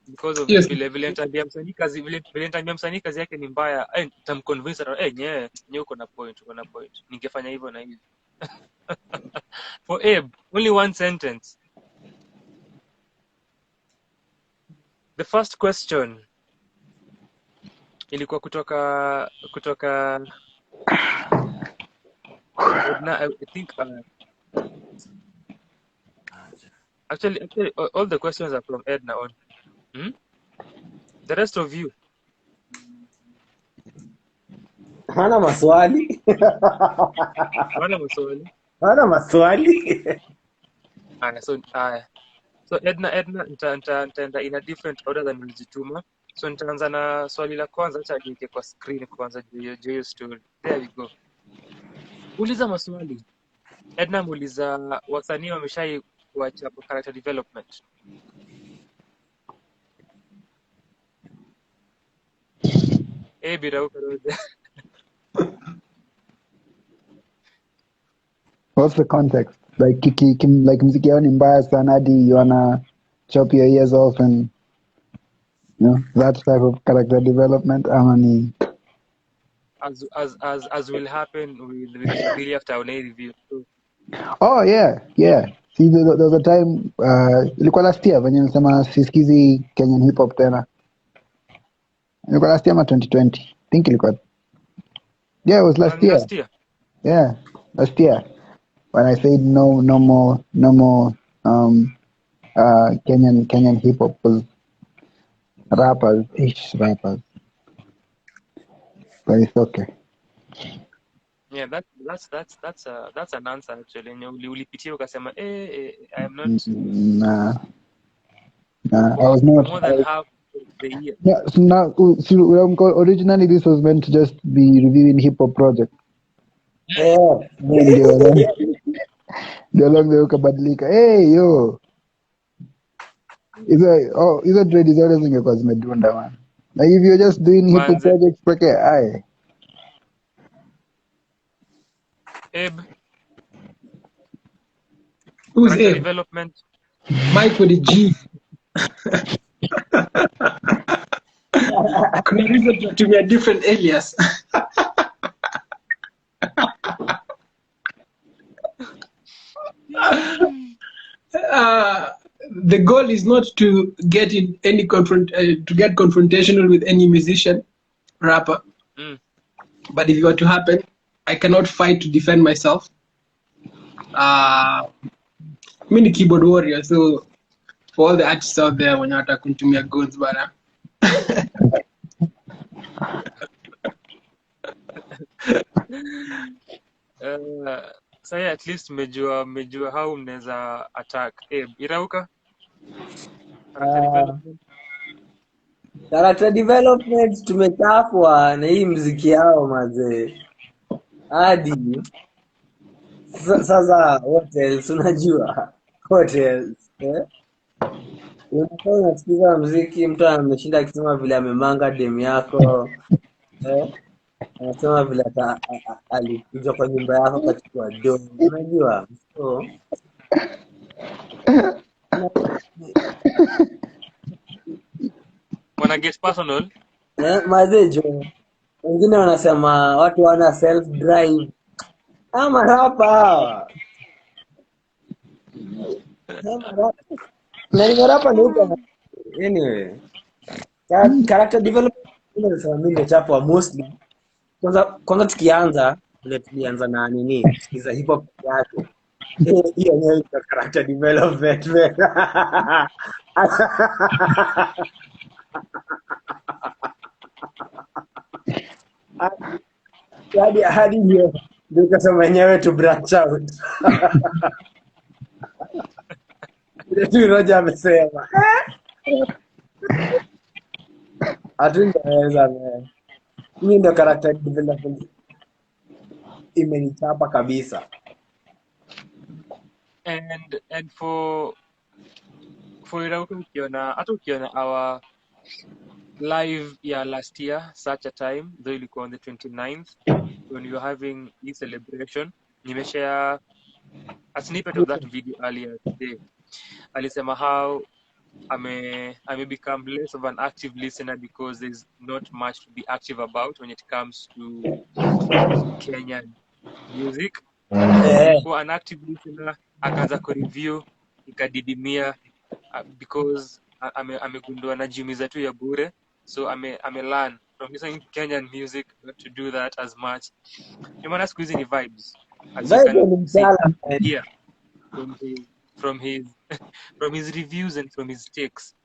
A: because of
D: Yes.
A: vile nitaambia msanii kazi yake ni mbaya nitamconvince nyewe uko na point ningefanya hivyo na hivi for Abe only one sentence the first question ilikuwa kutoka Edna, I think actually all the questions are from Edna on the rest of you
C: hana maswali. Hana maswali.
A: So Edna nitaenda in a different order than nilizituma. So nitaanza na swali la kwanza, acha niweke kwa screen kwanza hiyo story. There we go. Uliza maswali. Edna muuliza wasanii wameshai kuacha character development. Bila ukaroja.
B: What's the context? Like like mziki yao ni mbaya sana hadi you wanna chop your ears off and that type of character development ni
A: as will happen with Fadhilee after our review.
B: Oh yeah. See there was a time ilikuwa last year when nilisema sisikizi Kenyan hip hop tena. Ilikuwa last year 2020. I think ilikuwa. Yeah, it was last year.
A: Last year.
B: Yeah, last year. When I said no more Kenyan hip hop was rappers. But it's okay.
A: Yeah, that's an answer actually. Ulipitia ukasema I am not
B: Nah, I was not
A: more than half the year.
B: Yeah, so now originally this was meant to just be reviewing hip hop project. Ndio long ukabadilika. Hey yo. Hizo dread zote zingekuwa zimedunda man. Like if you're just doing hip hop projects peke aye.
A: Abe.
D: Who's Abe?
A: Development.
D: Mike with the G. Kuna reason to be a different alias. The goal is not to get in any to get confrontational with any musician, rapper. But if it were to happen, I cannot fight to defend myself. I'm a keyboard warrior, so for all the artists out there, when you're talking to me, goods, but
A: Sasa at least mmejua how mnaweza attack. Irauka character development.
C: Character development tumechapwa na hii mziki yao mazee. Hadi sasa what else unajua? What else? Unakuwa unasikiza mziki, mtu ameshinda akisema vile amemanga dem yako. Anasema vile alikuja kwa nyumba yako kachukua do. Unajua? So
A: Wanna get personal?
C: mazee jo. Wengine wanasema watu wana self drive. Ama rapa hawa. Na nimerapa ni huko. Anyway. Character development inasema mimi nimechapwa mostly. Kwanza tukianza vile tulianza na nini? Sikiza hip hop yake. Hiyo ni character development. Hadi ndio kasema wenyewe to branch out. Ile tu Roger amesema. Hatungeweza man. Mimi ndio character development imenichapa kabisa.
A: And for Irauka ukiona our live last year such a time, though ilikuwa on the 29th when we were having this celebration, nimeshare a snippet of that video earlier today. Alisema how I become less of an active listener because there's not much to be active about when it comes to Kenyan music. For an active listener, akaanza kureview ikadidimia because amegundua najiumiza tu ya bure, so learn from listening to Kenyan music not to do that as much. Maana siku hizi ni vibes, as you can see here from his reviews and from his takes.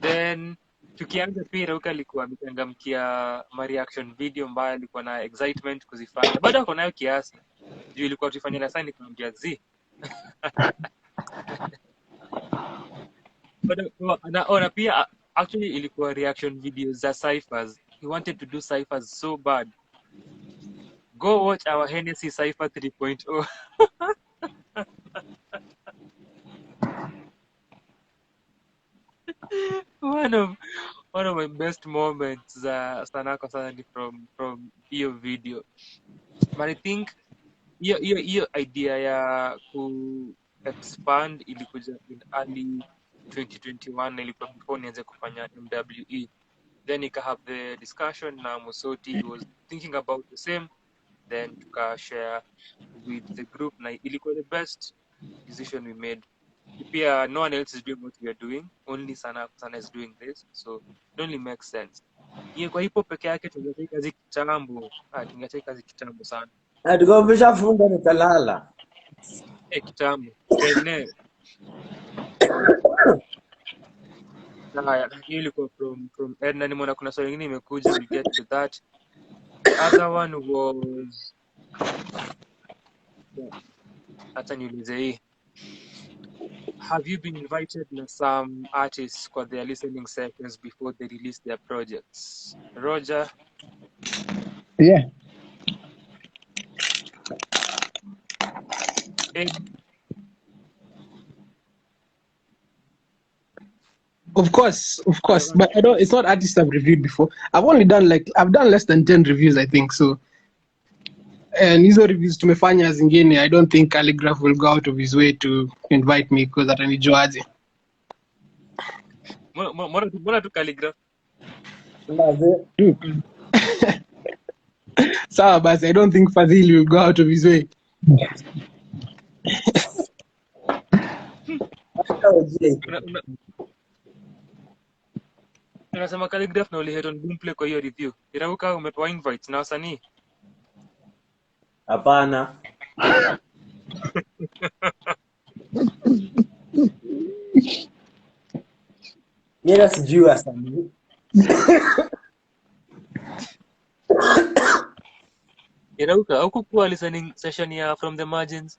A: Then tukianza pia Irauka alikuwa amechangamkia ma reaction video ambayo alikuwa na excitement kuzifanya, bado ako nayo kiasi juu ilikuwa tufanye na sana nikamwambia zi na pia actually ilikuwa reaction videos za ciphers. He wanted to do ciphers so bad. Go watch our Hennessy Cypher 3.0. one of my best moments Sanaa kwa sana ni from hiyo video. But I think hiyo idea ya ku expand ilikuja in early 2021 na ilikuwa before nianze kufanya MWE. Then nika have the discussion na Musoti, he was thinking about the same, then tukashare with the group na ilikuwa the best decision we made. Pia no one else is doing what we are doing, only Sanaa is doing this, so it only makes sense. Kwa hipo peke yake tungetaka kazi kitambo sana.
C: Tukombesha funda nikalala.
A: Kitambo. Hiyo ilikuwa from Edna. Nimeona kuna swali lingine imekuja, we'll get to that. The other one was hata niulize hii. Have you been invited na some artists for their listening sessions before they release their projects? Roger?
B: Yeah.
D: Of course, but I don't. It's not artists I've reviewed before. I've done less than 10 reviews, I think. So, and hizo reviews tumefanya zingine. I don't think Calligraph will go out of his way to invite me because atanijuaje.
A: Mbona tu Calligraph?
D: Sawa basi, I don't think Fadhilee will go out of his way.
A: Unasema Calligraph na ulihead on Boomplay kwa hiyo review. Irauka umepewa invites na wasanii?
C: Hapana. Mimi sijui wasanii.
A: Irauka, haukukuwa listening session ya From the Margins?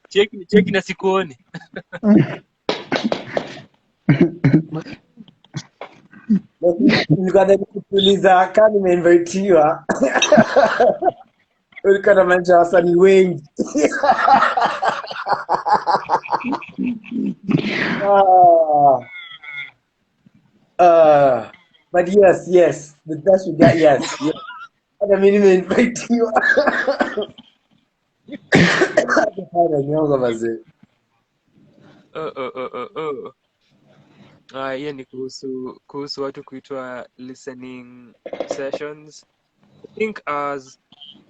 A: Cheki na sikuoni.
C: Nilikuwa kuuliza kama nimeinvitiwa. Ulikuwa na manja wasanii wengi. But yes, the best we got, yes. Hata mimi nimeinvitiwa. Hata nyongo mazee.
A: Hiyo ni kuhusu watu kuitwa listening sessions. I think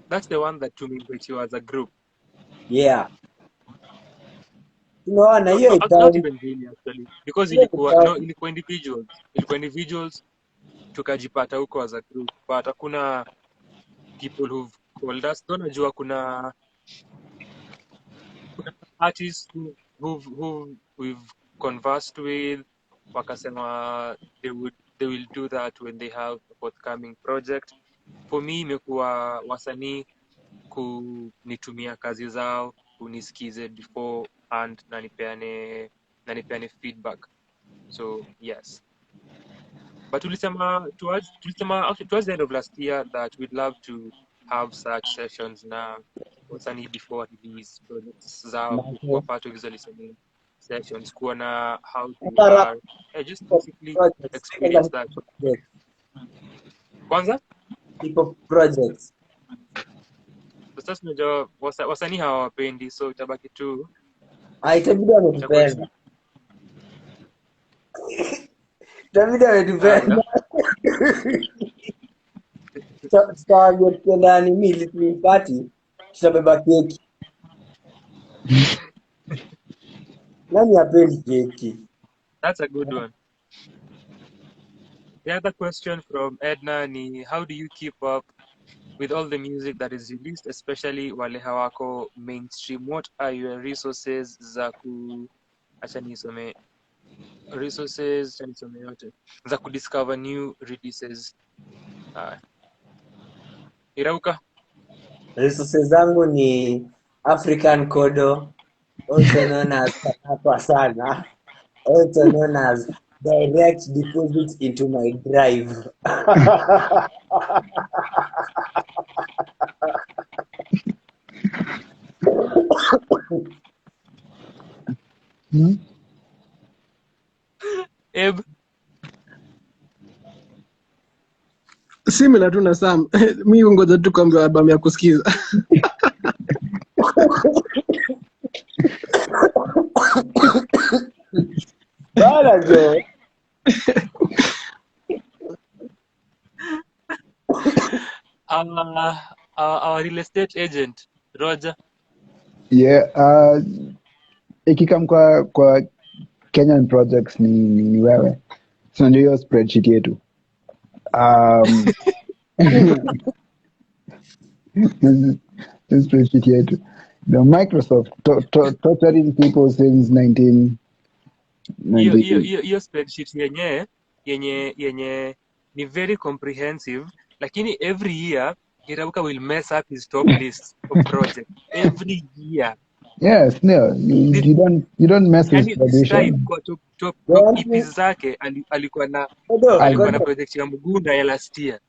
A: that's the one that tumeinvitiwa as a group.
C: Yeah. Unaona hiyo
A: Not even really actually, because ilikuwa individuals tukajipata huko as a group, but hakuna people who've called us. Don't najua kuna artists who we've conversed with, wakasema they will do that when they have a forthcoming project. For me imekuwa wasanii kunitumia kazi zao, kunisikize before and na nipeane feedback. So yes, but tulisema towards the end of last year that we'd love to have such sessions na wasanii before release projects zao, kuwa part of hizo listening sessions, kuona how they are, just basically experience that. Kwanza
C: people projects.
A: sasa tunajua wasanii hawawapendi, so itabaki tu
C: Itabidi wametupenda. Itabidi wametupenda. Tutawaambia tukienda nini listening party, tutabeba keki. Nani hapendi keki?
A: That's a good one. The other question from Edna ni, how do you keep up with all the music that is released, especially wale hawako mainstream? What are your resources za za kudiscover new releases? Irauka?
C: Resources zangu ni African Kodo, also known as Sanaa, also known as direct deposit into my drive.
A: Eb?
D: Similar tu na Sam. Mi ngoja tu kwamba album ya kusikiza.
C: Bana jo.
A: Our real estate agent, Roger.
B: Yeah, ikikam kwa Kenyan projects ni wewe. So ndio hiyo spreadsheet yetu. This spreadsheet yetu. The Microsoft torturing people since 1990.
A: Hiyo spreadsheet yenye ni very comprehensive, lakini every year Irauka will mess up his top list of projects every year.
B: Yes, no, you don't mess with tradition.
A: Kwa top EPs zake alikuwa na project ya Mugunda ya last year.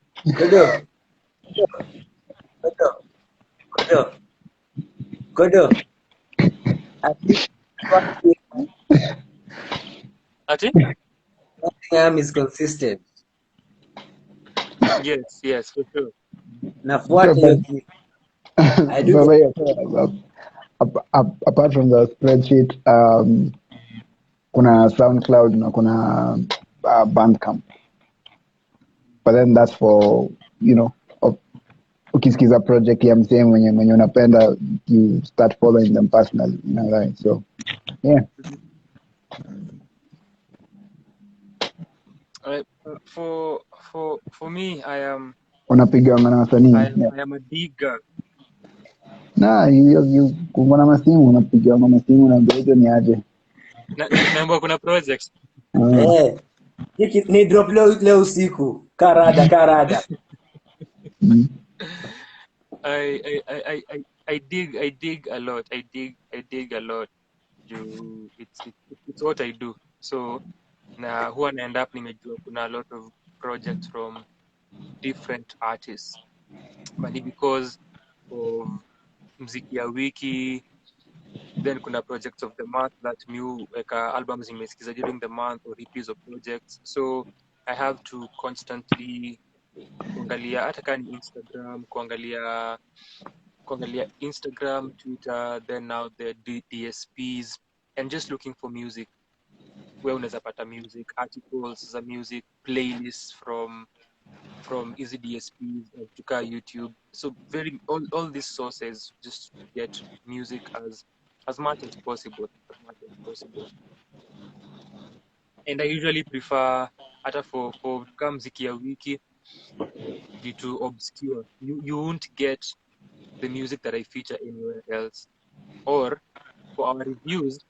C: Kodo.
A: Ati?
C: Nothing is consistent.
A: Yes, for sure.
C: Nafuata hiyo. I do.
B: Apart from the spreadsheet, kuna SoundCloud na kuna Bandcamp. But then that's for, ukisikiza project ya msee mwenye unapenda, you start following them personally, right? So, yeah.
A: For me, I am
B: Unapiga na wasanii.
A: I am a digger.
B: Na hiyo kuna masimu unapiga na masimu na ndio ni aje.
A: Naomba kuna projects.
C: Ni drop leo usiku. Karada.
A: I dig a lot. I dig a lot. It's what I do. So na huwa na end up nimejua kuna a lot of projects from different artists. But because of Mziki ya Wiki, then kuna projects of the month that new albums nimesikiza during the month or EPs of projects. So I have to constantly kuangalia hata kama ni Instagram, kuangalia Instagram, Twitter, then now the DSPs, and just looking for music. Where unaweza pata music, articles za music, playlists from easy DSPs, kutoka YouTube. So all these sources just to get music as much as possible. And I usually prefer hata for kama Mziki ya Wiki vitu obscure. You won't get the music that I feature anywhere else. Or for our reviews,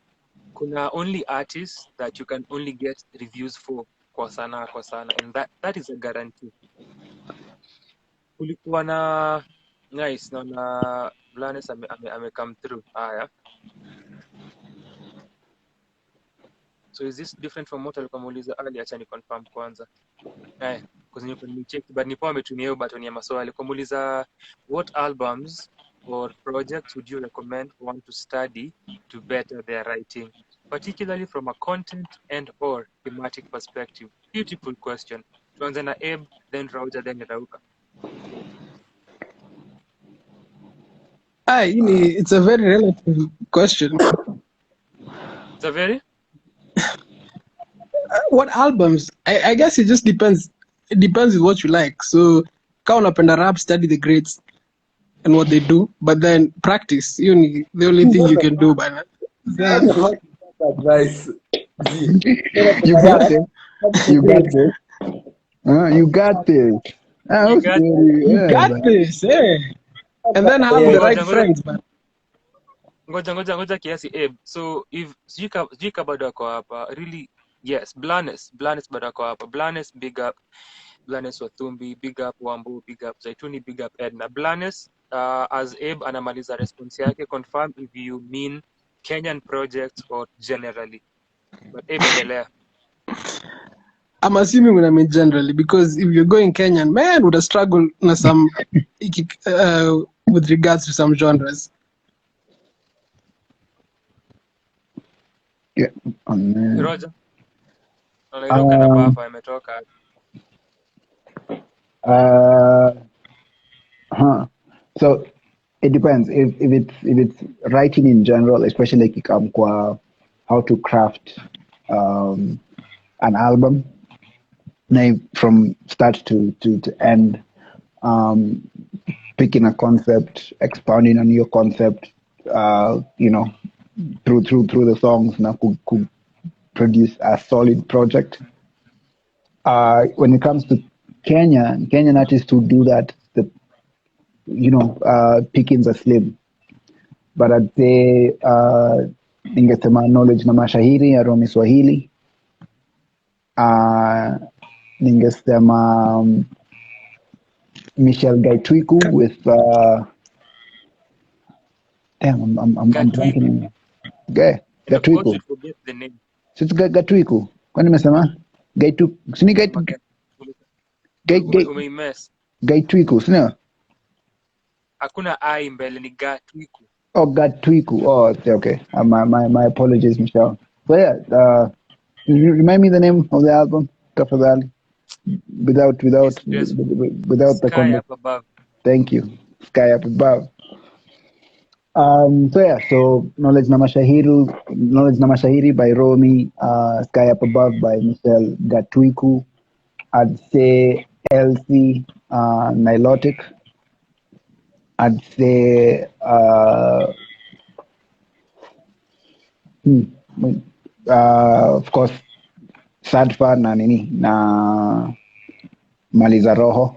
A: kuna only artists that you can only get reviews for kwa Sanaa, and that is a guarantee. Kulikuwa na nice na Blanes ame come through. Haya. So is this different from what alikuwa muuliza earlier? Acha ni confirm kwanza. Because ni check but nipo ametumia hiyo button ya maswali. Kumuuliza what albums or projects would you recommend one to study to better their writing, particularly from a content and or thematic perspective? Beautiful question. Tuanze na Abe, then Roger, then Rauka.
D: It's a very relative question.
A: It's a very?
D: What albums? I guess it just depends. It depends on what you like. So, kama unapenda rap, study the greats and what they do, but then practice. The only thing you can do by that.
C: Advice.
B: You got it. You got this. You got this.
D: You got this. And then have the right friends, man.
A: Ngoja kiasi Abe. So if sijui bado ako hapa, really yes, Blanes bado ako hapa. Blanes, big up. Blanes Wathumbi, big up Wambu, big up Zaituni, big up Edna. Blanes, as Abe anamaliza response yake, confirm if you mean Kenyan projects or generally. But Abe endelea.
D: I'm assuming when I mean generally, because if you're going Kenyan, man, would have struggled some with regards to some genres.
B: Yeah.
A: Roger. Unairuka na baba imetoka.
B: So it depends if it's writing in general, especially kwa how to craft an album from start to end, picking a concept, expounding on your concept, through the songs now could produce a solid project. When it comes to Kenyan artists who do that, pickings are slim. But I'd say ningesema Knowledge na Mashahiri ya Romy Swahili. Ningesema Michelle Gaitwiku with damn, I'm blanking. Gaitwiku.
A: I forget the name.
B: Sisi Gaitwiku. Kwani nimesema Gaitwiku? Sini Gaitwiku, sina?
A: Hakuna I mbele ni Gaitwiku.
B: Oh, Gaitwiku. Oh, okay. My apologies, Michelle. So yeah, remind me the name of the album, tafadhali. Without the
A: Sky Up Above.
B: Thank you. Sky Up Above. So yeah, Knowledge na Mashahiri by Romy, Sky Up Above by Michelle Gaitwiku. I'd say Elsie Nilotic. I'd say of course Sadfa na Maliza Roho.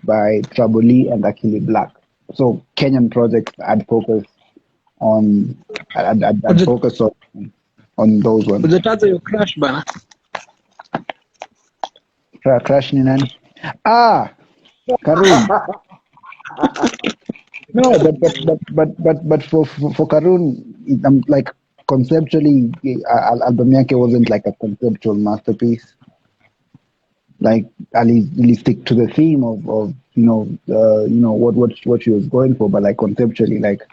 B: by Fadhilee and Akili Black. So Kenyan projects I'd focus on. I'd focus on those ones.
D: Ujataza your crush bana.
B: Crush ni nani? Karun. No, but for Karun, I'm like conceptually, album yake wasn't like a conceptual masterpiece. Like at least really stick to the theme of what she was going for, but like conceptually, like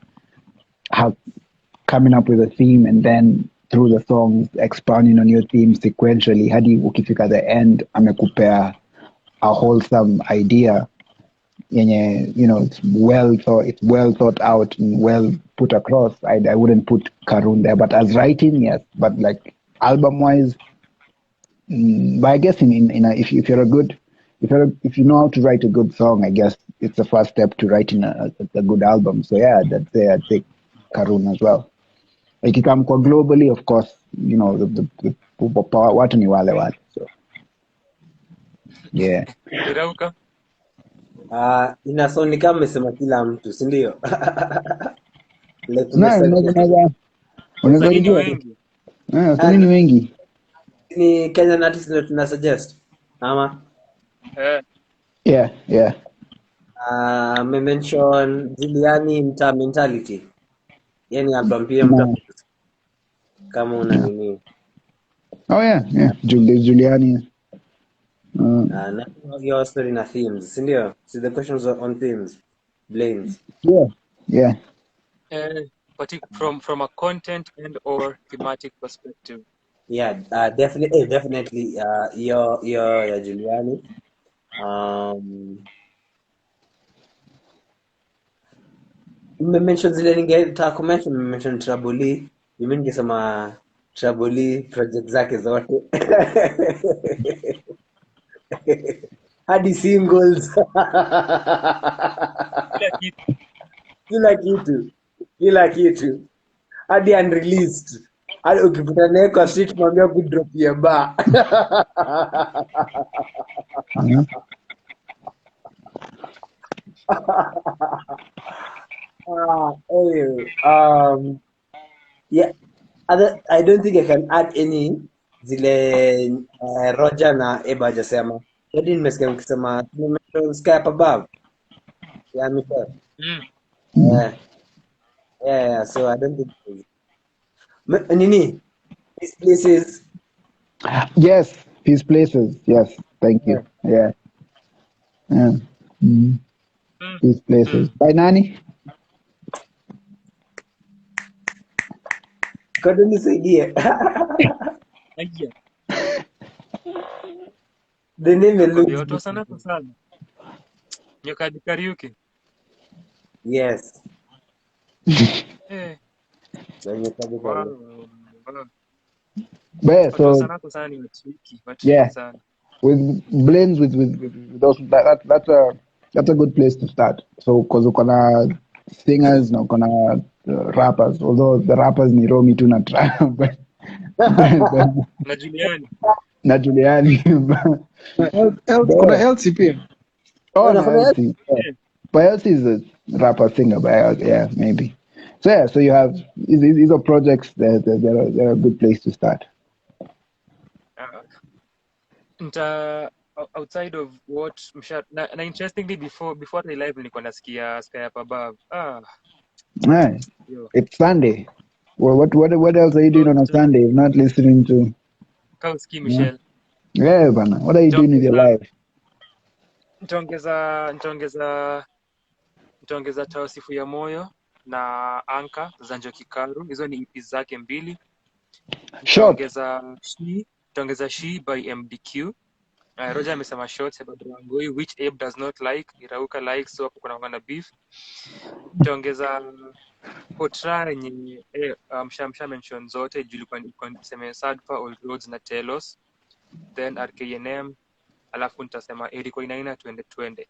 B: how coming up with a theme and then through the songs expanding on your theme sequentially. Hadi ukifika the end, amekupea a wholesome idea. Yenye, it's well thought out and well put across. I wouldn't put Karun there, but as writing, yes. But like album wise, but I guess if you know how to write a good song, I guess it's the first step to writing a good album. So yeah, I'd say Karun as well. Ikikam kwa globally, of course, the watu ni wale. So yeah.
A: Irauka?
C: Inasound kama umesema kila mtu, si ndio? Like
B: Unaweza
A: Wasanii ni
B: rejea.
A: wengi.
B: Wasanii ni wengi.
C: ni Kenyan artist ndio tuna suggest ama
B: Yeah.
C: me mention Juliani Mta Mentality, yani album pia mta kama una nini.
B: Oh yeah. Juliani.
C: Na your story na themes, si ndio? See the questions are on themes, blames.
B: Yeah.
A: From a content and or thematic perspective.
C: Yeah, definitely your Juliani. Mention zile ningetaka kumention, mention Fadhilee. Mimi ningesema Fadhilee project zake zote. Hadi singles. Kila kitu. Hadi unreleased. Hadi ukipita naye kwa street mwambie kudrop ya bar. Anyway, yeah. I don't think I can add any zile Roger na Eba hajasema. Hadi nimesikia mkisema Sky Up Above. Yeah, Michelle. Yeah, so I don't think Nini? These places.
B: Yes, his places. Yes, thank you. Yeah. His places. By nani?
C: Kado nisaidie. The name
A: Yoto sana. Nyokadi karaoke.
C: Yes.
B: But so
A: yeah,
B: with blends with those that's a good place to start. So because ukona singers na ukona rappers, although the rappers ni Romy tu na Trump, but na Juliani.
D: Kuna LCP.
B: Oh, no, LC. Yeah. But LC is a rapper singer, but yeah, maybe. So yeah, so you have these are projects that they're a good place to start.
A: Outside of what na interestingly before the live nilikuwa nasikia Sky Up Above.
B: Right. It's Sunday. Well, what else are you doing on a Sunday if not listening to
A: Kauski Michelle?
B: Yeah, bana. What are you doing with your life?
A: Nitaongeza Tawasifu ya Moyo na Anka za Njoki Karu. Hizo ni EP zake mbili. Nitaongeza She by MDQ. Roger amesema short sababu Wangoi, which Abe does not like, Irauka likes, so hapo kuna wana beef. Nitaongeza Potra yenye mshamsha mention zote julikuwa niseme Sadfa, Old Roads na Telos, then RKNM, alafu nitasema Eriko Inaina twende.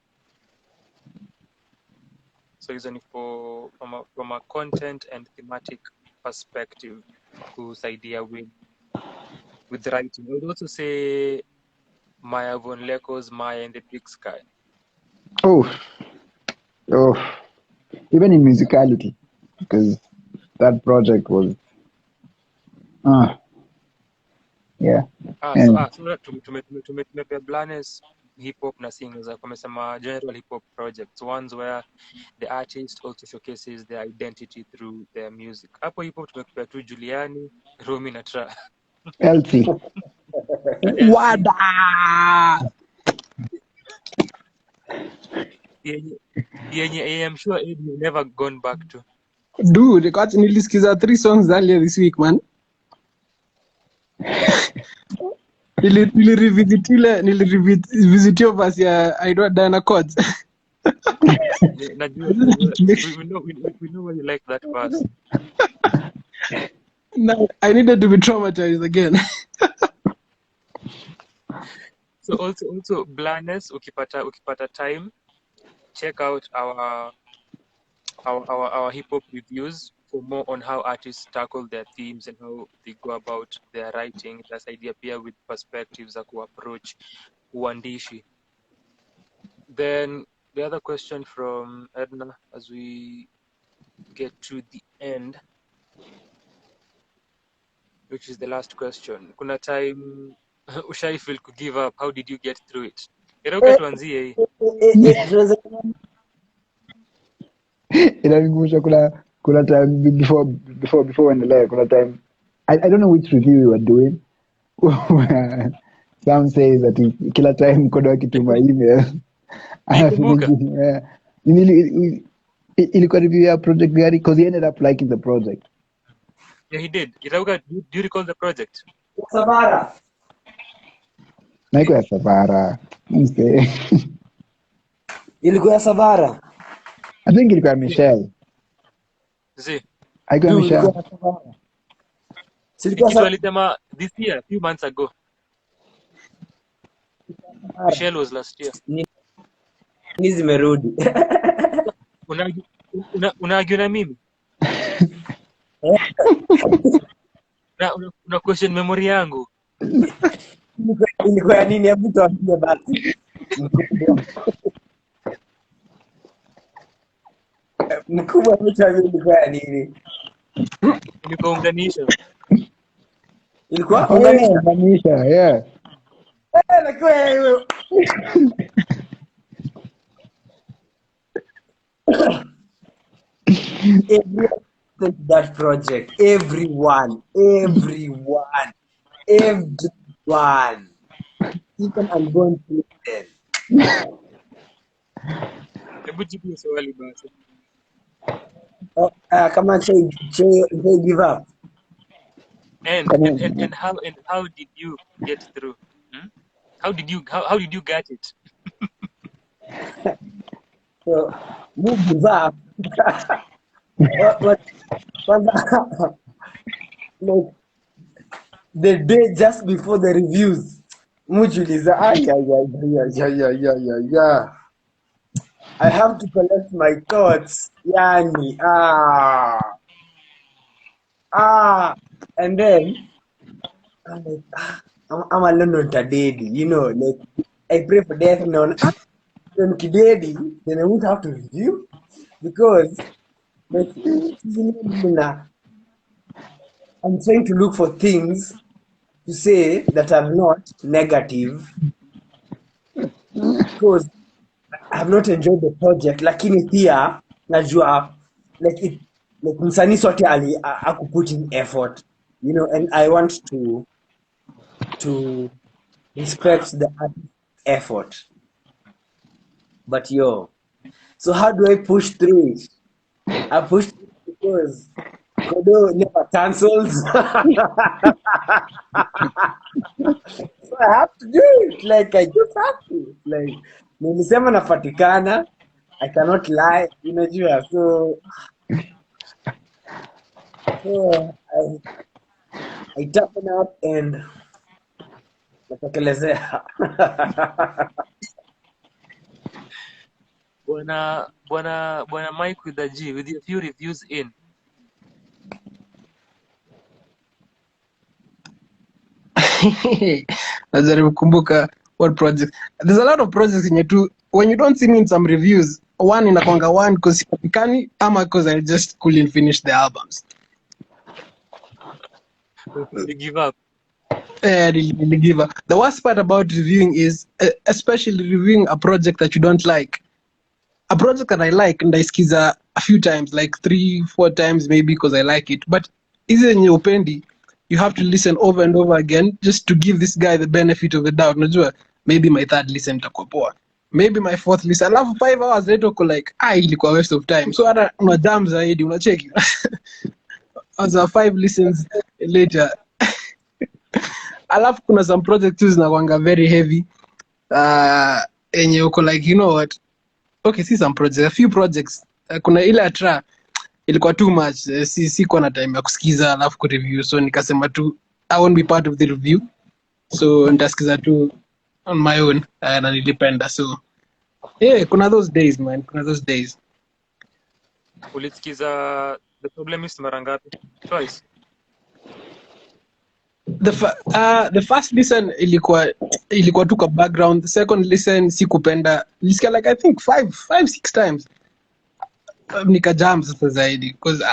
A: So hizo ni from a content and thematic perspective kusaidia with writing. I would also say Maya Von Leko's Maya in the Big Sky.
B: Oh, oh, even in musicality, because that project was, yeah. And
A: So tumepea Blanes hip hop na singles like wamesema general hip hop projects, ones where the artist also showcases their identity through their music. Hapo hip hop tumekupea tu Juliani, Romy na Tra.
B: Elsie.
A: LC
D: Wada!
A: yenye I'm sure Ed you've never gone back to.
D: Dude, got nilisikiza 3 songs earlier this week, man. Nilirevisit hiyo verse ya I don't Diana Chords.
A: Najua we know why you like that verse.
D: No, I needed to be traumatized again.
A: So also Blanes, ukipata time, check out our hip hop reviews for more on how artists tackle their themes and how they go about their writing. That's idea pia with perspectives za kuapproach uandishi. Then the other question from Edna as we get to the end, which is the last question. Kuna time ushai feel to give up? How did you get through it? Irauka tuanzie hii.
B: Inanikumbusha kuna time before endelee, kuna time I don't know which review we were doing. Some says that kila time mkodo akituma email
A: Nikumbuka.
B: ilikuwa review ya project gari because he ended up liking the project.
A: Yeah, he did. Irauka, do you recall the project?
C: Savara.
B: Naiko ya Savara.
C: Ilikuwa ya Savara.
B: I think ilikuwa Michelle.
A: Zi.
B: Haikuwa Michelle.
C: Ilikuwa ya Savara. Silikuwa
A: Kitu alisema this year, a few months ago.
C: Savara.
A: Michelle was last year.
C: Ni zimerudi.
A: Unaargue na mimi? Una question memory yangu.
C: Ilikuwa ya nini? Hebu tuambie basi. Mkubwa mtu ilikuwa ya nini?
A: Ilikuwa unganisha.
C: Ilikuwa unganisha.
B: Unganisha, yeah.
C: Ilikuwa wewe. Everyone that project. Everyone. Even I'm going to listen.
A: Hebu jibu swali basi.
C: Come on, say give up.
A: And how did you get through? How did you get it?
C: So you give up. What like the day just before the reviews. Mujuliza yeah. I have to collect my thoughts. Yani and then I'm like I'm alone on Tadedi, you know, like I pray for death and on Kidedi, then I won't have to review because like I'm trying to look for things to say that are not negative because I have not enjoyed the project. Lakini pia najua like it like msanii sote aku put in effort, you know, and I want to respect the artist's effort. But so how do I push through it? I push through because Kodo never cancels. So I have to do it. Like I just have to. Like nilisema nafatikana. I cannot lie. Unajua. So I toughen up and natekelezea.
A: Bwana Mike with the G, with a few reviews in.
D: Najaribu kumbuka what project. There's a lot of projects in tu when you don't see me in some reviews, one inakwanga one because sipatikani ama because I just couldn't finish the albums.
A: You give up.
D: Really give up. The worst part about reviewing is, especially reviewing a project that you don't like. A project that I like and I skiza a few times, like 3-4 times maybe because I like it. But isn't your upendi, you have to listen over and over again just to give this guy the benefit of the doubt. Unajua, maybe my third listen itakuwa poa. Maybe my fourth listen. Alafu 5 hours later uko like, ilikuwa waste of time. So hata una jam zaidi, unacheki. As a 5 listens later. Alafu kuna some projects zinakuanga very heavy. Enye uko like, you know what? Okay, see some projects, a few projects. Kuna ile atra ilikuwa too much. Sikuwa na time ya kusikiza alafu kureview, so nikasema tu I won't be part of the review, so nitasikiza tu on my own na nilipenda. So yeah, kuna those days man, kuna those days.
A: Ulisikiza The Problemist mara ngapi? Twice.
D: The first listen ilikuwa tu kwa background. The second listen sikupenda, nilisikia like I think 5-6 times. Nikajam sasa zaidi because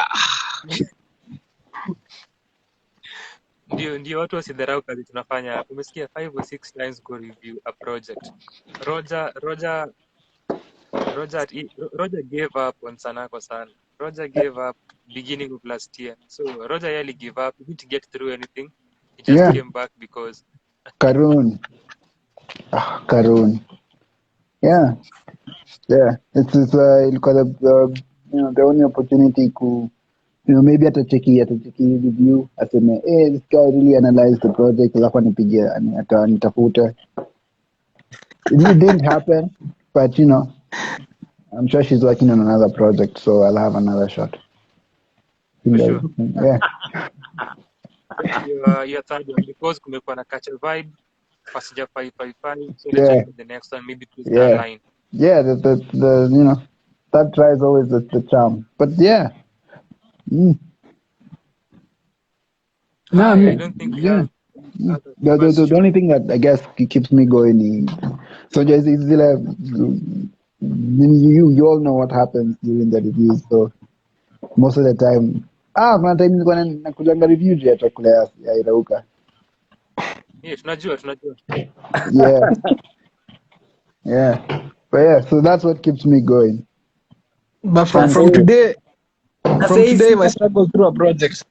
A: ndio watu wasidharau kazi tunafanya hapa. Umesikia 5 or 6 times go review a project. Roger gave up on Sanaa kwa sana. Roger gave up beginning of last year. So Roger really gave up. He didn't get through anything. He just came back because
B: Karun. Yeah. It's ilikuwa the only opportunity ku maybe atacheki review aseme this guy really analyzed the project alafu anipigie nitafute. It didn't happen, but I'm sure she's working on another project, so I'll have another shot.
A: For sure.
B: Yeah.
A: Your third one because kumekuwa na catch a vibe. Passenger 555. So let's check the next one. Maybe to that line.
B: Yeah, the that try is always the charm. But yeah. No, I mean,
A: I don't think we have
B: the only thing that I guess keeps me going is so just is you all know what happens during the reviews, so most of the time kuna time nilikuwa nakujanga review ya chakula ya Irauka.
A: Tunajua.
B: Yeah. But yeah, so that's what keeps me going.
D: But from today, if I struggle through a project,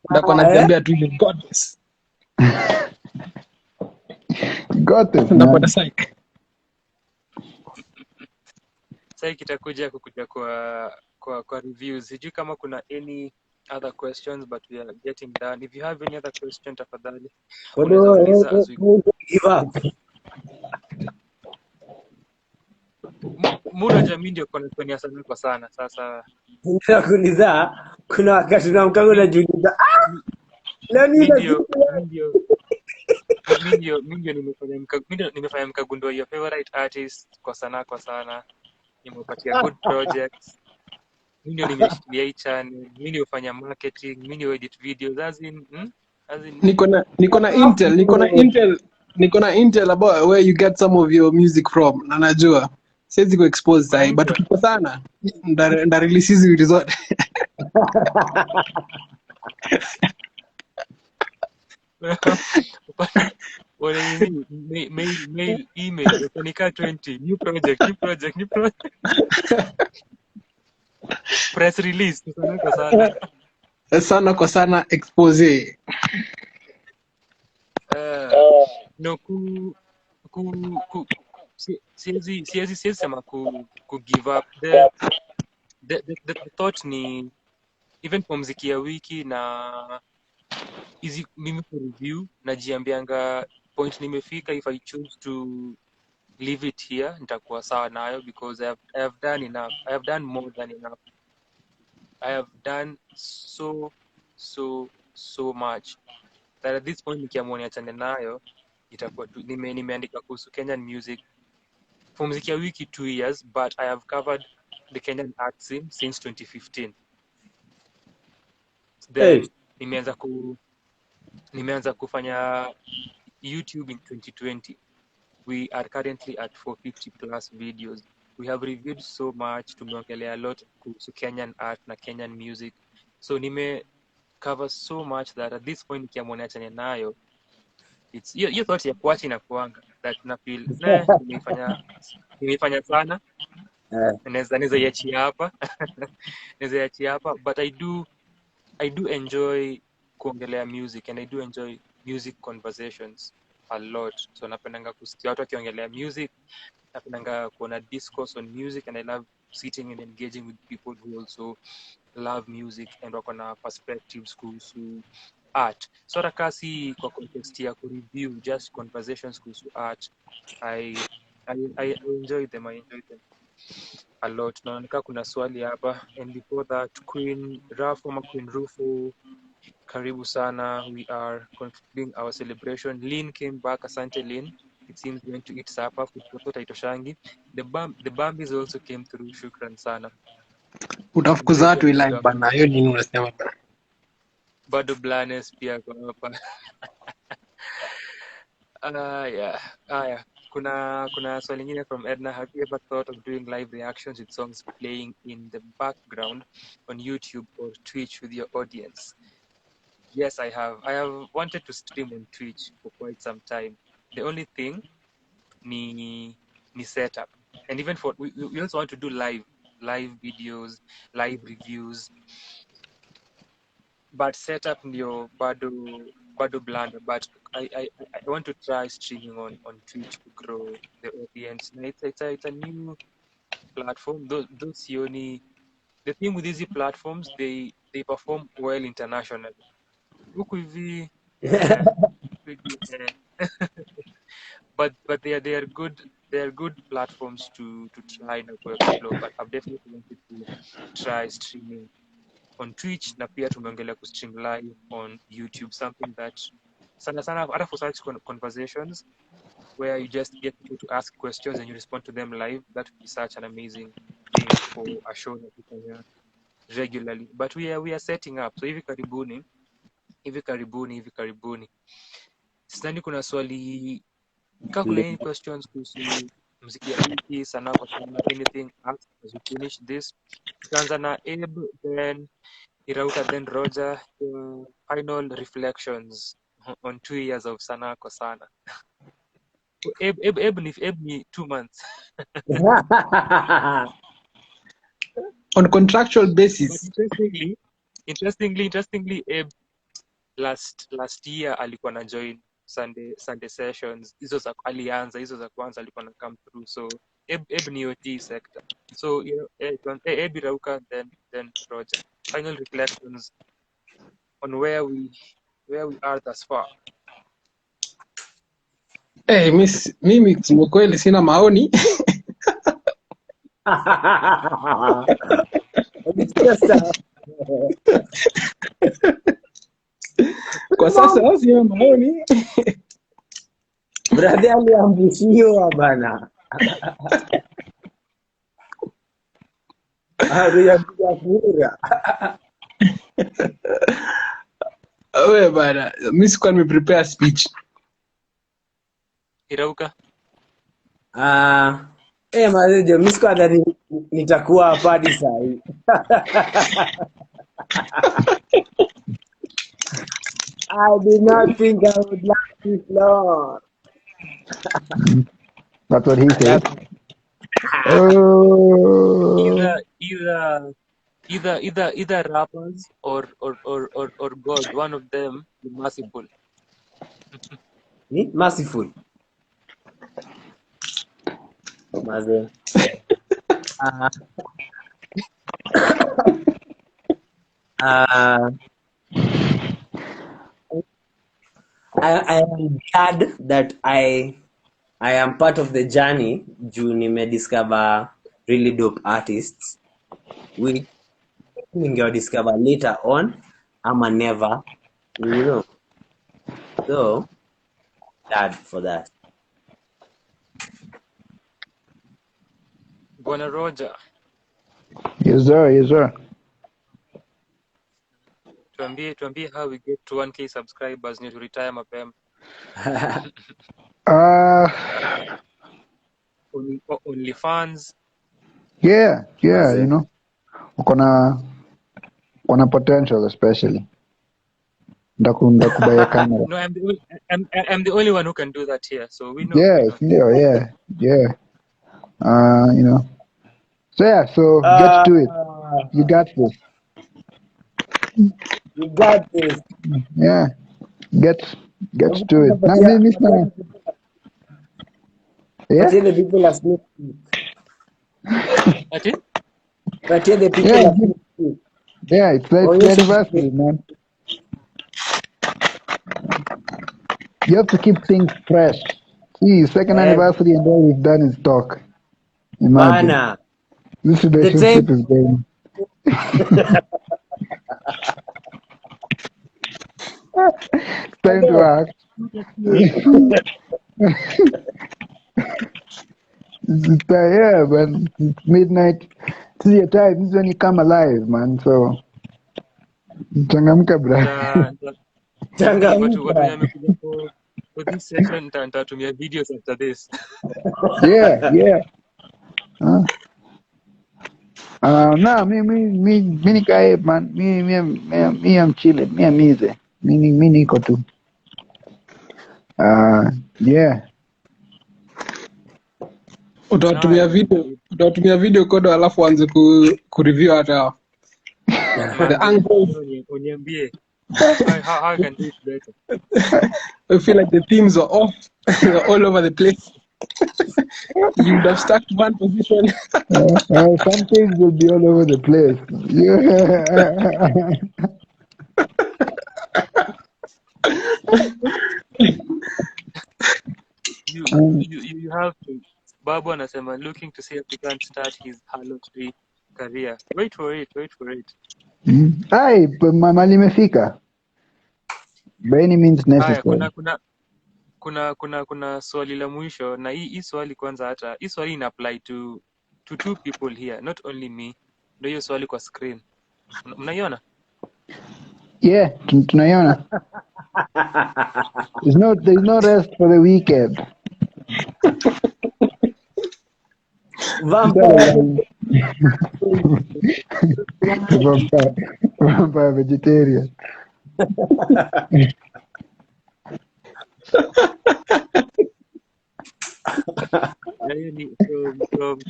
D: ndakuwa najiambia tu you got this.
B: You got this, man.
D: Ndakuwa psych.
A: Sasa kitakuja kukuja kwa reviews. Sijui kama kuna any other questions, but we are getting done. If you have any other question, tafadhali unaweza uliza as we
C: give up.
A: Muda jamii ndio kwa sana kwa sana. Sasa
C: nitakuuliza kuna wakati unamkanga unajiuliza nani
A: ndio nimefanya mkagundua your favorite artist kwa sana. Nimepatia good projects. Mimi nimeshikilia hii channel, mimi hufanya marketing, mimi edit videos as in
D: niko na intel about where you get some of your music from. Na najua siwezi expose sai, but ukiko sana nda release hizi video zote.
A: mail, email, ukanika 20 new project. Press release
D: sana kwa sana expose.
A: No siwezi sema ku give up. The thought ni even kwa mziki ya wiki na easy mimi ku review najiambianga point nimefika, if I choose to leave it here nitakuwa sawa nayo because I have done enough. I have done more than enough. I have done so much that at this point nikiamua niachane nayo itakuwa tu nimeandika kuhusu Kenyan music for mziki ya wiki 2 years, but I have covered the Kenyan art scene since 2015. Then nimeanza kufanya YouTube in 2020. we are currently at 450 plus videos. We have reviewed so much, tumeongelea a lot kuhusu Kenyan art na Kenyan music. So nime cover so much that at this point nikiamua niachane nayo, it's hiyo thought ya kuacha inakuanga that na feel nimeifanya sana, naweza iachia hapa naweza iachia hapa, but I do enjoy kuongelea music, and I do enjoy music conversations a lot. So napendanga kusikia watu wakiongelea music, napendanga kuona discourse on music, and I love sitting and engaging with people who also love music and wako na perspectives kuhusu art. So hata kasi kwa context ya kureview, just conversations kuhusu art, I enjoy them. I enjoy them a lot. Naonekana kuna swali hapa, and before that, Queen Rufo, karibu sana. We are concluding our celebration. Lynn came back. Asante Lynn. It seems we went to eat supper. Kutoto itoshangi. The Bambis also came through. Shukran sana.
D: Utafukuza watu live bana, hiyo nini unasema bana?
A: Bado Blanes pia kwa hapa. Yeah. Kuna swali lingine from Edna. Have you ever thought of doing live reactions with songs playing in the background on YouTube or Twitch with your audience? Yes, I have. I have wanted to stream on Twitch for quite some time. The only thing ni setup. And even for we also want to do live videos, live reviews. But setup ndio bado bland. But I want to try streaming on Twitch to grow the audience. And it's a new platform. Those the thing with these platforms, they perform well internationally. Huku hivi but they are good platforms to try na explore. But I've definitely wanted to try streaming on Twitch, na pia tumeongelea ku stream live on YouTube, something that sana hata for such conversations where you just get people to ask questions and you respond to them live. That would be such an amazing thing for a show that we can regularly. But we are setting up. So hivi karibuni sidhani kuna swali kama kuna any questions kuhusu mziki ya wiki, sanaa kwa sanaa, anything, ask as we finish this. Tuanza na Abe, then Irauka, then Roger. Final reflections on 2 years of sanaa kwa sanaa. Abe ni 2 months.
D: On contractual basis.
A: But interestingly, Abe last year alikuwa na join Sunday sessions. Alianza hizo za kwanza alikuwa na come through. So Abe ni OG sector. So Abe Irauka, then Roger. Final reflections on where we are thus far.
D: Mimi kusema kweli sina maoni. Kwa sasa sina maoni.
C: Brother aliambishiwa bana. Aliambia kura.
D: Wewe bana, mimi sikuwa nimeprepare speech.
A: Irauka.
C: Mazejo, mimi sikuwa dhani nitakuwa hapa hadi saa hii. I did not think I would last this long.
B: That's what he said.
A: Either rappers or God, one of them be merciful.
C: Merciful. Maze. I am glad that I am part of the journey. Juu discover really dope artists, which you'll discover later on. Ama never, So glad for that.
A: Bwana Roger.
B: Yes sir.
A: Tuambie how we get to 1K subscribers ni to retire mapema.
B: Uh,
A: OnlyFans?
B: yeah,
C: Mazee.
B: you know, kuna potential especially. Ndakubuy a camera.
A: No, I'm the only one who can do that here, so we know.
B: Yes, yeah. You know. So yeah, so get to it. You got this.
C: You got this.
B: Yeah, get to it. Now,
C: Patia
B: Miss Nana. Yeah,
C: the people a sneak peek.
A: Ati?
C: Patia the
B: yeah,
C: people a sneak peek.
B: it's the
C: Onyesha
B: anniversary, man. You have to keep things fresh. See, second anniversary and all we've done is talk. Imagine.
C: bana.
B: This
C: The time
B: relationship is going. It's time to act. Yeah, man. It's midnight. This is your time. This is when you come alive, man. So, changamka, bro.
A: Watu wenye
C: changamka.
A: wamekuja for this session nitatumia videos after this.
B: Yeah. No, me nikae, man. Me, I'm chilling. Me, I'm easy. Me niko tu. Yeah.
D: utatumia video kodo alafu anze kureview hata the angles.
A: Uniambie how I can do it better.
D: I feel like the themes are off. They're all over the place. You would have stuck to one position.
B: Some things will be all over the place. Yeah.
A: You have to. Babu anasema looking to see if he can start his harlotry career. Wait for it.
B: Ai, mali imefika. By any means
A: Haya,
B: necessary.
A: kuna swali la mwisho na hii swali kwanza, hata hii swali ina apply to two people here, not only me. Ndio hiyo swali kwa screen. Mnaiona?
B: Yeah, tunaiona. There's no rest for the weekend.
C: Vampire.
B: Vampire vegetarian.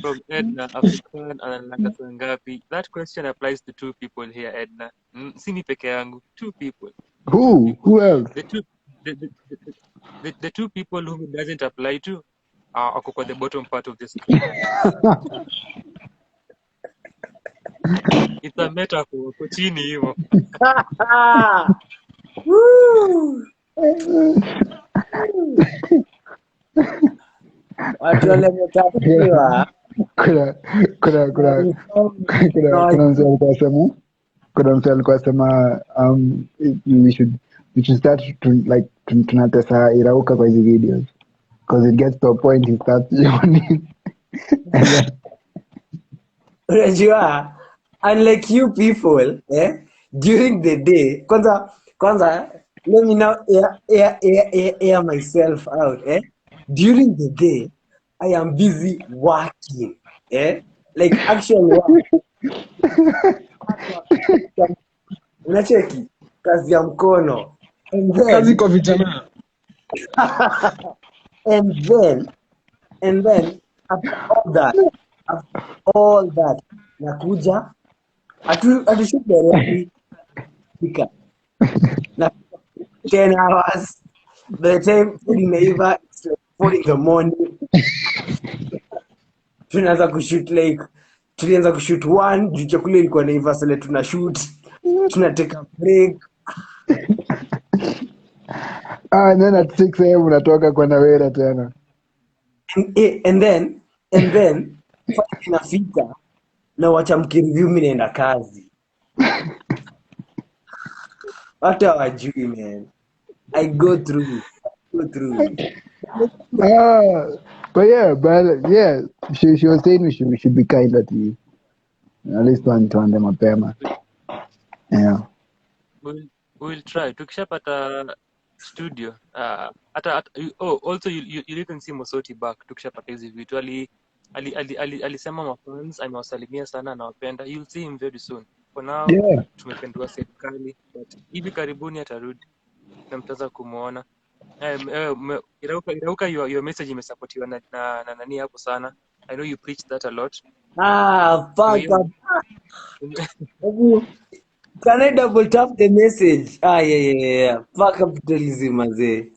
A: From Edna, African analaka ngapi? That question applies to two people here, Edna. Sini peke yangu, two people.
B: Who else?
A: The two people whom it doesn't apply to are at the bottom part of the screen. It's a metaphor. Kuchini hivyo.
C: Watu wale wametafutiwa.
B: Kuna msee alikuwa asema we should start to tunatesa irauka kwa hizi videos because it gets to a point he starts yawning.
C: Unajua, unlike you people, during the day, kwanza let me now air myself out, during the day I am busy working, like actual work. Unacheki kazi ya mkono, and then
D: Kazi kwa vijana.
C: and then after all that nakuja atushoot directly pika na 10 hours. By the time food imeiva, it's like 4 in the morning. Tulianza kushoot 1 juu chakula ilikuwa naiva, sasa tunashoot, tunateka break.
B: And then at 6 a.m. unatoka kwenda wera tena.
C: And then inafika na wacha mkireview mimi naenda kazi. Hata wajui, man. I go through it.
B: But yeah, she was saying we should be kinder to you. At least tuanze mapema. Yeah.
A: We'll try. Tukishapata studio. Also you didn't see Mosoti back tukishapata hizi vitu. Alisema mafans amewasalimia sana na wapenda. You'll see him very soon. For now
B: Yeah.
A: tumependua serikali, but hivi karibuni atarudi na mtaanza kumuona. Irauka your message imesapotiwa na nani hapo sana. I know you preach that a lot.
C: Fuck. Can I double tap the message? Yeah. Fuck capitalism, mazee.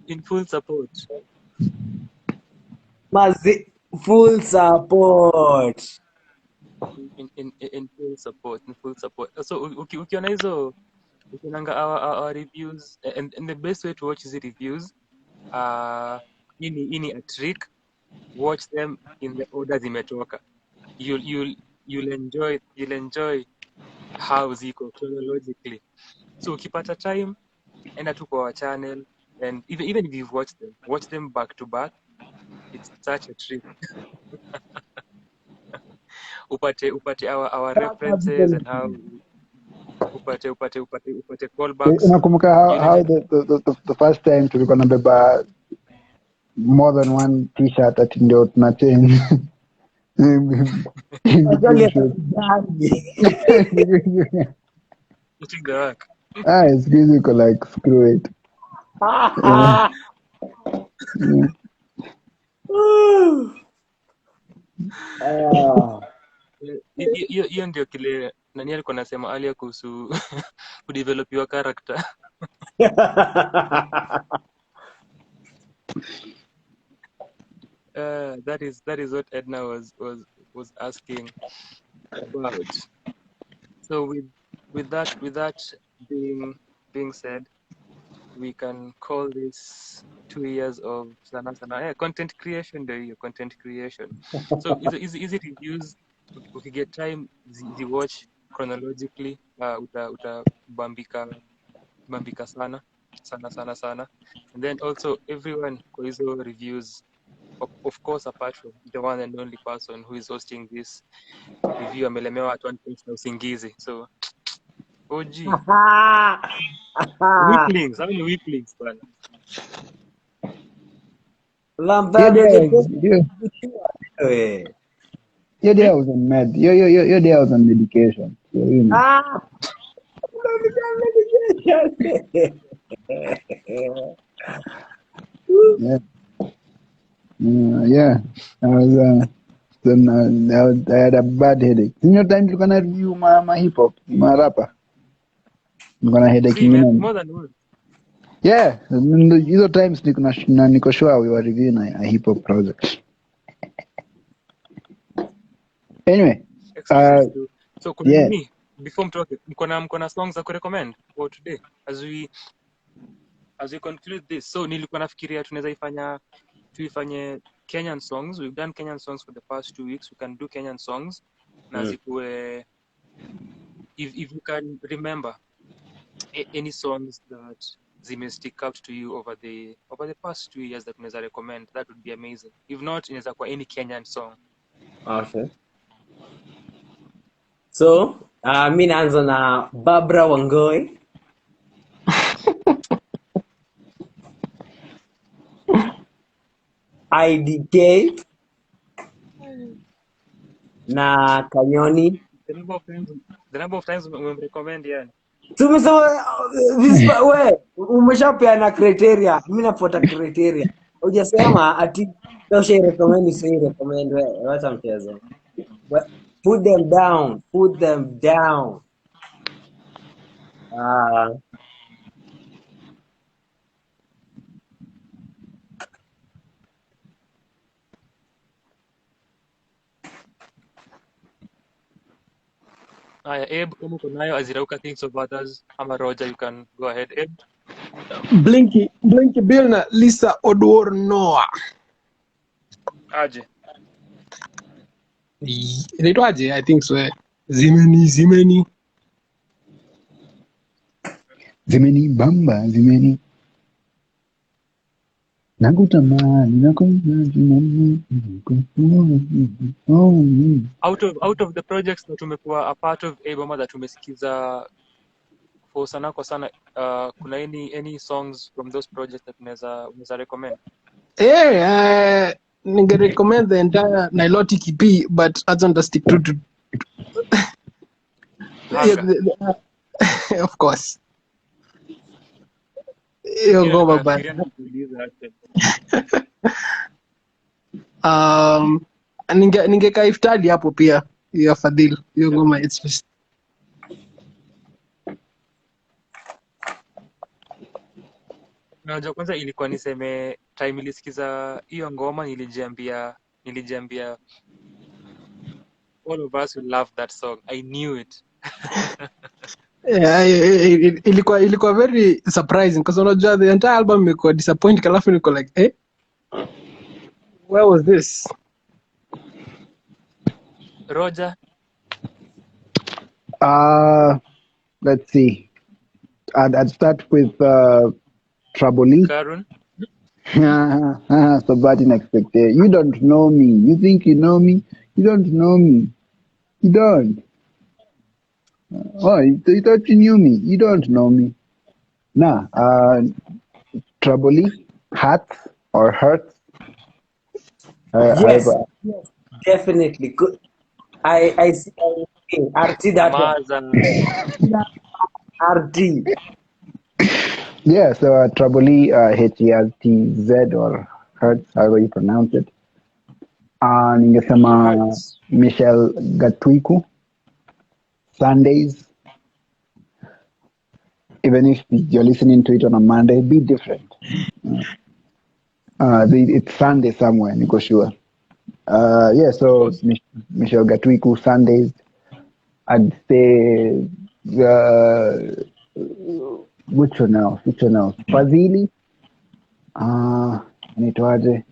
A: In full support.
C: Mazee, full support.
A: In full support. So ukiona hizo ukiona our reviews and the best way to watch these reviews ini a trick. Watch them in the order zimetoka. You'll enjoy how ziko chronologically. So ukipata time, enda tu kwa our channel, and even if you've watched them, watch them back to back. It's such a treat. upate our references and how upate callbacks.
B: Unakumbuka how the first time tulikuwa nabeba more than one t-shirt ati ndio tuna change.
A: Putting the work.
B: It's musical, like screw it.
A: Hiyo ndio kile nani alikuwa anasema alia kuhusu kudevelop your character. That is what Edna was asking about. So with that being said, we can call this 2 years of Sanaa. Content creation, content creation. So is it reviews? If you get time, the watch chronologically. Bambika sana, and then also everyone for his own reviews. Of course, apart from the one and only person who is hosting this review, amelemewa at one point na usingizi. So OG. Weaklings, how many weaklings, bana?
B: Your day I was on med. Your day I was on medication. So, you know. Yeah. I had a bad headache. In your time, you can review my hip hop, my rapper. I'm gonna headache.
A: More than one.
B: Yeah, hizo times niko sure we were reviewing a hip hop project. Anyway,
A: so yeah. Before mtoke, mkona songs za kurecommend for today as we conclude this. So nilikuwa nafikiria tunaweza tuifanye Kenyan songs. We've done Kenyan songs for the past 2 weeks. We can do Kenyan songs. Na zikuwe, if you can remember any songs that zime stick out to you over the past 2 years that unaweza recommend, that would be amazing. If not, inaweza kuwa any Kenyan song.
C: Okay. So, mi naanza na Barbara Wangoi. IDK na Kanyoni.
A: The number of times we recommend yani.
C: Tumesema we umeshapeana criteria, mimi nafuata criteria. Hujasema ati tosha recommend si recommend wewe. Wacha mchezo. Put them down.
A: Abe, kama uko nayo Azirauka Things of Others, ama Roger, you can go ahead, Abe.
D: Blinky Bill na Lisa Odwor Noah.
A: Aje.
D: Inaitwaje? I think so. Zimeni
B: bamba. Nakutamani,
A: Out of the projects that tumekuwa a part of Abama that tumesikiza for Sanaa kwa sana, kuna any songs from those projects that unaweza recommend?
D: Ninge-recommend the entire Nilotic EP, but Ahsante stick to of course. Hiyo ngoma bana. Ningekaa iftali hapo pia ya Fadhilee. Hiyo ngoma it's just
A: Unajua kwanza ilikuwa niseme time nilisikiza hiyo ngoma nilijiambia all of us will love that song. I knew it.
D: ilikuwa very surprising because unajua the entire album imekuwa disappointing, alafu niko like where was this?
A: Roger,
B: let's see. I'd start with Fadhilee.
A: Karun.
B: So bad in expectation. You don't know me. You think you know me? You don't know me. You don't. Oh, you thought you knew me. You don't know me. Nah. Fadhilee, Hats or Hurts.
C: Yes, definitely. Good. I see RT that one. RT.
B: Yeah, so Fadhilee, Hertz or Hertz, however you pronounce it. Ningesema Michelle Gatwiku, Sundays. Even if you're listening to it on a Monday, be different. It's Sunday somewhere, niko sure. Yeah, so Michelle Gatwiku, Sundays. I'd say which one else? Fadhilee. Anaitwaje?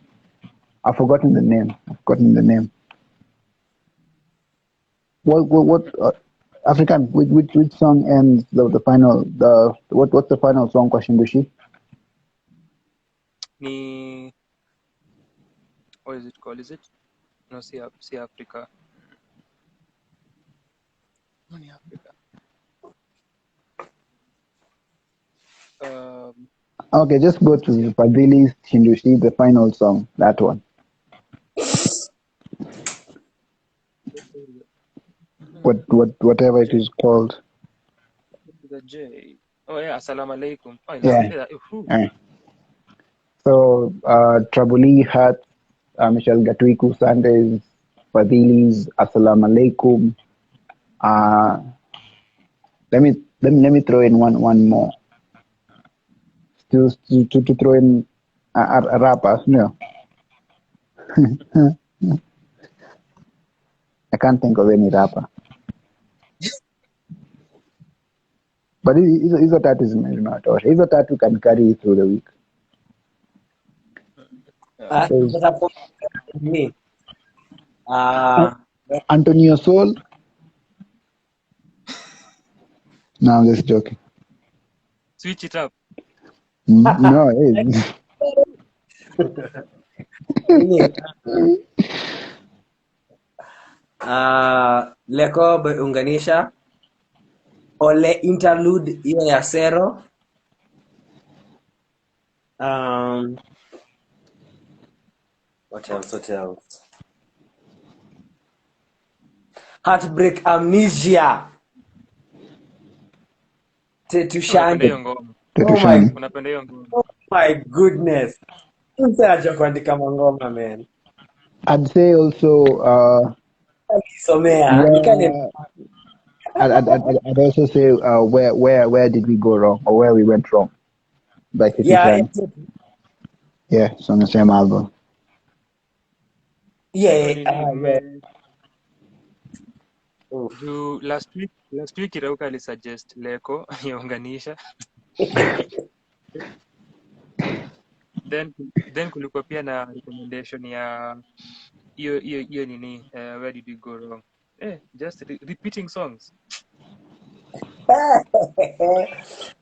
B: I've forgotten the name. What African? Which song ends the final? What's the final song? Kwa Shimbushi?
A: Ni what is it called? Is it? No, see Africa. No, ni Africa.
B: Okay, just go to Fadhilee's Shindushi, the final song. That one. Whatever it is called.
A: The J. Oh yeah, Assalamu alaikum. Oh, I
B: Yeah.
A: that.
B: Right. So Fadhilee, Hats, Michelle Gatwiku, Sundays, Fadhilee's Assalamu alaikum. Let me throw in one more. To throw in a rapper, no. I can't think of any rapper. But hizo tatu zimenitosha. Hizo tatu can carry you through the week.
C: Me.
B: Antonio Soul. No, I'm just joking.
A: Switch it up.
B: No,
C: Leko unganisha ole interlude hiyo ya Sero. What else? Heartbreak Amnesia. Tetushani. Oh my goodness. Unataka kuandika mangoma, man.
B: I'd say also I'd also say where did we go wrong or where we went wrong. By
C: Exactly.
B: Yeah, it's on the same album.
A: Last week Irauka alisuggest Leko yaunganisha. then kulikuwa pia na recommendation ya hiyo nini where did we go wrong. Just repeating songs.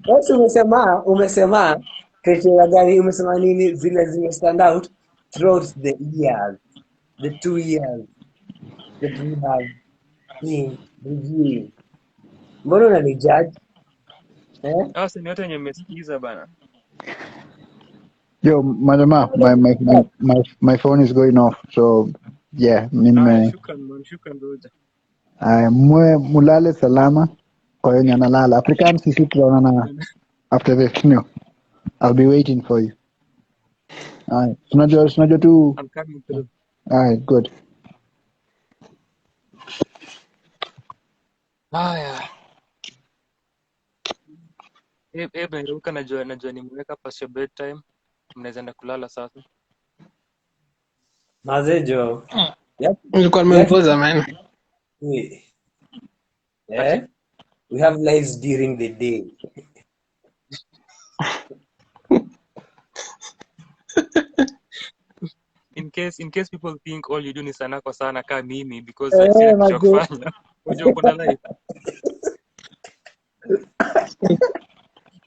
C: Basi umesema Criteria gani umesema nini zile zime stand out throughout the years, the 2 years that we have been reviewing? Mbona unanijudge?
A: Sasa ni yote yenye mmesikiza bana.
B: Yo, Madama, my phone is going off. So yeah,
A: Shukran Roja.
B: mwe mulale salama kwa wenye analala. African sisi tutaonana after this. No, I'll be waiting for you. Alright, tunajua tu.
A: I'm coming through.
B: Alright, good.
A: Haya. Meruka najua nimeweka past your bedtime. Mnaweza enda kulala sasa.
C: Mazejo.
D: Nilikuwa nimempoza man.
C: Yeah. We have lives during the day.
A: In case people think all you do ni Sanaa kwa sana kama mimi because I see kitu cha kufanya. Unajua kuna life.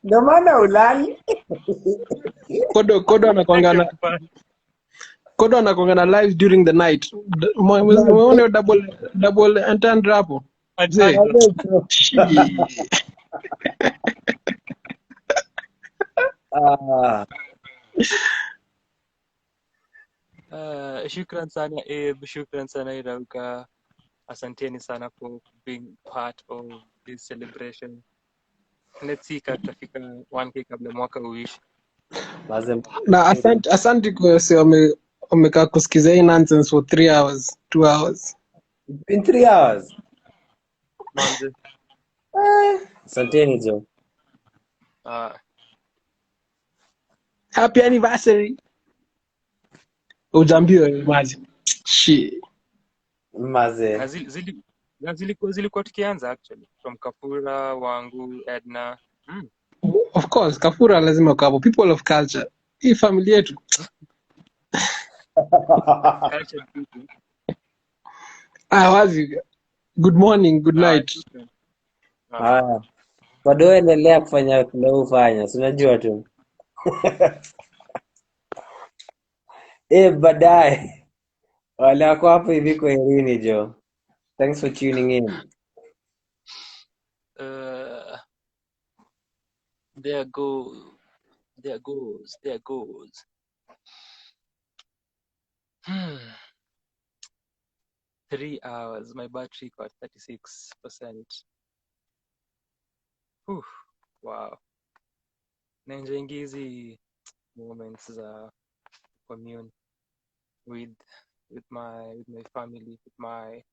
C: Ndio maana ulali.
D: Kodo anakuanga na live during the night. Umeona double entendre hapo.
A: Shukran sana Abe, shukran sana Irauka. Asanteni sana for being part of this celebration. Let's see kama tutafika 1K kabla mwaka uishi.
D: Na asante kwa wamekaa kusikiza hii nonsense for 3 hours, 2 hours.
C: It's been 3 hours.
A: Manze.
C: Asanteni jo.
D: Happy anniversary. Ujambiwa maji. Shit.
C: Maze.
A: Zilikuwa tukianza actually from Kapura, Wangu, Edna.
D: Of course, Kafura lazima kwa hapo. People of culture. Hii familia yetu.
A: Culture people.
D: Wazi. Good morning, good night.
C: Bado endelea kufanya kile ufanya. Si unajua tu. Baadaye. Wale wako hapo hivi kwa Irini jo. Thanks for tuning in.
A: There goes. 3 hours. My battery got 36%. Wow. Naenjoying hizi moments za commune with my family, with my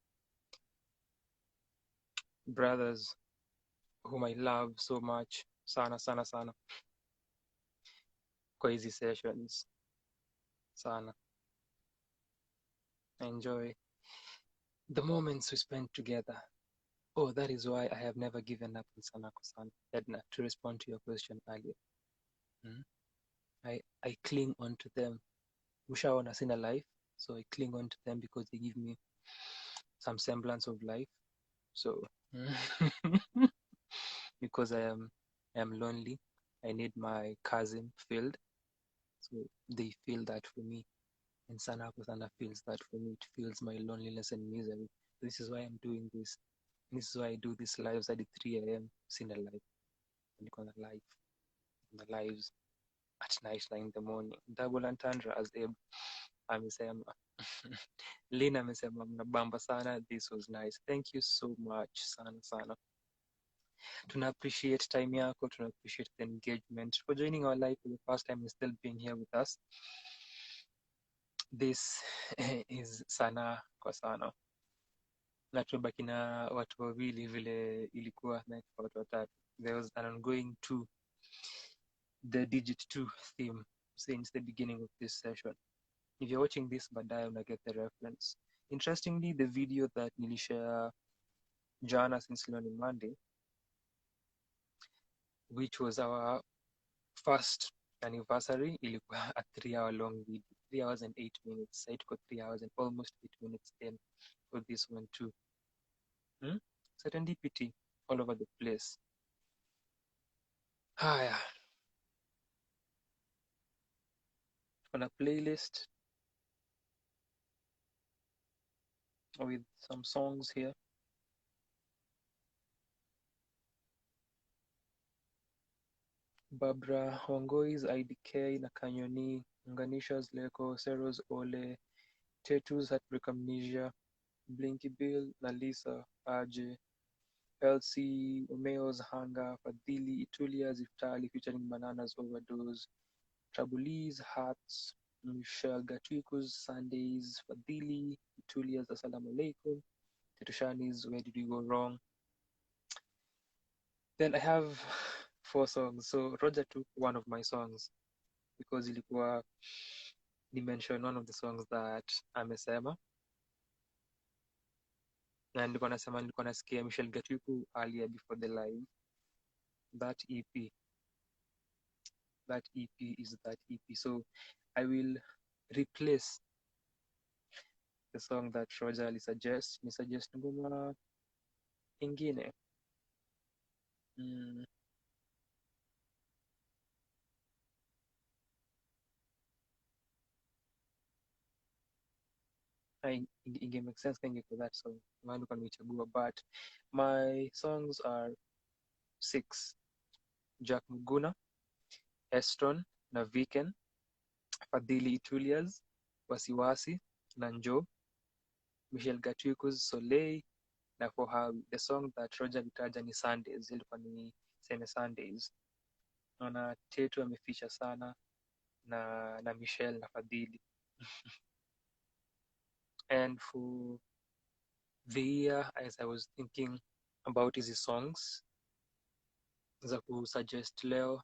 A: brothers whom I love so much. Sana. Kwa hizi sessions. Sana. I enjoy the moments we spend together. Oh, that is why I have never given up in Sanaa. Edna, to respond to your question earlier. I cling on to them. Ushaona sina life, so I cling on to them because they give me some semblance of life. So because I am lonely, I need my cousin filled. So they feel that for me. And Sanaa feels that for me. It feels my loneliness and misery. This is why I'm doing this. This is why I do these lives at 3 a.m. Sina life. On the lives at night in the morning. Double entendre as Abe amesema. Lina amesema mnabamba sana. This was nice. Thank you so much sana. Tuna appreciate time yako. Tuna appreciate the engagement. For joining our live for the first time and still being here with us. This is Sanaa kwa sana. Na tumebaki na watu wawili vile ilikuwa na watu watatu. There was an ongoing the digit 2 theme since the beginning of this session. If you're watching this baadaye una get the reference. Interestingly, the video that nilishare jana since learning Monday, which was our first anniversary, ilikuwa a 3-hour long video, 3 hours and 8 minutes. It got 3 hours and almost 8 minutes in for this one too. Serendipity all over the place. Haya. on a playlist with some songs here. Barbara Wangoi's IDK na Kanyoni, Nganisha's Leko, Sero's Ole, Tetu's Heartbreak Amnesia, Blinky Bill na Lisa Aje, Elsie Omeo's Hunger, Fadhilee Itulya The Problemist featuring Banana's Overdose, Trabuli's Hearts, Michelle Gatwiku's Sundays, Fadhilee Itulya's Assalamu Alaikum, Tetushani's Where Did We Go Wrong. Then I have 4 songs. So Roger took one of my songs because ilikuwa ni mention one of the songs that amesema, na nilikuwa nasikia Michelle Gatwiku earlier before the live. That EP is that EP. So I will replace the song that Roger alisuggest. Ni suggest ngoma ingine. Inge make sense kange for that song. Maana nimechagua, but my songs are 6. Jack Muguna, Eston na Viken, Fadhilee Itulya's Wasiwasi na Njoo, Michelle Gatwiku's Soleil na For Her. The song that Roger litaja ni Sundays, ilikuwa ni Seme Sundays. Naona Tetu amefeature sana na Michelle na Fadhilee. And for the year, as I was thinking about hizi songs za kusuggest leo,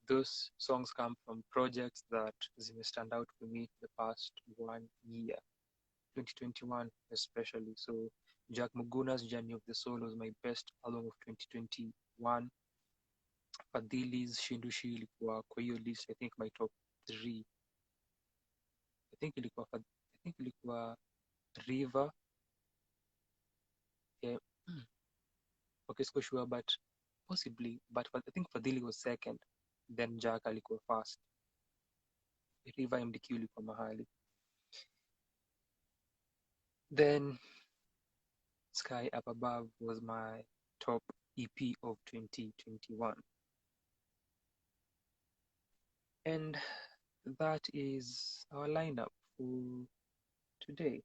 A: those songs come from projects that stand out for me the past 1 year, 2021 especially. So Jack Muguna's Journey of the Soul was my best album of 2021. Fadhilee's Shindushi ilikuwa kwa hiyo list, I think my top 3. I think ilikuwa River. Yeah. Okay, so sure, but possibly, but I think Fadhilee was second, then Jack alikuwa first. River MDQ ilikuwa mahali. Then Sky Up Above was my top EP of 2021. And that is our lineup for today.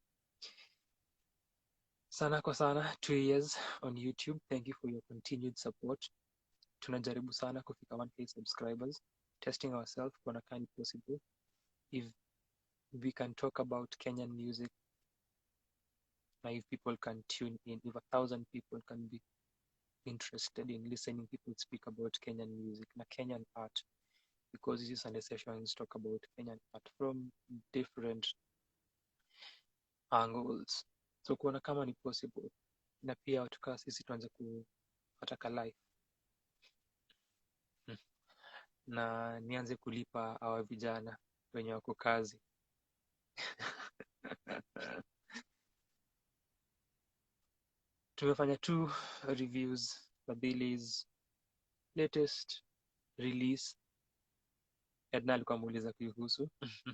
A: Sanaa kwa Sanaa, 2 years on YouTube. Thank you for your continued support. Tunajaribu sana kufika 1K subscribers. Testing ourselves kuona kama possible. If we can talk about Kenyan music, if people can tune in, if 1,000 people can be interested in listening people speak about Kenyan music na Kenyan art, because this is Sunday sessions talk about Kenyan art from different angles. So kuona kama ni possible, na pia watu kama sisi tuanze kupata life na nianze kulipa hawa vijana wenye wako kazi. Tumefanya 2 reviews, Fadhilee's latest release. Edna alikuwa muuliza kuihusu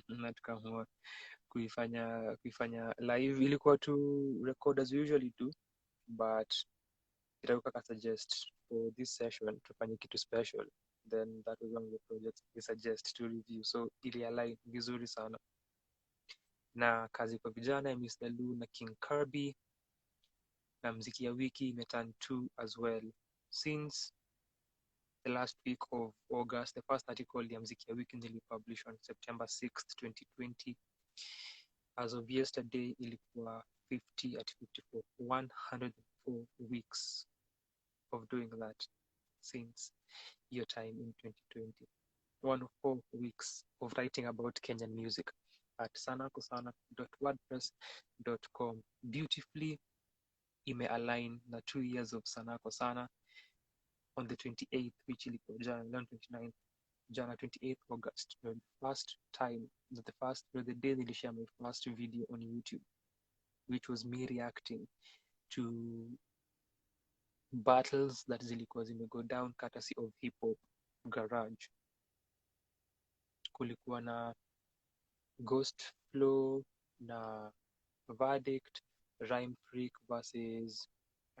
A: na tukaamua kuifanya live. Ilikuwa tu record as we usually do, but Itakuwa suggest for this session tufanye kitu special. Then that was one of the projects we suggest to review. So ili align vizuri sana na Kazi kwa Vijana ya Mr. Lu na King Kerby, na Mziki ya Wiki imeturn 2 as well. Since the last week of August, the first article ya Mziki ya Wiki nilipublish on September 6th, 2020. As of yesterday, ilikuwa 50 at 54, 104 weeks of doing that since your time in 2020. 104 weeks of writing about Kenyan music at sanakosana.wordpress.com. Beautifully ime-align na 2 years of Sanaa kwa Sanaa on the 28th, which ilikuwa jana, 29th, jana 28th August. The day nilishare my first video on YouTube, which was me reacting to battles that zilikuwa zimego down courtesy of hip hop garage. Kulikuwa na Ghost Flow na Verdict, Rhyme Freak versus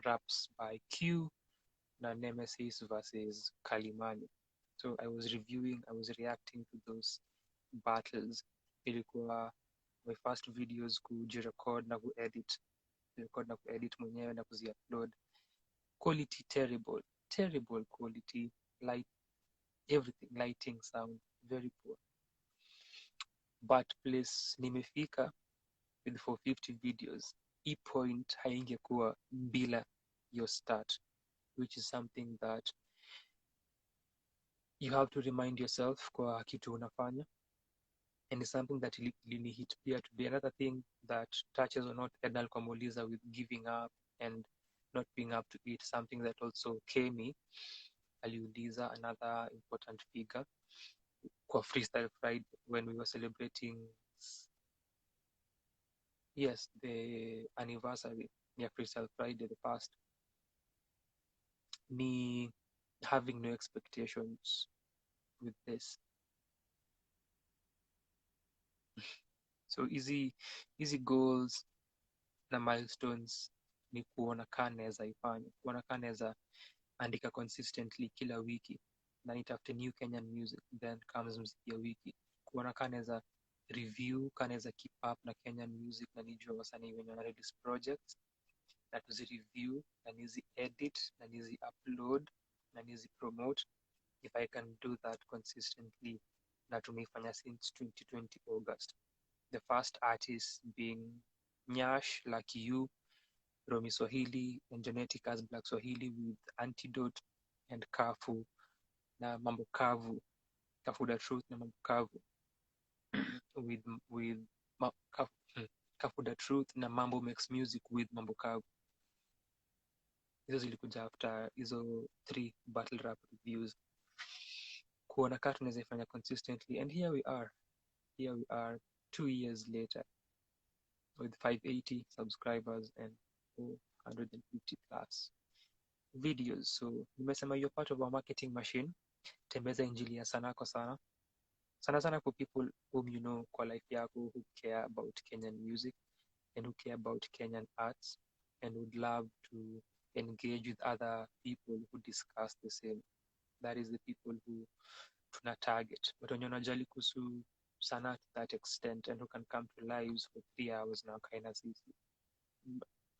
A: Raps by Q na Nemesis versus Kalimani. So I was reacting to those battles. Ilikuwa my first videos kujirecord na kuedit mwenyewe na kuziupload. Quality terrible quality, everything, lighting, sound very poor. But place nimefika with 450 videos, hii point haingekuwa bila your start, which is something that you have to remind yourself kwa kitu unafanya, and it's something that lini hit pia to be another thing that touches on what Edal Kamuliza with giving up and not being up to it, something that also Kemi aliuliza, another important figure kwa Freestyle Friday when we were celebrating the anniversary ya Freestyle Friday, the past, ni having no expectations with this. So easy goals na milestones ni kuona kaa naeza ifanya, kuona kaa naeza andika consistently kila wiki na nitafute new Kenyan music, then comes mziki ya wiki, kuona kaa naeza review, kaa naeza keep up na Kenyan music na nijua wasanii wenye wana release projects na tuzireview na nizi edit na nizi upload na nizi promote. If I can do that consistently, na tumeifanya since 2020 August. The first artists being Nyash, Lucky You, Romy Swahili, and Genetic as Black Swahili with Antidote and Kafu na Mambo Kavu, Kafuda Truth na Mambo Kavu with Kafuda Truth na Mambo Makes Music with Mambo Kavu. Hizo zilikuja after hizo 3 battle rap reviews, kuona kaa tunaweza ifanya consistently, and here we are 2 years later with 580 subscribers and 450 plus videos. So nimesema you're part of our marketing machine. Tembeza injili ya Sanaa kwa sana for people whom you know kwa life yako, who care about Kenyan music and who care about Kenyan arts and would love to engage with other people who discuss the same. That is the people who tuna target, but wenye wanajali kuhusu Sanaa to that extent and who can come to lives for 3 hours na wakaina sisi,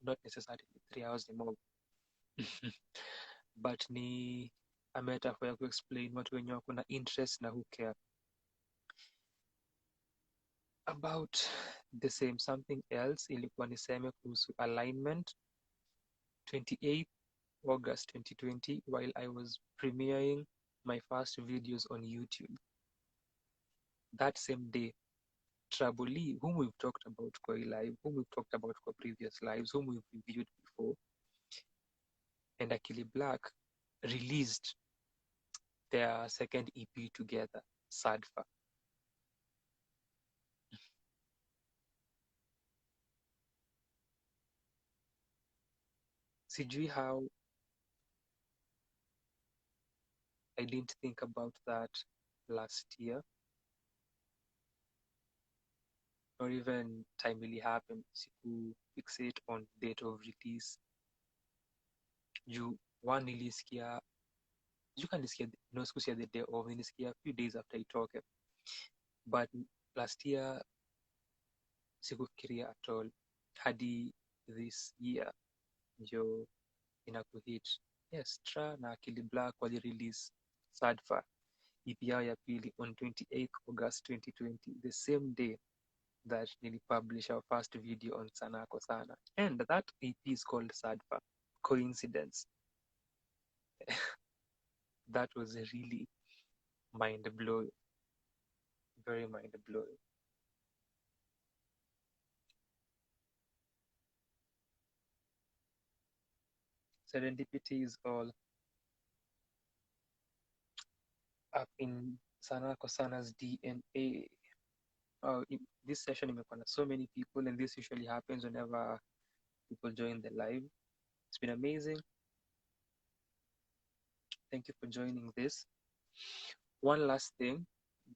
A: not necessarily 3 hours ni more but ni a metaphor ya kuexplain watu wenye wako na interest na who care about the same. Something else ilikuwa niseme kuhusu alignment. 28th August 2020, while I was premiering my first videos on YouTube, that same day, Trouble Lee, whom we've talked about kwa live, whom we've talked about kwa previous lives, whom we've reviewed before, and Akili Black released their second EP together, Sadfa. Sijui how I didn't think about that last year, or even time really happened. Siku fixate on date of release. Nilisikia, no sikusikia the day of, nilisikia a few days after I talk it. But last year sikufikiria at all, hadi this year ndio inakuhit. Yes, Tra na Akili Black wali release Sadfa EP yao ya pili on 28th August 2020, the same day that nilipublish our first video on Sanaa kwa Sana, and that EP is called Sadfa. Coincidence? That was really mind-blowing, very mind-blowing. Serendipity is all up in Sanaa kwa Sana's DNA. In this session imekuwa na so many people, and this usually happens whenever people join the live. It's been amazing. Thank you for joining this. One last thing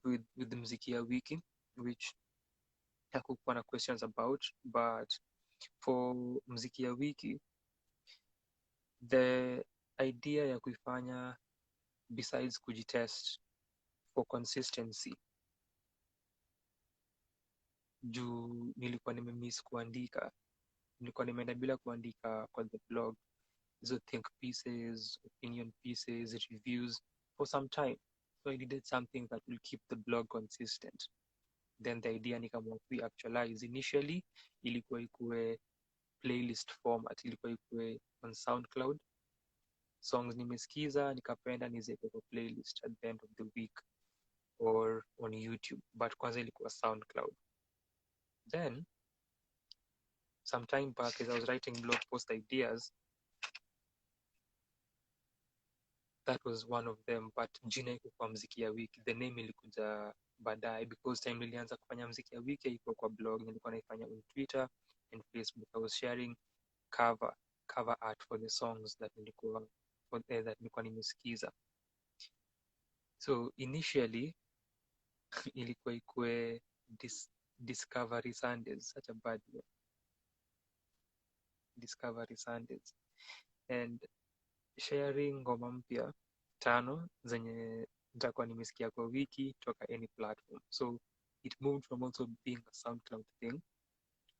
A: with the Mziki ya Wiki, which hakukuwa na questions about, but for Mziki ya Wiki, the idea ya kuifanya besides kujitest for consistency, juu nilikuwa nimemiss kuandika, nilikuwa nimeenda bila kuandika kwa the blog, hizo think pieces, opinion pieces, reviews for some time, so I needed something that will keep the blog consistent. Then the idea nikaamua actualize. Initially ilikuwa ikuwe playlist format, ilikuwa ikuwe on SoundCloud, songs nimesikiza nikapenda niziweke kwa playlist at the end of the week or on YouTube, but kwanza ilikuwa SoundCloud. Then sometime back as I was writing blog post ideas, that was one of them, but jina iko kwa Mziki ya Wiki, the name ilikuja baadaye, because time nilianza kufanya Mziki ya Wiki iko kwa blog, nilikuwa naifanya on Twitter and Facebook. I was sharing cover art for the songs that nilikuwa nimesikiza. So initially ilikuwa ikue Discovery Sundays, such a bad name, Discovery Sundays, and sharing ngoma mpya 5 zenye nitakuwa nimesikia kwa wiki toka any platform. So it moved from also being a SoundCloud thing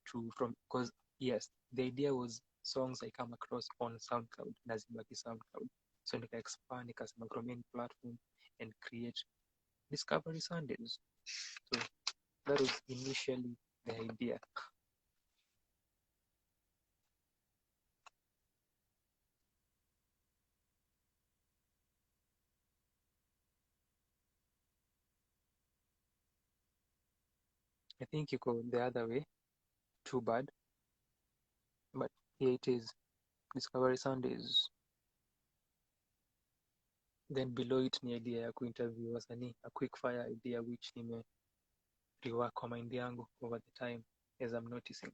A: to because yes, the idea was songs I come across on SoundCloud nazibaki SoundCloud, so nika expand nikasema from any platform and create Discovery Sundays. So that was initially the idea. I think you go the other way, too bad, but here it is, Discovery Sundays. Then below it ni idea ya kuinterview wasanii, a quick fire idea which nime rework kwa mind yangu over the time as I'm noticing.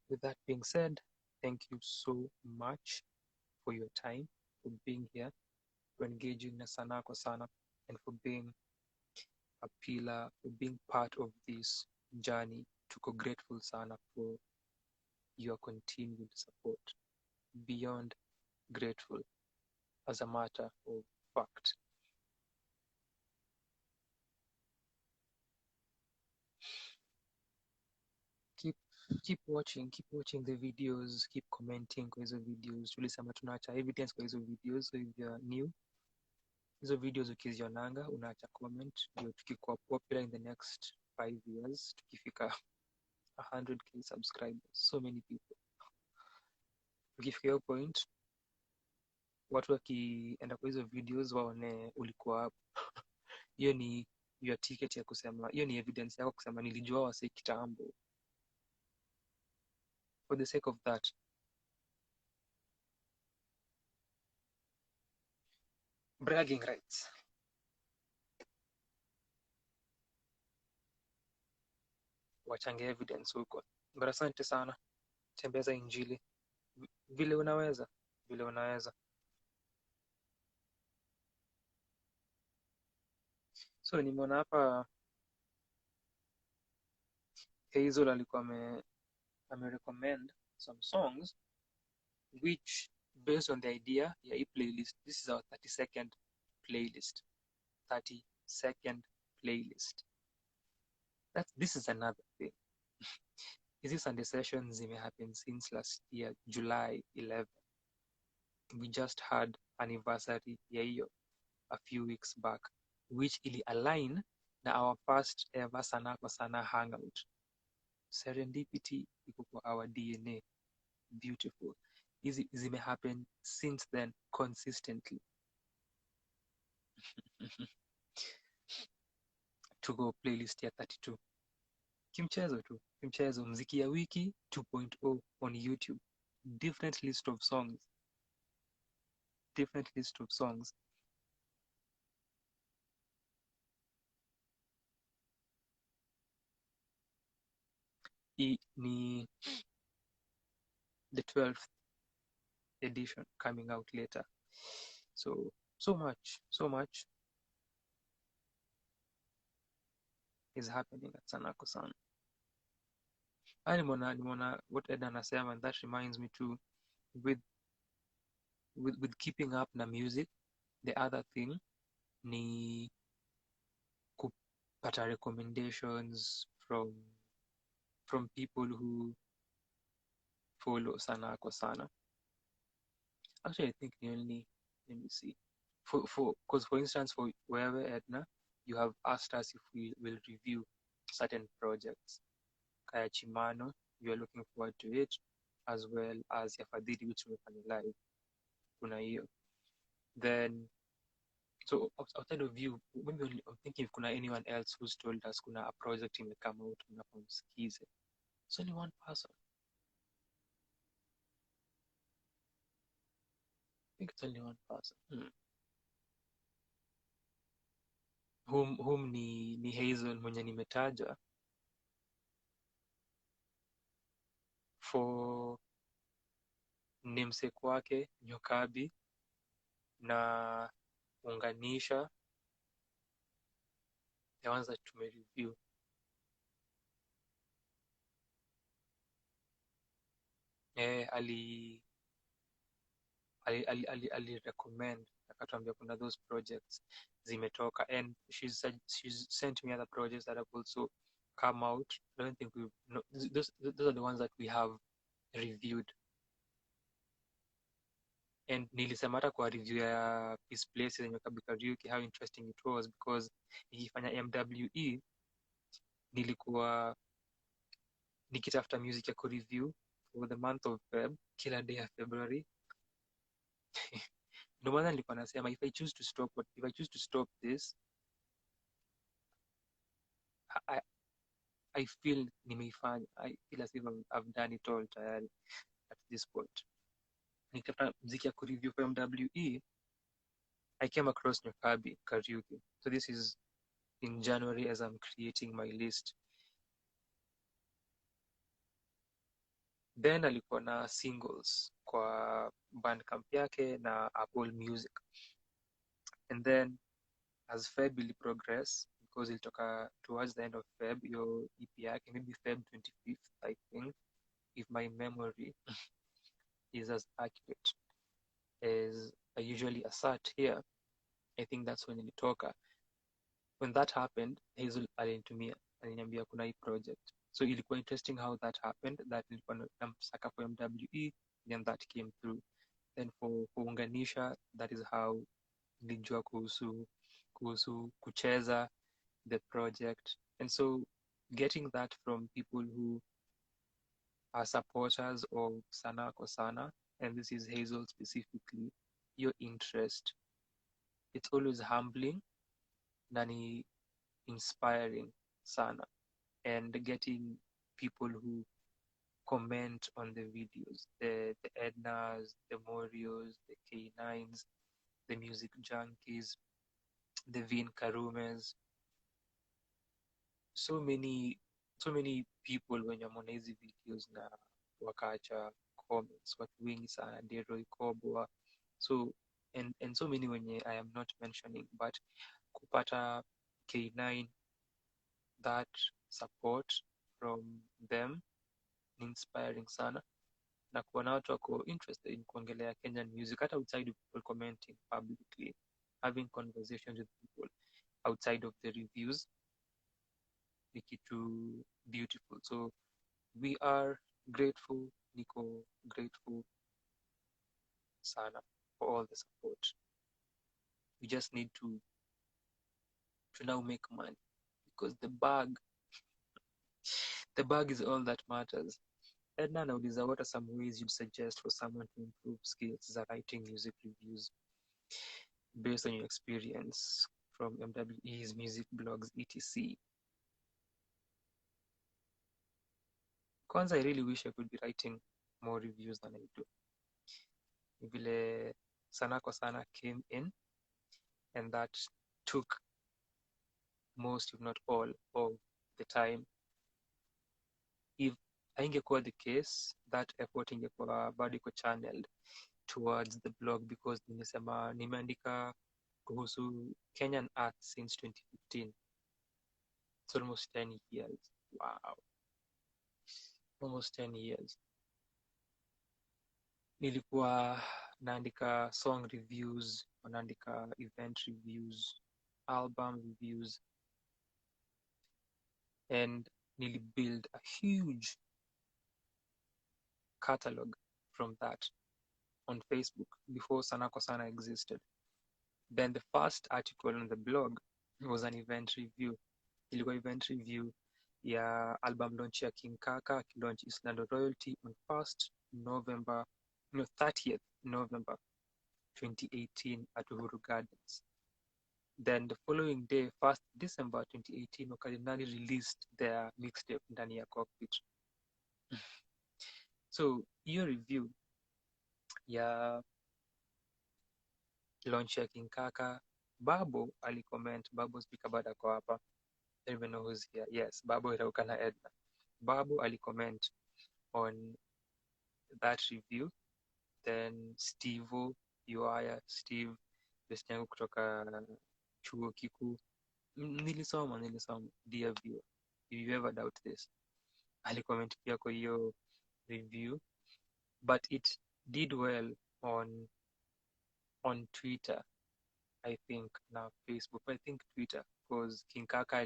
A: With that being said, thank you so much for your time, for being here, for engaging na Sanaa kwa Sana, and for being a pillar, for being part of this journey. Tuko grateful sana for your continued support. Beyond grateful, as a matter of fact. Keep watching the videos, keep commenting kwa hizo videos. Tulisema tunaacha evidence kwa hizo videos, so if you're new, hizo videos ukizionanga unaacha comment, ndio tukikuwa popular in the next 5 years, tukifika 100k subscribers, so many people, tukifika hiyo point, watu wakienda kwa hizo videos waone ulikuwa hapo. Hiyo ni your ticket ya kusema, hiyo ni evidence yako kusema nilijua wase kitambo. For the sake of that, bragging rights, wachange evidence huko. But asante sana, tembeza injili vile unaweza. So nimeona hapa Hazel alikuwa recommend some songs which based on the idea ya hii playlist, this is our 32nd playlist. 32nd playlist. This is another thing. Hizi Sunday sessions zime happen since last year, July 11. We just had anniversary ya hiyo a few weeks back, which ili align na our first ever Sanaa kwa Sana hangout. Serendipity iko kwa our DNA. Beautiful. Hizi zime happen since then consistently. To go playlist ya 32. Kimchezo Mziki ya Wiki 2.0 on YouTube. Different list of songs. Ni the 12th edition coming out later. So much. is happening at Sanaa kwa Sana. Nimeona what Ed anasema, and that reminds me too, with keeping up na music, the other thing ni kupata recommendations from people who follow Sanaa kwa Sana. Actually, I think let me see. Because for instance, for wherever Edna, you have asked us if we will review certain projects. Kaya Chimano, you are looking forward to it, as well as ya Fadhilee, which tumefanya live. Kuna hiyo. Then, so outside of you, maybe I'm thinking if kuna anyone else who's told us kuna a project imekama out mnapomsikize. It's only one person. I think it's only one person. Whom ni Hazel mwenye nimetaja for namesake wake Nyokabi na unganisha the ones that tumereview. Ali recommend, akatuambia kuna those projects zimetoka, and she's sent me other projects that have also come out. I don't think those are the ones that we have reviewed. And nilisema hata kwa review ya Peace Places yenye Karaoke how interesting it was, because nikifanya MWE nilikuwa nikitafuta music ya kureview for the month of Feb, kila day ya February. Ndio maana nilikuwa nasema if I choose to stop this, I feel nimeifanya. I feel as if I've done it all tayari at this point. Nikitafuta mziki ya kureview for MWE, I came across Nyokabi Karaoke. So this is in January as I'm creating my list. Then alikuwa na singles kwa Bandcamp yake na Apple Music. And then as Feb will progress, because ilitoka towards the end of Feb, your EP yake, maybe Feb 25th, I think, if my memory is as accurate as I usually assert here, I think that's when ilitoka. When that happened, Hazel alinitumia, aliniambia kuna hii project. So ilikuwa interesting how that happened, that nilikuwa namsaka for MWE, then that came through. Then for unganisha, that is how nilijua kuhusu kucheza the project. And so getting that from people who are supporters of Sanaa kwa Sana, and this is Hazel specifically, your interest, it's always humbling na ni inspiring sana. And getting people who comment on the videos, the Ednas, the Morios, the K9s, the Music Junkies, the Vin Karumes, so many people wenye wameona hizi videos na wakaacha comments, watu wengi sana, Deroi Kobwa, so and so many wenye I am not mentioning, but kupata K9 that support from them ni inspiring sana, na kuona watu wako interested in kuongelea Kenyan music hata outside of people commenting publicly, having conversations with people outside of the reviews ni kitu beautiful. So we are grateful, niko grateful sana for all the support. We just need to now make money, because the bag is all that matters. Edna nauliza, what are some ways you'd suggest for someone to improve skills za writing music reviews based on your experience from MWE's music blogs etc? Kwanza, I really wish I could be writing more reviews than I do. Vile Sanaa kwa Sana came in, and that took most, if not all, of the time. If haingekuwa the case, that effort ingekuwa bado iko channeled towards the blog, because nimeandika kuhusu Kenyan art since 2015. It's almost 10 years. Wow. Almost 10 years. Nilikuwa naandika song reviews, naandika event reviews, album reviews, and nearly build a huge catalog from that on Facebook before Sanaa existed. Then the first article on the blog was an event review. Ilikuwa event review ya album launch ya King Kaka launch Islando Royalty on 30th November 2018 at Uhuru Gardens. Then the following day, 1st December 2018, Wakadinali released their mixtape ndani ya Cockpit. So hiyo review ya launch ya King Kaka, Babo alicomment. Babo speaker bado ako hapa. I don't even know who's here. Yes, Babo Irauka na Edna. Babo alicomment on that review. Then Steve Steve best yangu kutoka chuo kikuu, nilisoma dear viewer, if you ever doubt this, alicomment pia kwa hiyo review, but it did well on Twitter, I think, na Facebook. I think Twitter, because King Kaka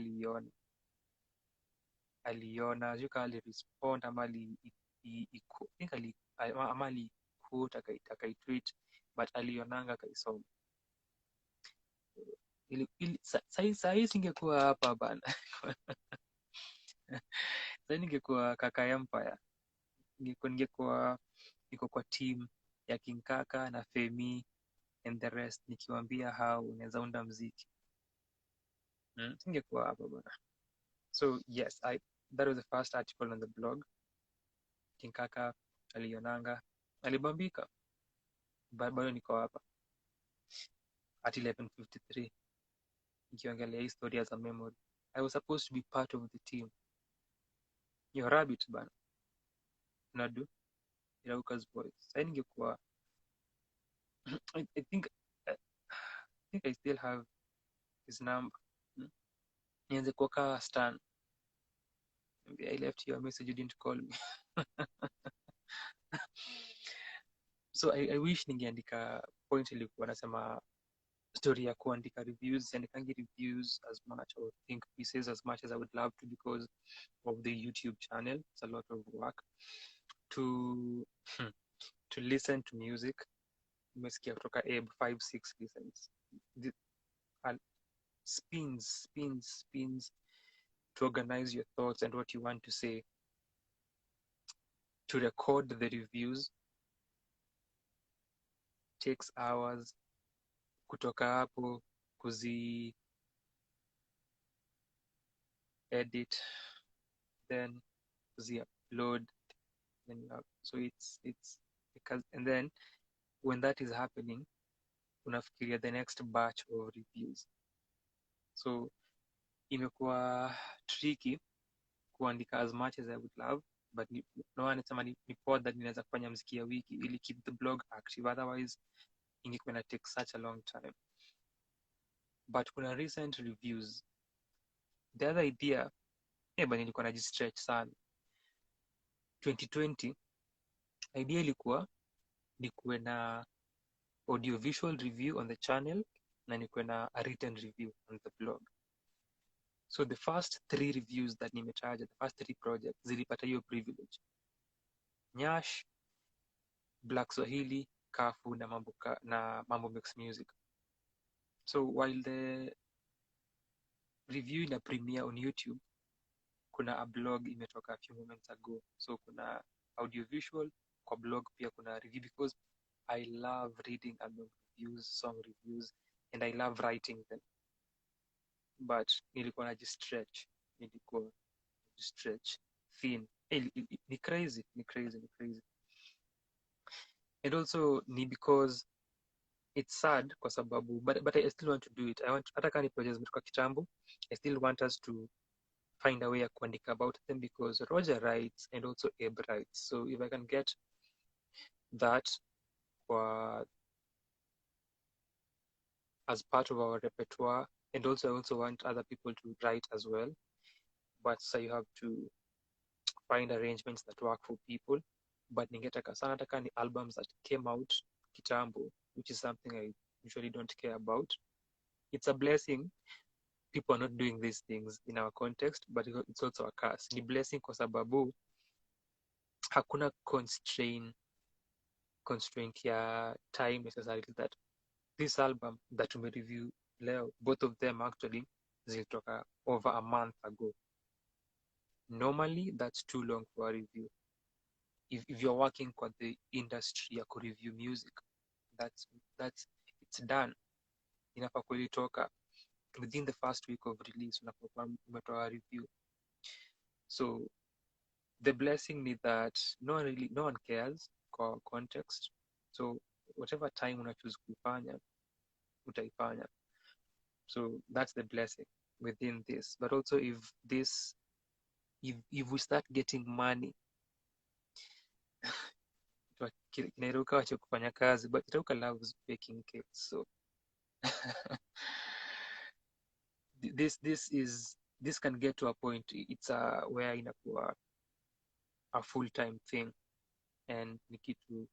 A: aliona ajuka alirespond ama aliquote akaitweet, but alionanga akaisoma. Sahii singekuwa hapa bana. Sahii ningekuwa Kaka Empire, ningekuwa niko kwa team ya King Kaka na Femi and the rest, nikiwaambia how unaweza unda mziki. Singekuwa hapa bana. So yes, that was the first article on the blog. King Kaka alionanga, alibambika, bado niko hapa at 11:53 nikiongelea history as a memory. I was supposed to be part of the team. You're rabbit bana, Nadu Irauka's voice. Sasa ningekuwa I think I still have his number. Nianze kuwaka Stan. Maybe I left you a message, you didn't call me. So I wish ningeandika point ilikuwa nasema story ya kuandika reviews, andikangi reviews as much or think pieces as much as I would love to because of the YouTube channel. It's a lot of work to listen to music. Umesikia kutoka Abe 5-6 listens. Spins to organize your thoughts and what you want to say, to record the reviews takes hours. Kutoka hapo kuzi edit, then kuzi upload, so it's because, and then when that is happening unafikiria the next batch of reviews. So imekuwa tricky kuandika as much as I would love, but no one anasema ni poa that ninaweza kufanya mziki ya wiki ili keep the blog active, otherwise ingekuwa na take such a long time. But kuna recent reviews, the other idea but nilikuwa najistretch sana. 2020 idea ilikuwa nikuwe na audiovisual review on the channel na nikuwe na a written review on the blog. So the first 3 reviews that nimetaja, the first 3 projects zilipata hiyo privilege. Nyash, Black Swahili, Kafu na Mambo Mix Music. So while the review ina premiere on YouTube, kuna a blog imetoka a few moments ago. So kuna audiovisual, kwa blog pia kuna review, because I love reading album reviews, song reviews, and I love writing them. But nilikuwa najistretch thin. Ni crazy. And also ni because it's sad kwa sababu, but I still want to do it. Hata kama ni projects zimetoka kitambo, I still want us to find a way ya kuandika about them, because Roger writes and also Abe writes. So if I can get that as part of our repertoire, and also I also want other people to write as well, but so you have to find arrangements that work for people. But ningetaka sana taka ni albums that came out kitambo, which is something I usually don't care about. It's a blessing people are not doing these things in our context, but it's also a curse. Ni blessing kwa sababu hakuna constraint ya time necessarily that this album that tumereview leo, both of them actually zilitoka over a month ago. Normally that's too long for a review. If you're working kwa the industry ya kureview music, that's it's done. Inafaa kulitoka within the first week of release, unapokuwa umetoa review. So the blessing is that no one cares for context. So whatever time una choose kuifanya, utaifanya. So that's the blessing within this. But also if we start getting money, kinairuka wache kufanya kazi, but Iruka loves baking cakes. So this can get to a point, it's where inakuwa a full-time thing, and ni kitu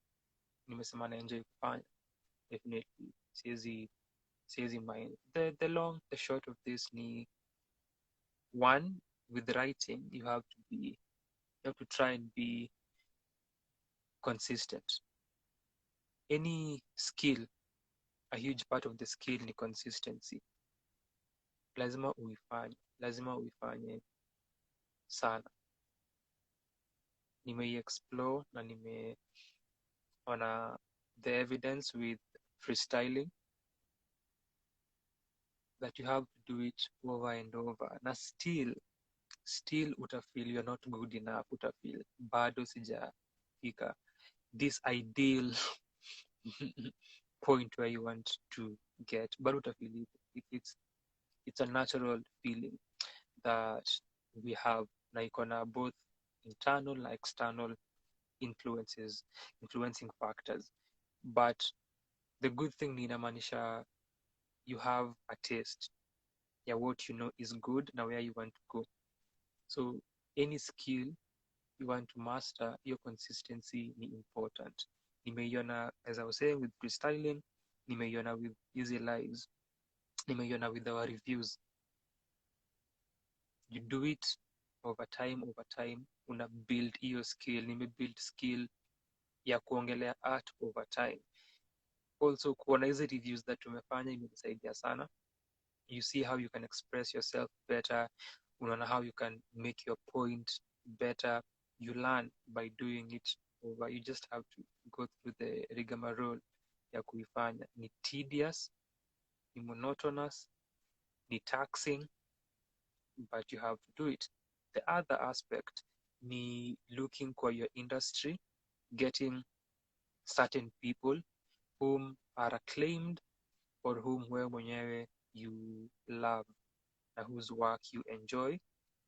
A: nimesema na enjoy kufanya. Definitely siezi mind. The short of this ni one, with writing you have to try and be consistent. Any skill, a huge part of the skill ni consistency. Lazima uifanye sana. Explore na nimeona the evidence with freestyling that you have to do it over and over, na still utafeel you're not good enough, utafeel bado sijafika this ideal point where you want to get, but utafeel it's a natural feeling that we have, na iko na both internal na external influencing factors. But the good thing ni inamaanisha you have a taste ya what you know is good na where you want to go. So any skill you want to master, your consistency ni important. Nimeiona, as I was saying, with freestyling, nimeiona with easy lives, nimeiona with our reviews. You do it over time, una build your skill. Nimebuild skill ya kuongelea art over time. Also kuona hizi reviews that tumefanya imenisaidia sana. You see how you can express yourself better, unaona how you can make your point better. You learn by doing it over. You just have to go through the rigmarole ya kuifanya. Ni tedious, ni monotonous, ni taxing, but you have to do it. The other aspect ni looking for your industry, getting certain people whom are acclaimed or whom wewe mwenyewe you love na whose work you enjoy,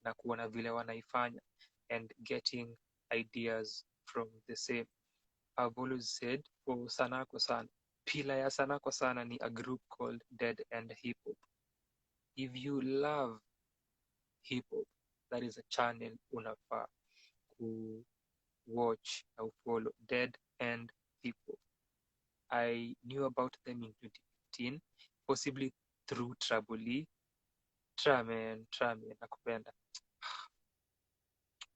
A: na kuona vile wanaifanya and getting ideas from the same. I've always said for Sanaa kwa Sana, pila ya Sanaa kwa Sana ni a group called Dead End Hip Hop. If you love hip hop, that is a channel unafaa ku watch au follow, Dead End Hip Hop. I knew about them in 2015, possibly through Traboli. Tramen, nakupenda.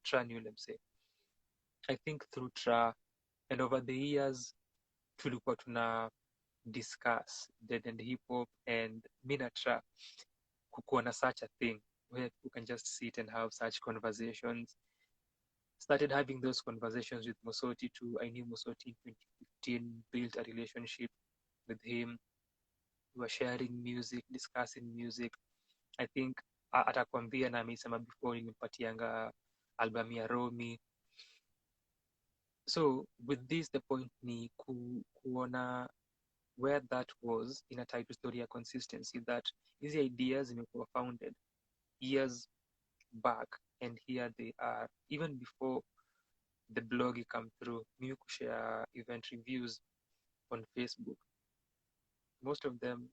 A: Tra ni yule msee. I think through Tra, and over the years tulikuwa tuna discuss Dead End Hip Hop, and mi na Tra kukuwa na such a thing where you can just sit and have such conversations. Started having those conversations with Mosoti too. I knew Mosoti in 2015, built a relationship with him. We were sharing music, discussing music. I think atakwambia na ameisema before, nimepatianga album ya Romi. So with this, the point ni kuona where that was in a title story ya consistency, that these ideas zimekuwa founded years back, and here they are. Even before the blog come through, me kushare event reviews on Facebook. Most of them,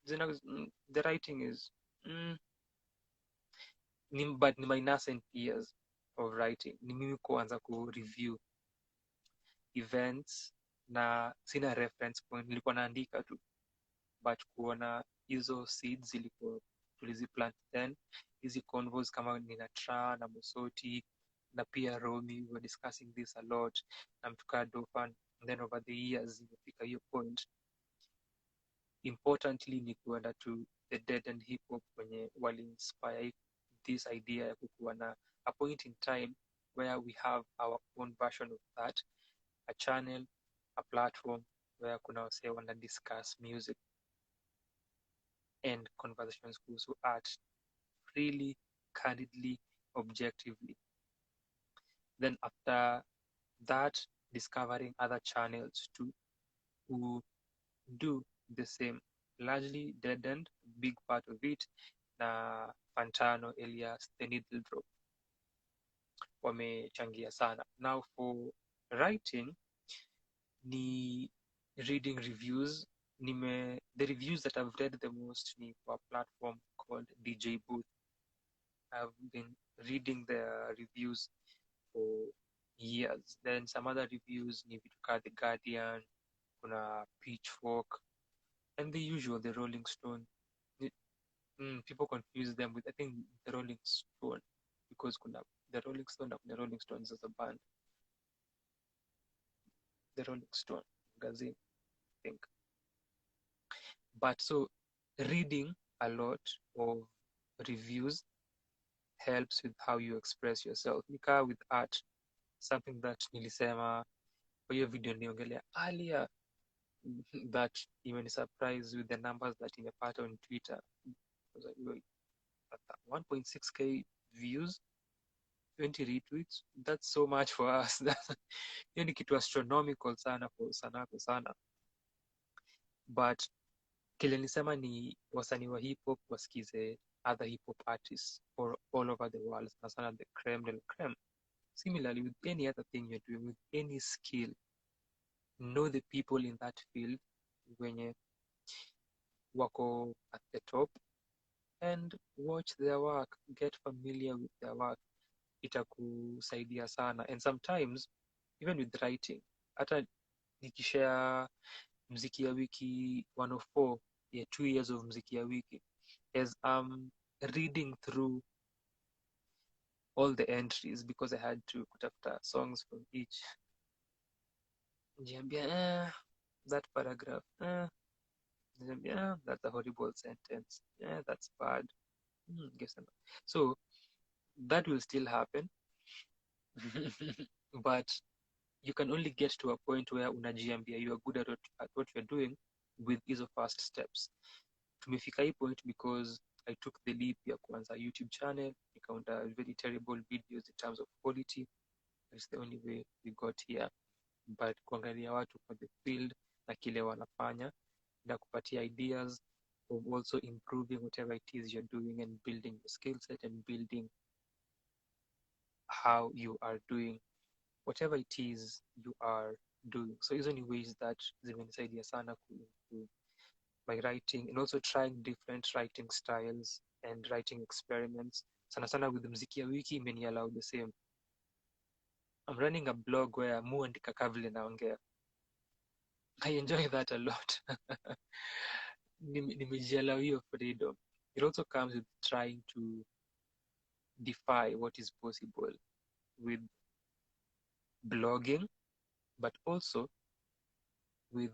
A: the writing is but ni my nascent years of writing, ni mimi kuanza review events na sina reference point, nilikuwa naandika tu, but kuona hizo seeds zilikuwa tuliziplant then, hizi convos kama nina Tra na Musoti na pia Romy, we were discussing this a lot na mtukaa Dofan, and then over the years imefika hiyo point. Importantly ni kuenda to the dead and hip hop wenye wali inspire this idea ya kukuwa na a point in time where we have our own version of that, a channel, a platform where kuna wasee wana discuss music and conversations kuhusu art freely, candidly, objectively. Then after that, discovering other channels too who do the same, largely dead end, big part of it na Fantano, Elias, the Needle Drop wamechangia sana. Now for writing ni reading reviews. The reviews that I've read the most ni for a platform called DJ Booth. I've been reading their reviews for years. Then some other reviews ni vitu ka The Guardian, kuna Pitchfork, and the usual, the Rolling Stone. People confuse them with, I think, the Rolling Stone, because kuna the Rolling Stone na kuna Rolling Stones as a band. The Rolling Stone magazine, I think. But so reading a lot of reviews helps with how you express yourself. Nika with art, something that nilisema kwa hiyo video niliongelea earlier, that even surprised with the numbers that imepata on Twitter. 1.6k views, 20 retweets. That's so much for us. Hiyo ni kitu astronomical sana for Sanaa. But kile nisema ni wasanii wa hip hop wasikize other hip hop artists all over the world, sana the creme de la creme. Similarly, with any other thing you're doing, with any skill, know the people in that field wenye wako at the top and watch their work, get familiar with their work. Itakusaidia sana. And sometimes even with writing, hata nikishare Mziki ya Wiki 104, 2 years of Mziki ya Wiki, as I'm reading through all the entries, because I had to kutafuta songs from each, niambia that paragraph, niambia that's a horrible sentence, that's bad. So that will still happen. But you can only get to a point where unajiambia you are good at what you're doing with hizo first steps. Tumefika hii point because I took the leap ya kuanza YouTube channel, nikaunda very terrible videos in terms of quality. That's the only way we got here. But kuangalia watu for the field na kile wanafanya na kupatia ideas of also improving whatever it is you're doing and building your skill set and building how you are doing whatever it is you are doing. So hizo ni ways that zimenisaidia sana kuimprove my writing and also trying different writing styles and writing experiments. Sana with Mziki ya Wiki imeni allow the same. I'm running a blog where muandika kavile naongea. I enjoy that a lot. Nimejiallow hiyo freedom. It also comes with trying to defy what is possible with blogging, but also with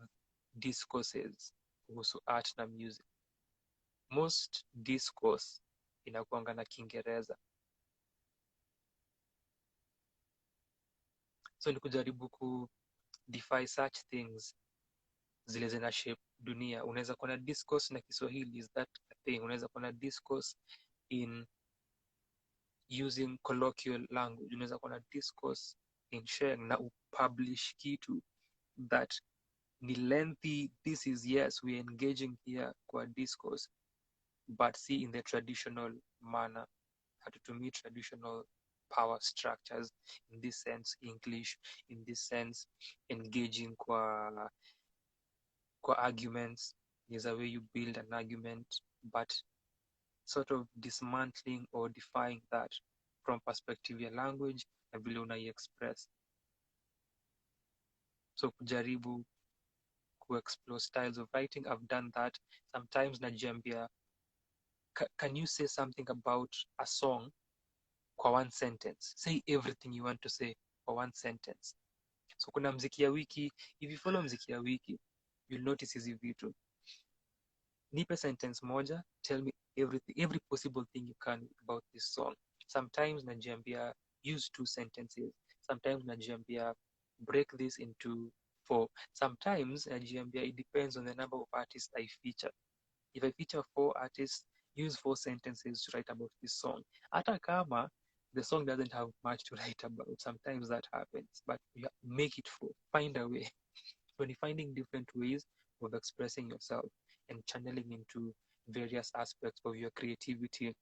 A: discourses kuhusu art na music. Most discourse inakuanga na Kiingereza. So ni kujaribu ku defy such things zile zina shape dunia. Unaweza kuwa na discourse na Kiswahili, is that a thing? Unaweza kuwa na discourse in using colloquial language. Unaweza kuwa na discourse in sharing na upublish kitu that ni lengthy. This is, yes, we're engaging here kwa discourse, but see in the traditional manner. Hatutumii traditional power structures, in this sense English, in this sense engaging kwa arguments. There's a way you build an argument, but sort of dismantling or defying that from perspective ya language na vile unai-express. So kujaribu explore styles of writing, I've done that. Sometimes najiambia, can you say something about a song kwa one sentence? Say everything you want to say for one sentence. So kuna Mziki ya Wiki. If you follow Mziki ya Wiki, you'll notice hizi vitu. Nipe sentence moja, tell me every possible thing you can about this song. Sometimes najiambia, use 2 sentences. Sometimes najiambia, break this into 4. Sometimes najiambia, it depends on the number of artists I feature. If I feature 4 artists, use 4 sentences to write about this song. Hata kama the song doesn't have much to write about, sometimes that happens, but you make it 4. Find a way. When you're finding different ways of expressing yourself and channeling into various aspects of your creativity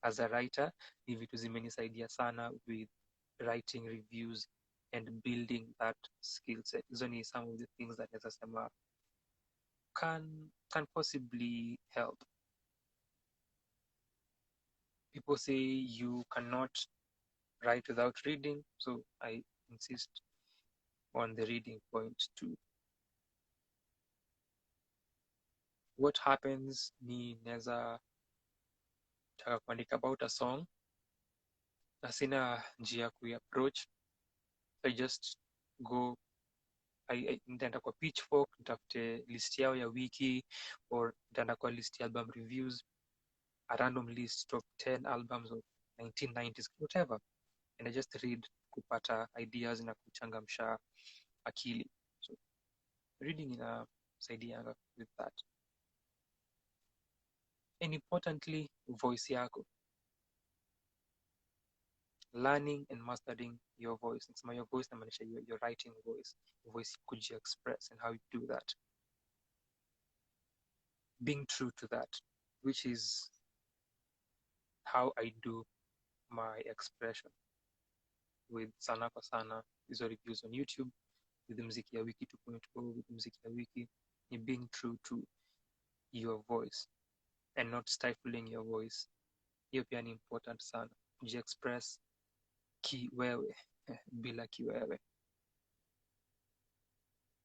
A: as a writer, ni vitu zimenisaidia sana with writing reviews and building that skill set. Hizo ni some of the things that naweza sema can possibly help. People say you cannot write without reading, so I insist on the reading point too. What happens ni naweza taka kuandika about a song na sina njia ya kuiapproach. I just go, nitaenda kwa Pitchfork, nitafute list yao ya wiki, or nitaenda kwa list ya album reviews, a random list of 10 albums of 1990s, whatever, and I just read kupata ideas na kuchangamsha akili. So reading inasaidianga with that. And importantly, voice yako. Learning and mastering your voice. Nikisema your voice namaanisha your writing voice. Voice kuji-express and how you do that. Being true to that, which is how I do my expression with Sanaa kwa Sanaa, these are reviews on YouTube, with Mziki ya Wiki 2.0, with Mziki ya Wiki, ni being true to your voice and not stifling your voice. Hiyo pia ni important sana, kuji-express kiwewe bila kiwewe.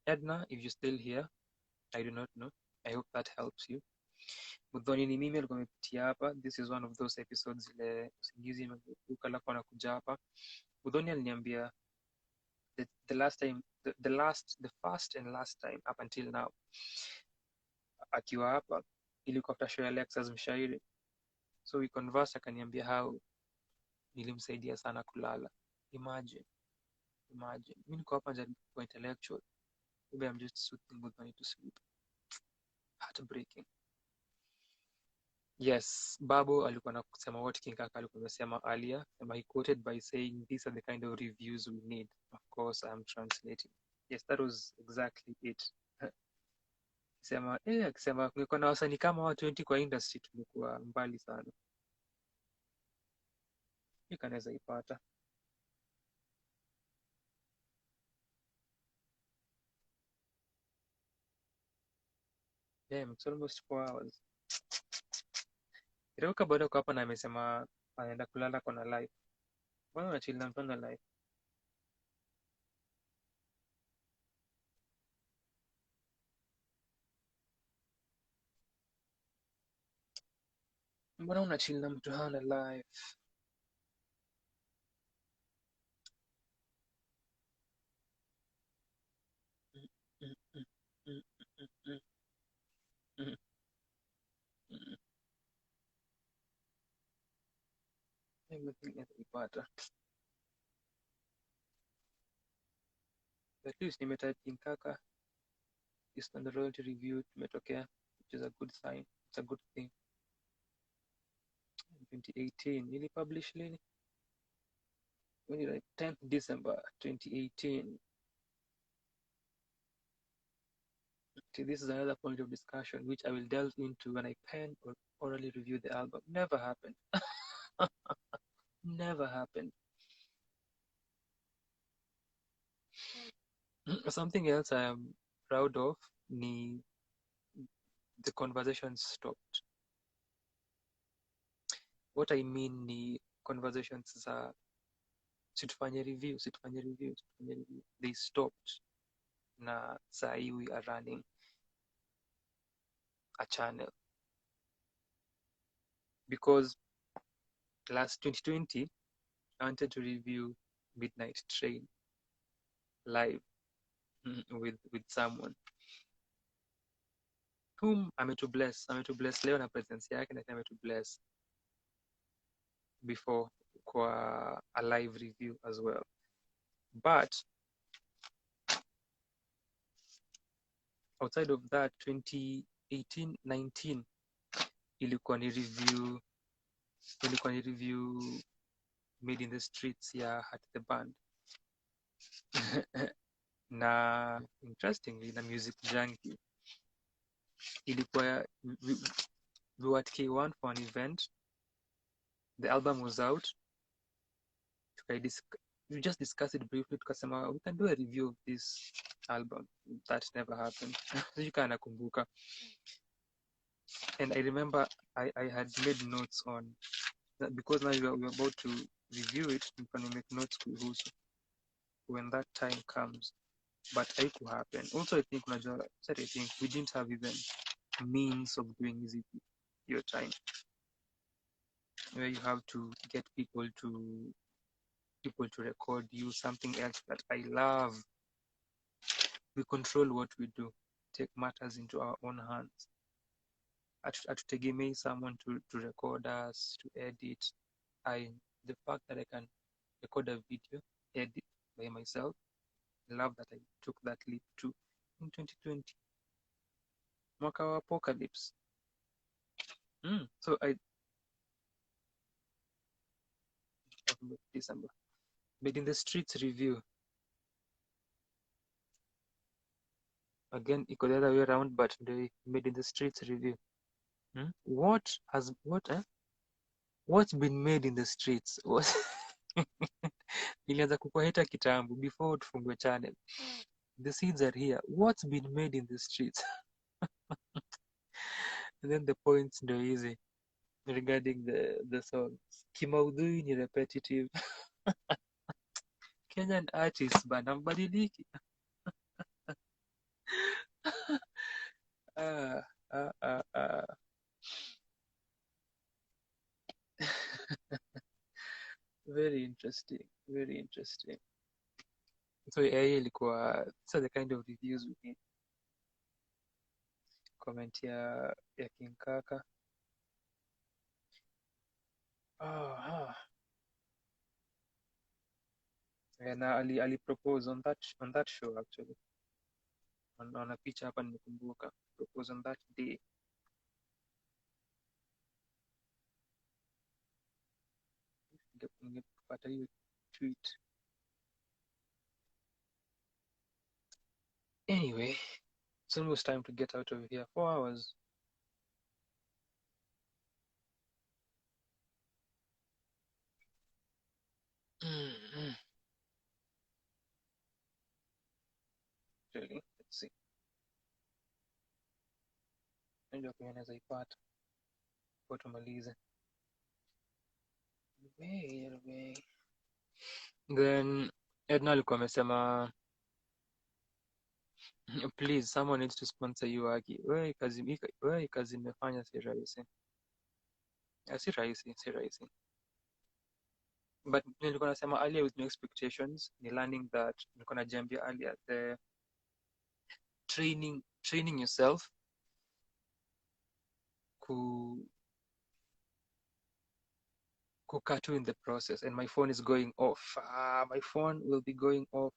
A: Edna, if you're still here, I do not know. I hope that helps you. Mudhoni ni mimi alikuwa amepitia hapa. This is one of those episodes ile usingizi imebuka alafu anakuja hapa. Mudhoni aliniambia the first and last time up until now akiwa hapa ilikuwa after show ya Alexa's mshairi. So we conversed, akaniambia how nilimsaidia sana kulala. Imagine. Mimi niko hapa jaribu kuwa intellectual. Maybe I'm just soothing Mudhoni to sleep. Heartbreaking. Yes, Babu alikuwa na kusema what King Kaka alikuwa amesema earlier. He quoted by saying these are the kind of reviews we need. Of course, I'm translating. Yes, that was exactly it. Akisema kungekuwa na wasanii kama watu 20 kwa industry tumekuwa mbali sana. Hii kanaweza ipata. Damn, it's almost 4 hours. Kirauka bado kwa hapa na amesema anaenda kulala kwa live. Mbona unachill na mtu na live? Mbona unachill na mtu hana live? Everything ipata. At least nimetype King Kaka. Is on the royalty review tumetokea, which is a good sign. It's a good thing. 2018 nilipublish lini? When did I? 10th December 2018. Okay, this is another point of discussion which I will delve into when I pen or orally review the album. Never happened. Never happened. Something else I am proud of, the conversation stopped. what I mean ni conversations za situfanye review, they stopped. Na saa hii we are running a channel because last 2020 I wanted to review Midnight Train live with someone whom ametubless leo na presence yake, na ametubless before kwa a live review as well. But outside of that, 2018-19 ilikuwa ni review Made in the Streets ya At the Band na interestingly na Music Junkie ilikuwa we were at K1 for an event. The album was out. We just discussed it briefly, tukasema we can do a review of this album. That never happened. Sijui nakumbuka. And I remember I had made notes on that because now we were about to review it. We can make notes kuhusu when that time comes. But haiku happen. Also, I think we didn't have even means of doing Mziki your time, where you have to get people to record you. Something else that I love, we control what we do, take matters into our own hands. Hatutegemei someone to record us, to edit. The fact that I can record a video, edit by myself, I love that I took that leap too in 2020. Mwaka wa apocalypse. So I December. Made in the Streets review. Again, iko the other way around, but the Made in the Streets review. What's been made in the streets? Nilianza kukuheta kitambo before tufungue channel. The seeds are here. What's been made in the streets? And then the points ndo easy regarding the songs. Kimaudhui ni repetitive. Kenyan artists bana mbadiliki. Very interesting. So ilikuwa the kind of reviews we need. Comment ya King Kaka. Na ali propose on that show actually. On a picha hapa nimekumbuka. Propose on that day. Ningepata hiyo tweet. Anyway, it's almost time to get out of here. 4 hours. Really, let's see. Ndio kwa naweza ipata. Kwa tumalize. Then Edna alikuwa amesema please someone needs to sponsor you Aki. Wewe kazi nimefanya si rahisi. Si rahisi. But nilikuwa nasema earlier with no expectations, ni learning that nilikuwa najiambia earlier the training yourself kukatu in the process, and my phone is going off. My phone will be going off.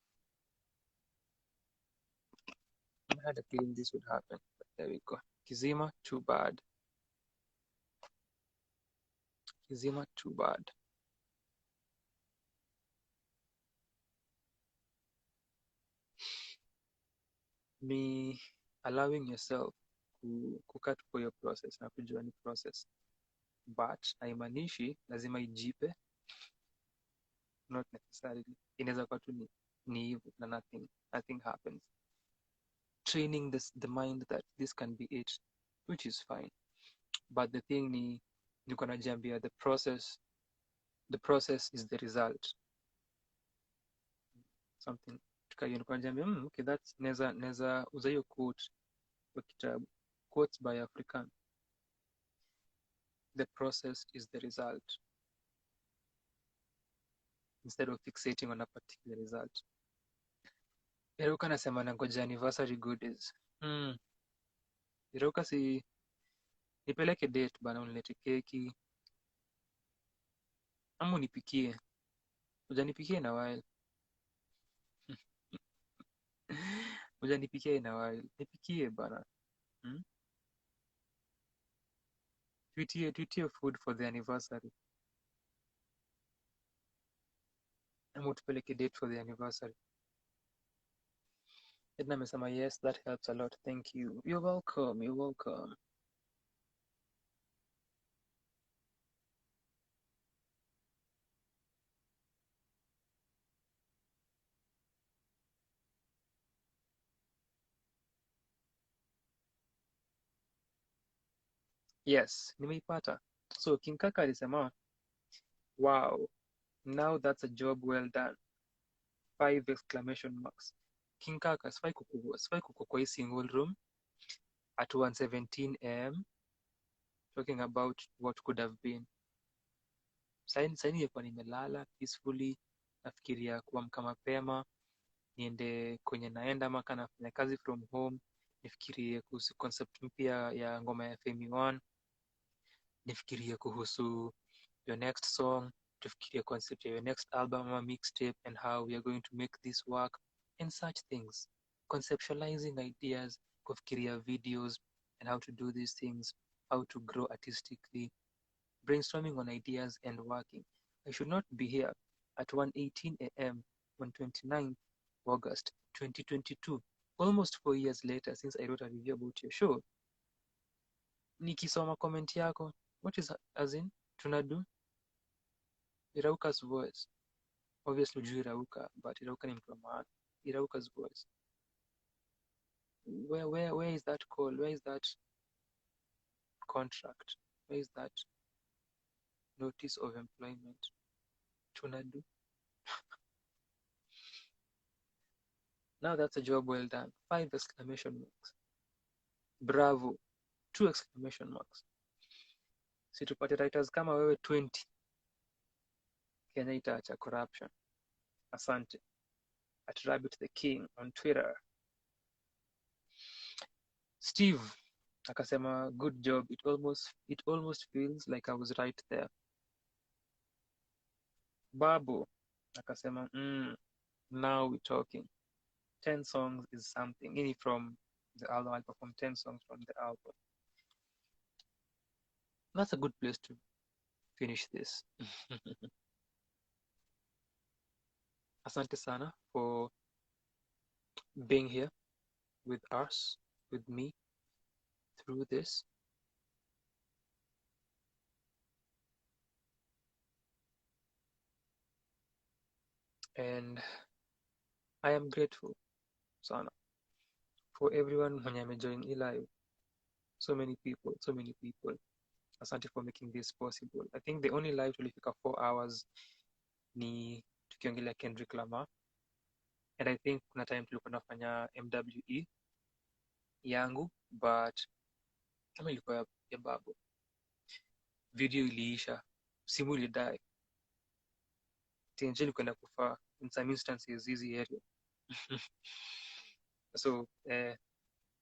A: I had a feeling this would happen, but there we go. Kizima, too bad. Ni allowing yourself kukat for your process na kujua ni process, but haimaanishi lazima ijipe. Not necessarily. Inaweza kuwa tu ni hivyo na nothing happens. Training the mind that this can be it, which is fine. But the thing ni nilikuwa najiambia the process is the result, something nilikuwa najiambia okay, that's neza uza hiyo quote kwa kitabu, quotes by African. The process is the result, instead of fixating on a particular result. Iruka nasema nangoja anniversary goodies. Iruka si nipeleke date bana, unilete keki ama unipikie. Ujanipikie na while. Ujanipikie na while. Nipikie bana. Tuitie food for the anniversary. Ama utupeleke date for the anniversary. Edna amesema yes, that helps a lot. Thank you. You're welcome. You're welcome. Yes, nimeipata. So King Kaka alisema, wow, now that's a job well done. 5 exclamation marks. King Kaka, sifai kuku kwa hii single room at 1:17 am talking about what could have been. Saini nilikuwa nimelala peacefully, nafikiria kuamka mapema, niende kwenye naenda ama kana nafanya kazi from home, nifikirie kuhusu concept mpya ya ngoma ya Femi One, nifikirie kuhusu your next song, tufikirie concept ya your next album ama mixtape and how we are going to make this work and such things. Conceptualizing ideas, kufikiria videos and how to do these things, how to grow artistically, brainstorming on ideas and working. I should not be here at 1:18 am on 29th August 2022, almost 4 years later since I wrote a review about your show. Nikisoma comment yako, what is as in tunadu? Irauka's voice. Obviously ujui Irauka, but Irauka ni mtu wa maana. Irauka's voice. Where is that call? Where is that contract? Where is that notice of employment? Tunadu. Now that's a job well done. 5 exclamation marks. Bravo. 2 exclamation marks. Situpate writers kama wewe 20. Kenya itaacha corruption. Asante. At Rabbit the King on Twitter. Steve akasema good job. It almost feels like I was right there. Babu akasema now we're talking. 10 songs is something. Any from the album, I'll perform 10 songs from the album. That's a good place to finish this. Asante sana for being here with us, with me, through this. And I am grateful sana for everyone mwenye amejoin live. So many people. Asante for making this possible. I think the only live tulifika 4 hours ni tukiongelea Kendrick Lamar. And I think kuna time tulikuwa nafanya MWE yangu, but kama ilikuwa ya Babu. Video iliisha, simu ilidai. TNG kwenda kufa in some instances easy area. So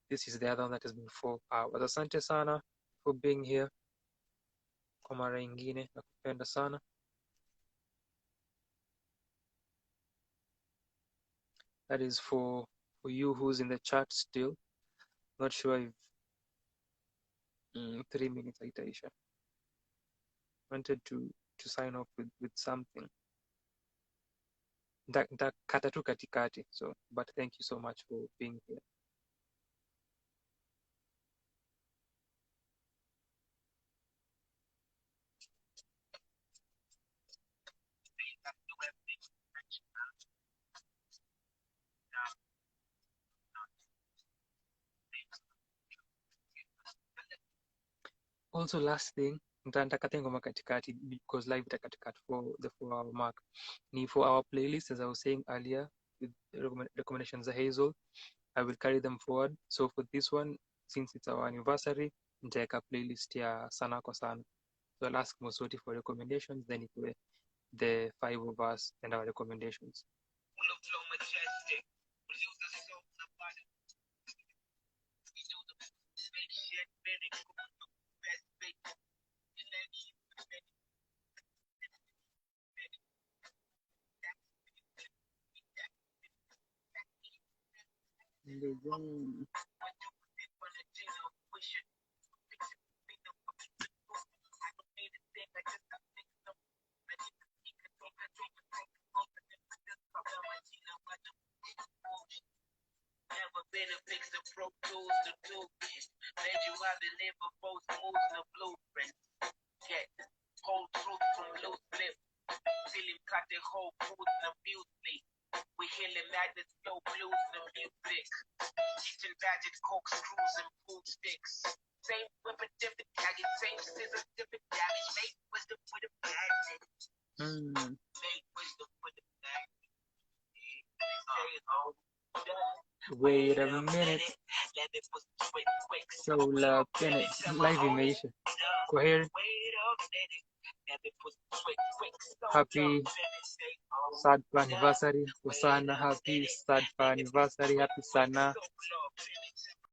A: this is the other one that has been 4 hours. Asante sana for being here. Kwa mara ingine nakupenda sana. That is for you who's in the chat still. Not sure if 3 minutes haitaisha. Wanted to sign off with something. Kata tu katikati. So, but thank you so much for being here. Also, last thing, Nitakata ngoma katikati because live itakatikati for the 4-hour mark. Ni for our playlist, as I was saying earlier, with recommendations of Hazel, I will carry them forward. So for this one, since it's our anniversary, nitaweka playlist ya Sanaa kwa Sana. So I'll ask Mosoti for recommendations, then it will the 5 of us and our recommendations. Wait a minute. So live imeisha. Kwa heri. Happy sad anniversary for Sanaa. Happy sad anniversary. Happy Sanaa.